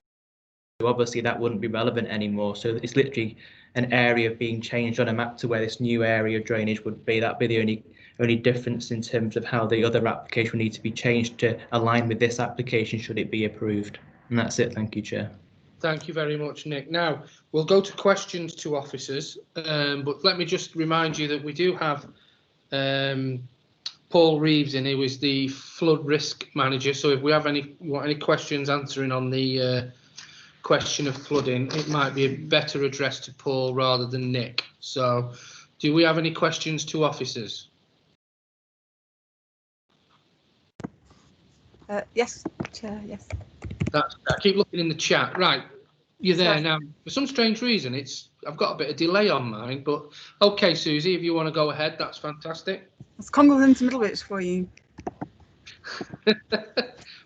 So obviously that wouldn't be relevant anymore. So it's literally an area being changed on a map to where this new area of drainage would be. That'd be the only difference in terms of how the other application would need to be changed to align with this application should it be approved. And that's it. Thank you, Chair. Thank you very much, Nick. Now we'll go to questions to officers, but let me just remind you that we do have Paul Reeves in, who is the flood risk manager. So if we have any questions answering on the question of flooding, it might be a better address to Paul rather than Nick. So do we have any questions to officers? Yes, Chair, yes. I keep looking in the chat. Right, you're there now. For some strange reason, I've got a bit of delay on mine, but okay, Susie, if you want to go ahead, that's fantastic. It's Congleton to Middlewich for you.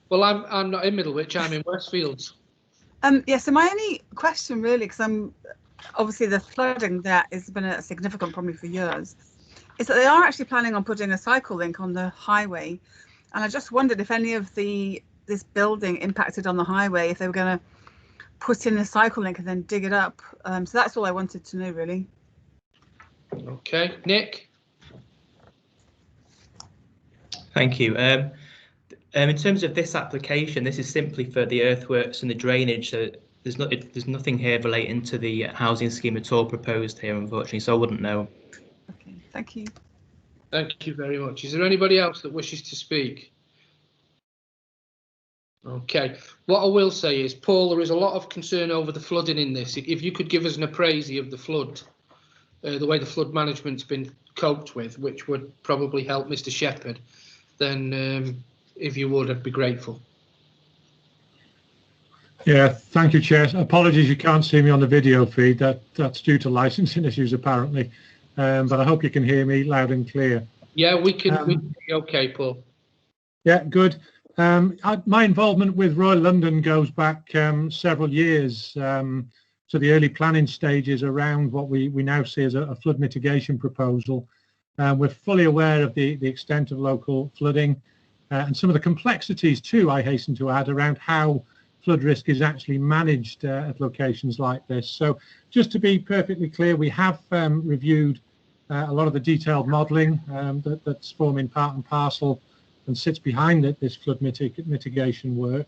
Well, I'm not in Middlewich, I'm in Westfields. Yeah, so my only question really, because obviously the flooding there has been a significant problem for years, is that they are actually planning on putting a cycle link on the highway. And I just wondered if any of this building impacted on the highway, if they were going to put in a cycle link and then dig it up. So that's all I wanted to know, really. Okay, Nick. Thank you. In terms of this application, this is simply for the earthworks and the drainage. So there's nothing here relating to the housing scheme at all proposed here, unfortunately, so I wouldn't know. Okay, thank you. Thank you very much. Is there anybody else that wishes to speak? Okay, what I will say is, Paul, there is a lot of concern over the flooding in this. If you could give us an appraisal of the flood, the way the flood management's been coped with, which would probably help Mr. Shepherd, then if you would, I'd be grateful. Yeah, thank you, Chair. Apologies you can't see me on the video feed. That's due to licensing issues apparently, but I hope you can hear me loud and clear. Yeah, we can be okay, Paul. Yeah, good. My involvement with Royal London goes back several years to the early planning stages around what we now see as a flood mitigation proposal. We're fully aware of the extent of local flooding and some of the complexities too, I hasten to add, around how flood risk is actually managed at locations like this. So just to be perfectly clear, we have reviewed a lot of the detailed modelling that's forming part and parcel and sits behind this flood mitigation work.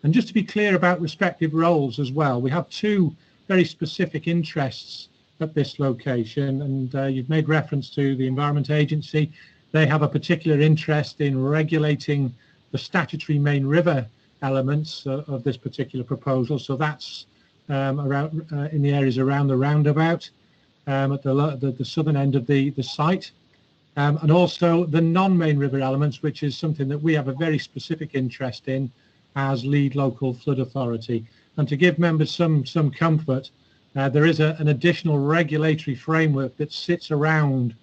And just to be clear about respective roles as well, we have two very specific interests at this location, and you've made reference to the Environment Agency. They have a particular interest in regulating the statutory main river elements of this particular proposal. So that's around in the areas around the Roundabout at the southern end of the site, and also the non-main river elements, which is something that we have a very specific interest in as lead local flood authority. And to give members some comfort, there is an additional regulatory framework that sits around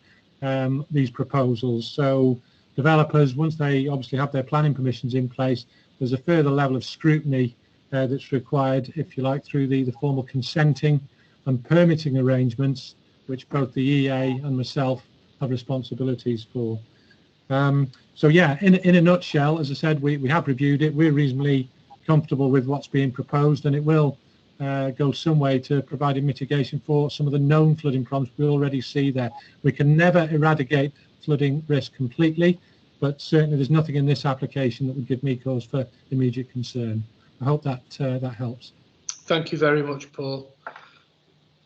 these proposals. So developers, once they obviously have their planning permissions in place, there's a further level of scrutiny that's required, if you like, through the formal consenting and permitting arrangements, which both the EA and myself have responsibilities for. So yeah, in a nutshell, as I said, we have reviewed it. We're reasonably comfortable with what's being proposed, and it will go some way to providing mitigation for some of the known flooding problems we already see there. We can never eradicate flooding risk completely, but certainly there's nothing in this application that would give me cause for immediate concern. I hope that that helps. Thank you very much, Paul.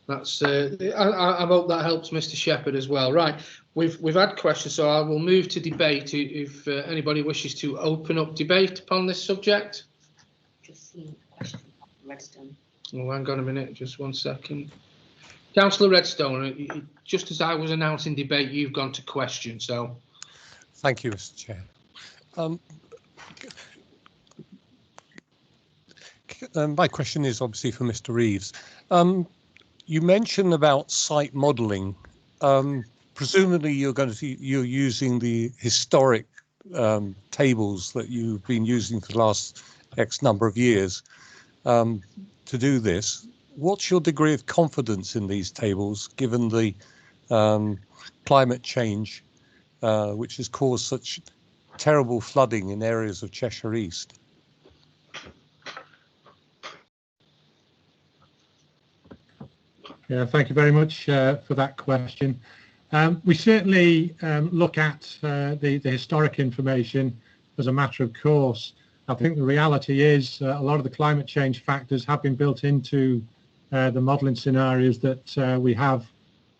That's I hope that helps Mr. Shepherd as well. Right, we've had questions, so I will move to debate if anybody wishes to open up debate upon this subject. Just seen a question from Redstone. Oh, hang on a minute, just 1 second. Councillor Redstone, just as I was announcing debate, you've gone to question, so. Thank you, Mr. Chair. My question is obviously for Mr. Reeves. You mentioned about site modelling. Presumably you're using the historic tables that you've been using for the last X number of years to do this. What's your degree of confidence in these tables, given the climate change which has caused such terrible flooding in areas of Cheshire East? Yeah, thank you very much for that question. We certainly look at the historic information as a matter of course. I think the reality is a lot of the climate change factors have been built into the modelling scenarios that we have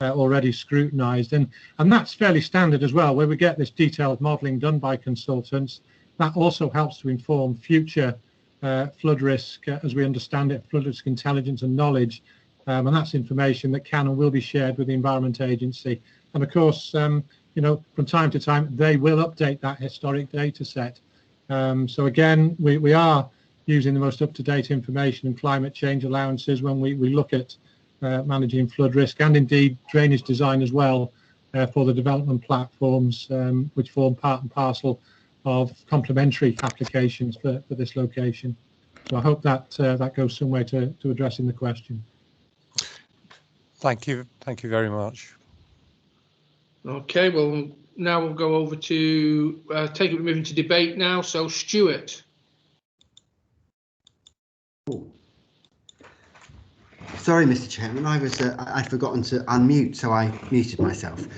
already scrutinised, and that's fairly standard as well, where we get this detailed modelling done by consultants. That also helps to inform future flood risk as we understand it, flood risk intelligence and knowledge. And that's information that can and will be shared with the Environment Agency. And of course, you know, from time to time, they will update that historic data set. So again, we are using the most up-to-date information and climate change allowances when we look at managing flood risk and indeed drainage design as well for the development platforms, which form part and parcel of complementary applications for this location. So I hope that that goes some way to addressing the question. Thank you very much. Okay, well, now we'll go over to moving to debate now. So, Stuart. Sorry, Mr. Chairman, I'd forgotten to unmute, so I muted myself.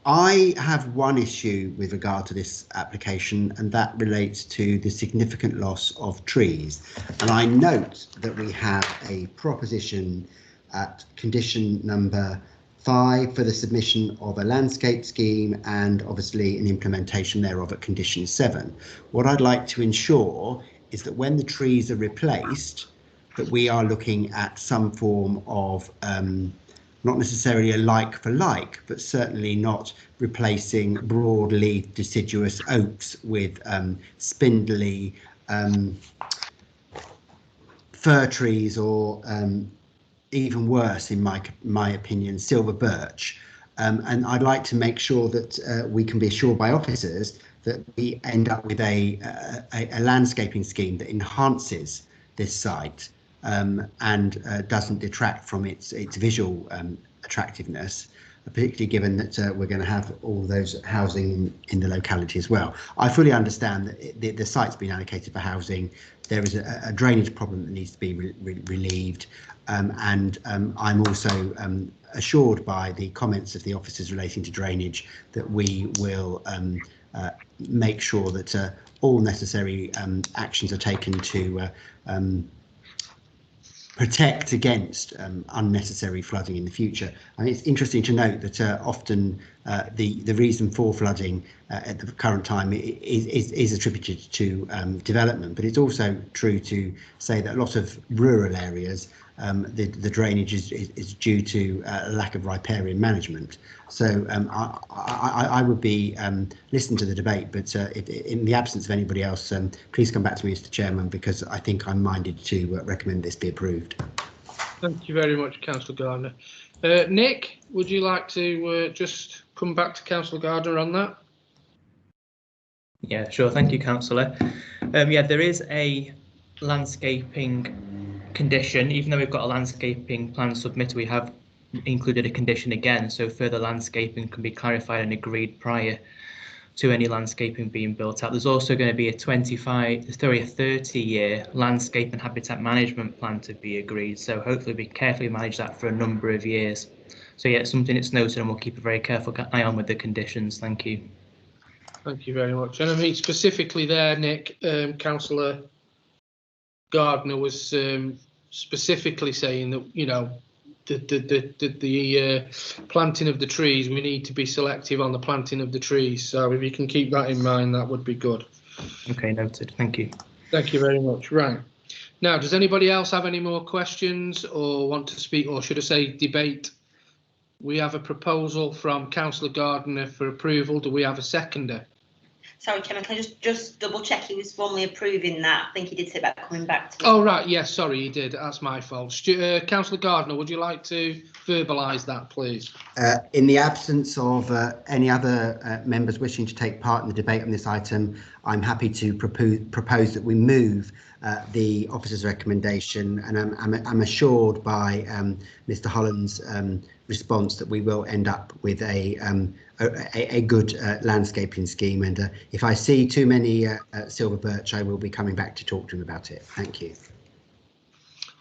I have one issue with regard to this application, and that relates to the significant loss of trees. And I note that we have a proposition at condition number 5 for the submission of a landscape scheme, and obviously an implementation thereof at condition 7. What I'd like to ensure is that when the trees are replaced, that we are looking at some form of not necessarily a like for like, but certainly not replacing broad-leaved deciduous oaks with spindly fir trees, or even worse, in my opinion, silver birch. And I'd like to make sure that we can be assured by officers that we end up with a landscaping scheme that enhances this site and doesn't detract from its visual attractiveness, particularly given that we're going to have all those housing in the locality as well. I fully understand that the site's been allocated for housing. There is a drainage problem that needs to be relieved, and I'm also assured by the comments of the officers relating to drainage that we will make sure that all necessary actions are taken to protect against unnecessary flooding in the future. I mean, it's interesting to note that often the reason for flooding at the current time is attributed to development, but it's also true to say that a lot of rural areas, the drainage is due to a lack of riparian management. So I would be listen to the debate, but in the absence of anybody else, please come back to me, Mr. Chairman, because I think I'm minded to recommend this be approved. Thank you very much, Councillor Gardner. Nick, would you like to just come back to Councillor Gardner on that? Yeah, sure. Thank you, Councillor. Yeah, there is a landscaping condition. Even though we've got a landscaping plan submitted, we have included a condition again, so further landscaping can be clarified and agreed prior to any landscaping being built out. There's also going to be a 30-year landscape and habitat management plan to be agreed, so hopefully we carefully manage that for a number of years. So yeah, it's something that's noted, and we'll keep a very careful eye on with the conditions. Thank you. Thank you very much. And I mean, specifically there, Nick, Councillor Gardner was specifically saying that, you know, the planting of the trees, we need to be selective on the planting of the trees. So if you can keep that in mind, that would be good. Okay, noted. Thank you. Thank you very much. Right. Now, does anybody else have any more questions or want to speak, or should I say debate? We have a proposal from Councillor Gardner for approval. Do we have a seconder? Sorry, Chairman, can I just double check he was formally approving that? I think he did say about coming back to me. Oh, right. Yes, sorry, he did. That's my fault. Councillor Gardner, would you like to verbalise that, please? In the absence of any other members wishing to take part in the debate on this item, I'm happy to propose that we move the officer's recommendation, and I'm assured by Mr. Holland's response that we will end up with a good landscaping scheme, and if I see too many silver birch, I will be coming back to talk to him about it. Thank you.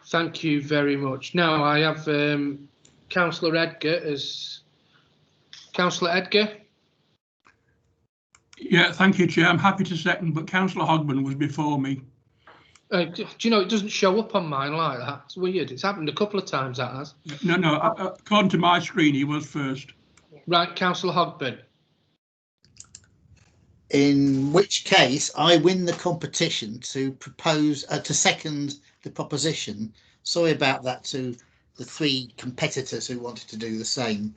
Thank you very much. Now I have Councillor Edgar as Councillor Edgar. Yeah, thank you, Chair. I'm happy to second, but Councillor Hogben was before me. Do you know, it doesn't show up on mine like that? It's weird. It's happened a couple of times, that has. No, according to my screen, he was first. Right, Councillor Hogben. In which case, I win the competition to propose, to second the proposition. Sorry about that to the 3 competitors who wanted to do the same.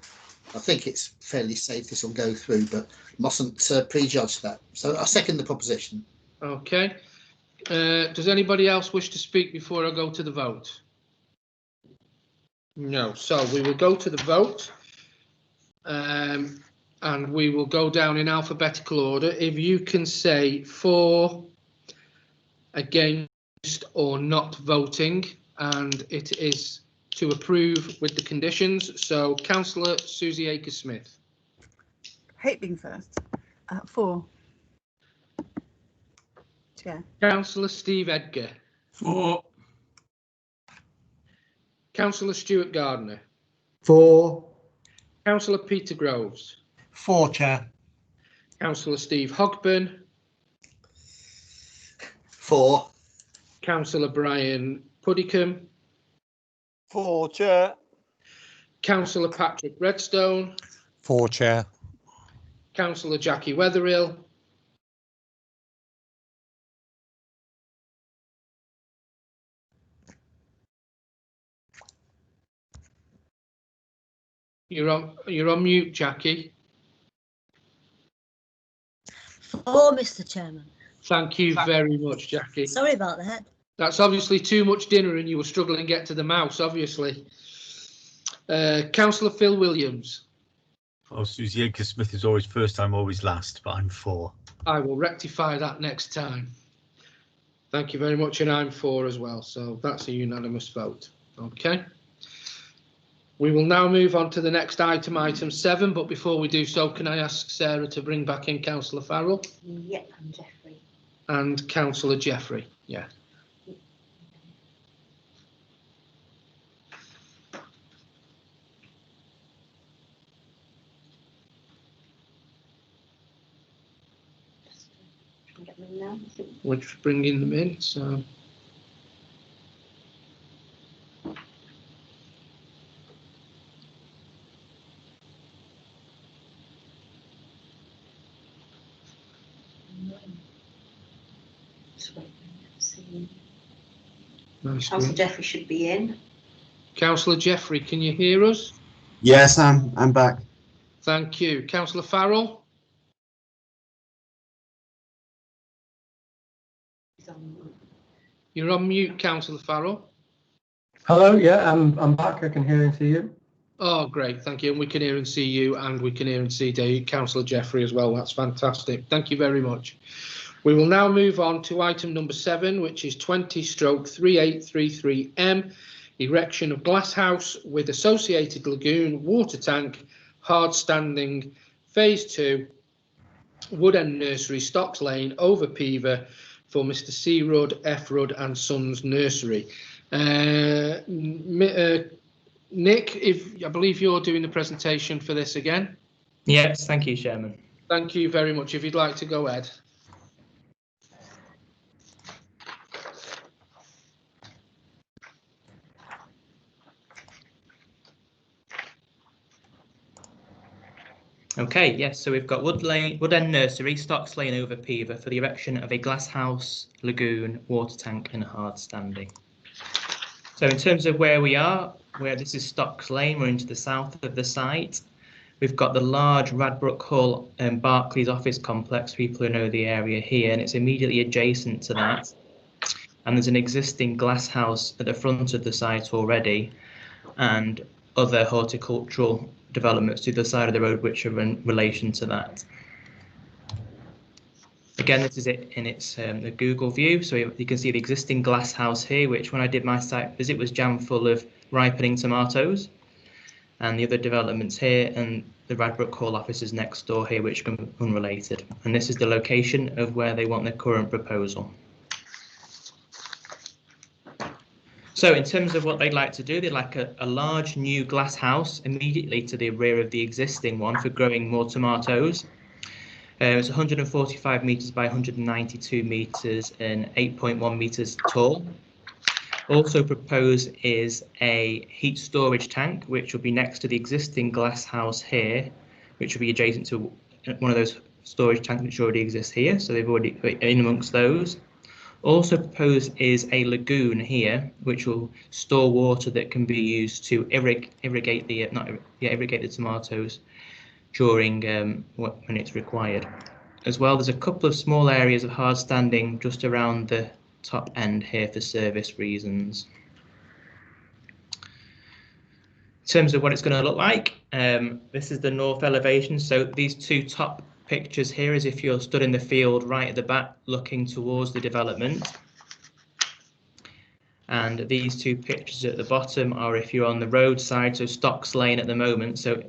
I think it's fairly safe this will go through, but mustn't prejudge that. So I second the proposition. Okay. Does anybody else wish to speak before I go to the vote? No. So we will go to the vote, and we will go down in alphabetical order. If you can say for, against, or not voting, and it is to approve with the conditions. So Councillor Susie Akers-Smith. Hate being first. For. Chair. Councillor Steve Edgar. For. Councillor Stuart Gardner. For. Councillor Peter Groves. 4, Chair. Councillor Steve Hogburn. 4. Councillor Brian Puddicombe. 4, Chair. Councillor Patrick Redstone. 4, Chair. Councillor Jackie Wetherill. You're on mute, Jackie. 4, Mr. Chairman. Thank you very much, Jackie. Sorry about that. That's obviously too much dinner and you were struggling to get to the mouse, obviously. Councillor Phil Williams. Oh, Susie Akers-Smith is always first time, always last, but I'm 4. I will rectify that next time. Thank you very much, and I'm 4 as well, so that's a unanimous vote. Okay. We will now move on to the next item, item 7, but before we do so, can I ask Sarah to bring back in Councillor Farrell? Yep, and Jeffrey. And Councillor Jeffrey, yeah. Get them now. We're just bringing them in, so. Nice. Councillor Jeffrey should be in. Councillor Jeffrey, can you hear us? Yes, I'm back. Thank you. Councillor Farrell? You're on mute, Councillor Farrell. Hello, yeah, I'm back. I can hear and see you. Oh, great. Thank you. And we can hear and see you, and we can hear and see Councillor Jeffrey as well. That's fantastic. Thank you very much. We will now move on to item number 7, which is 20/3833M, erection of glass house with associated lagoon, water tank, hard standing, phase 2, Wood End Nursery, Stocks Lane, over Pever, for Mr. C. Rudd, F. Rudd and Sons Nursery. Nick, I believe you're doing the presentation for this again. Yes, thank you, Chairman. Thank you very much. If you'd like to go ahead. Okay, yes, so we've got Wood End Nursery, Stocks Lane, over Pever, for the erection of a glass house, lagoon, water tank and hard standing. So in terms of where we are, this is Stocks Lane, we're into the south of the site. We've got the large Radbrook Hall and Barclays office complex, people who know the area here, and it's immediately adjacent to that. And there's an existing glass house at the front of the site already, and other horticultural developments to the side of the road which are in relation to that. Again, this is it in its the Google view, so you can see the existing glass house here, which when I did my site visit was jam full of ripening tomatoes, and the other developments here, and the Radbrook Hall office is next door here, which are unrelated. And this is the location of where they want their current proposal. So in terms of what they'd like to do, they'd like a large new glass house immediately to the rear of the existing one for growing more tomatoes. It's 145 metres by 192 metres and 8.1 metres tall. Also proposed is a heat storage tank, which will be next to the existing glass house here, which will be adjacent to one of those storage tanks which already exists here. So they've already put in amongst those. Also proposed is a lagoon here, which will store water that can be used to irrigate the tomatoes during when it's required. As well, there's a couple of small areas of hard standing just around the top end here for service reasons. In terms of what it's going to look like, this is the north elevation. So these two top pictures here is if you're stood in the field right at the back looking towards the development, and these two pictures at the bottom are if you're on the roadside, so Stocks Lane at the moment. So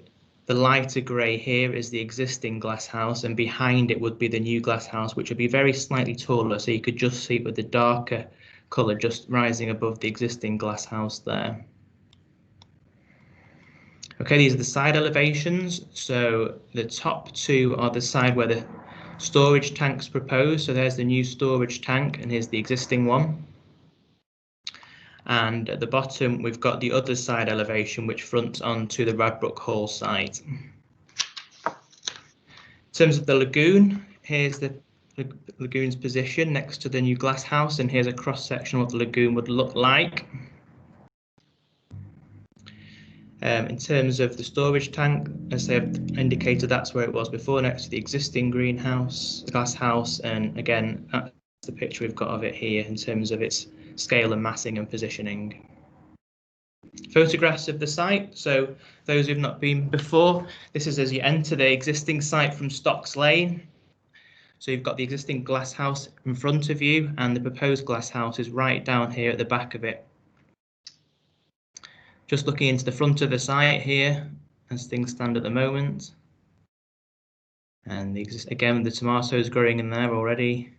the lighter grey here is the existing glass house, and behind it would be the new glass house, which would be very slightly taller, so you could just see it with the darker colour just rising above the existing glass house there. Okay, these are the side elevations. So the top two are the side where the storage tank's proposed. So there's the new storage tank, and here's the existing one. And at the bottom, we've got the other side elevation, which fronts onto the Radbrook Hall site. In terms of the lagoon, here's the lagoon's position next to the new glass house, and here's a cross section of what the lagoon would look like. In terms of the storage tank, as they've indicated, that's where it was before, next to the existing greenhouse, the glass house, and again, that's the picture we've got of it here in terms of its scale and massing and positioning. Photographs of the site. So those who've not been before, this is as you enter the existing site from Stocks Lane. So you've got the existing glass house in front of you, and the proposed glass house is right down here at the back of it. Just looking into the front of the site here, as things stand at the moment. And again, the tomatoes growing in there already.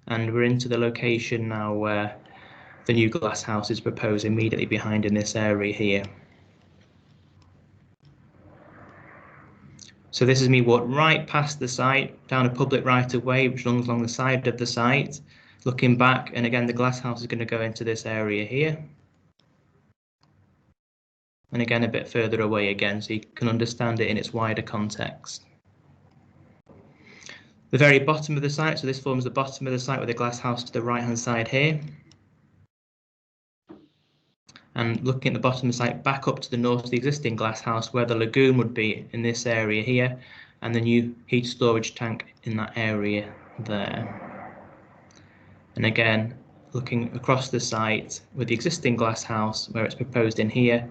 And we're into the location now where the new glass house is proposed immediately behind in this area here. So this is me walk right past the site, down a public right of way which runs along the side of the site, looking back, and again the glass house is going to go into this area here. And again a bit further away again, so you can understand it in its wider context. The very bottom of the site, so this forms the bottom of the site with the glass house to the right hand side here. And looking at the bottom of the site back up to the north of the existing glass house where the lagoon would be in this area here, and the new heat storage tank in that area there. And again, looking across the site with the existing glass house where it's proposed in here,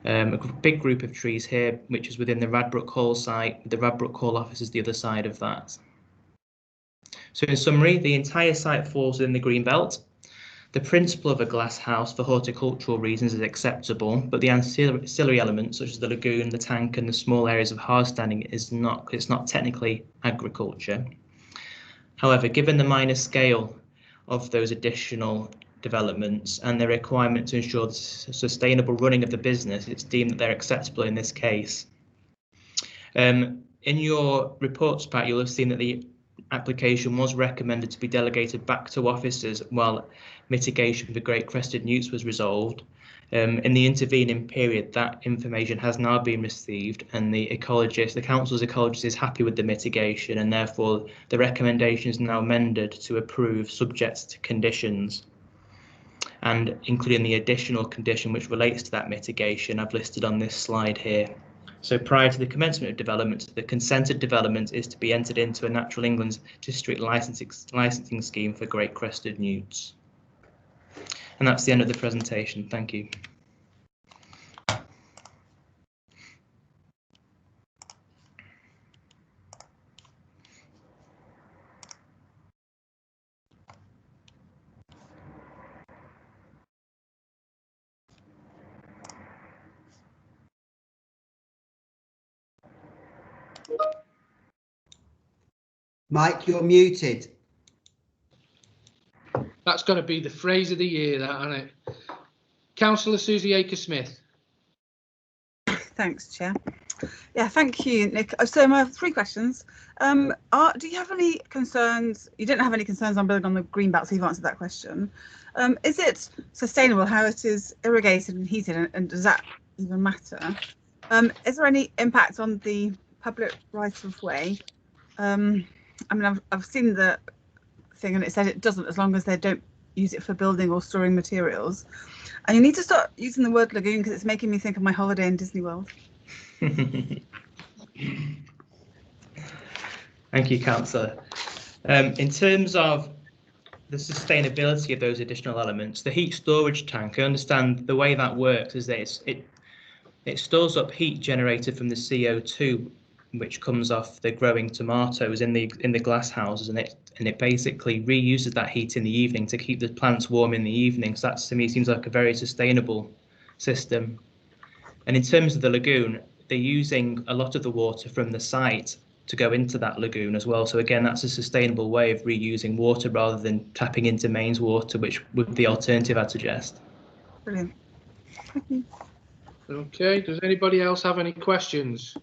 a big group of trees here, which is within the Radbrook Hall site, the Radbrook Hall office is the other side of that. So in summary, the entire site falls within the green belt. The principle of a glass house for horticultural reasons is acceptable, but the ancillary elements such as the lagoon, the tank and the small areas of hard standing it's not technically agriculture. However, given the minor scale of those additional developments and the requirement to ensure the sustainable running of the business, it's deemed that they're acceptable in this case. In your reports pack, you'll have seen that the application was recommended to be delegated back to officers while mitigation for great crested newts was resolved. In the intervening period, that information has now been received, and the council's ecologist is happy with the mitigation, and therefore the recommendation is now amended to approve subject to conditions, and including the additional condition which relates to that mitigation I've listed on this slide here. So prior to the commencement of development, the consented development is to be entered into a Natural England's district licensing scheme for great crested newts. And that's the end of the presentation. Thank you. Mike, you're muted. That's going to be the phrase of the year, that, isn't it? Councillor Susie Aker-Smith. Thanks, Chair. Yeah, thank you, Nick. So my 3 questions. Do you have any concerns? You didn't have any concerns on building on the green belt, so you've answered that question. Is it sustainable how it is irrigated and heated, and does that even matter? Is there any impact on the public right of way? I mean, I've seen the thing and it said it doesn't as long as they don't use it for building or storing materials. And you need to start using the word lagoon because it's making me think of my holiday in Disney World. Thank you, Councillor. In terms of the sustainability of those additional elements, the heat storage tank, I understand the way that works is that it stores up heat generated from the CO2 which comes off the growing tomatoes in the glass houses, and it basically reuses that heat in the evening to keep the plants warm in the evening. So that to me seems like a very sustainable system. And in terms of the lagoon, they're using a lot of the water from the site to go into that lagoon as well. So again, that's a sustainable way of reusing water rather than tapping into mains water, which would be the alternative, I'd suggest. Brilliant. Thank you. Okay, does anybody else have any questions?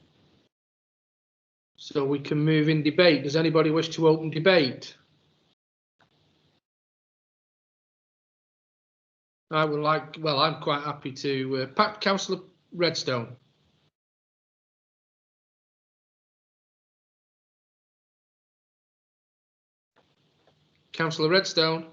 So we can move in debate. Does anybody wish to open debate? I would like, well, I'm quite happy to, Councillor Redstone. Councillor Redstone.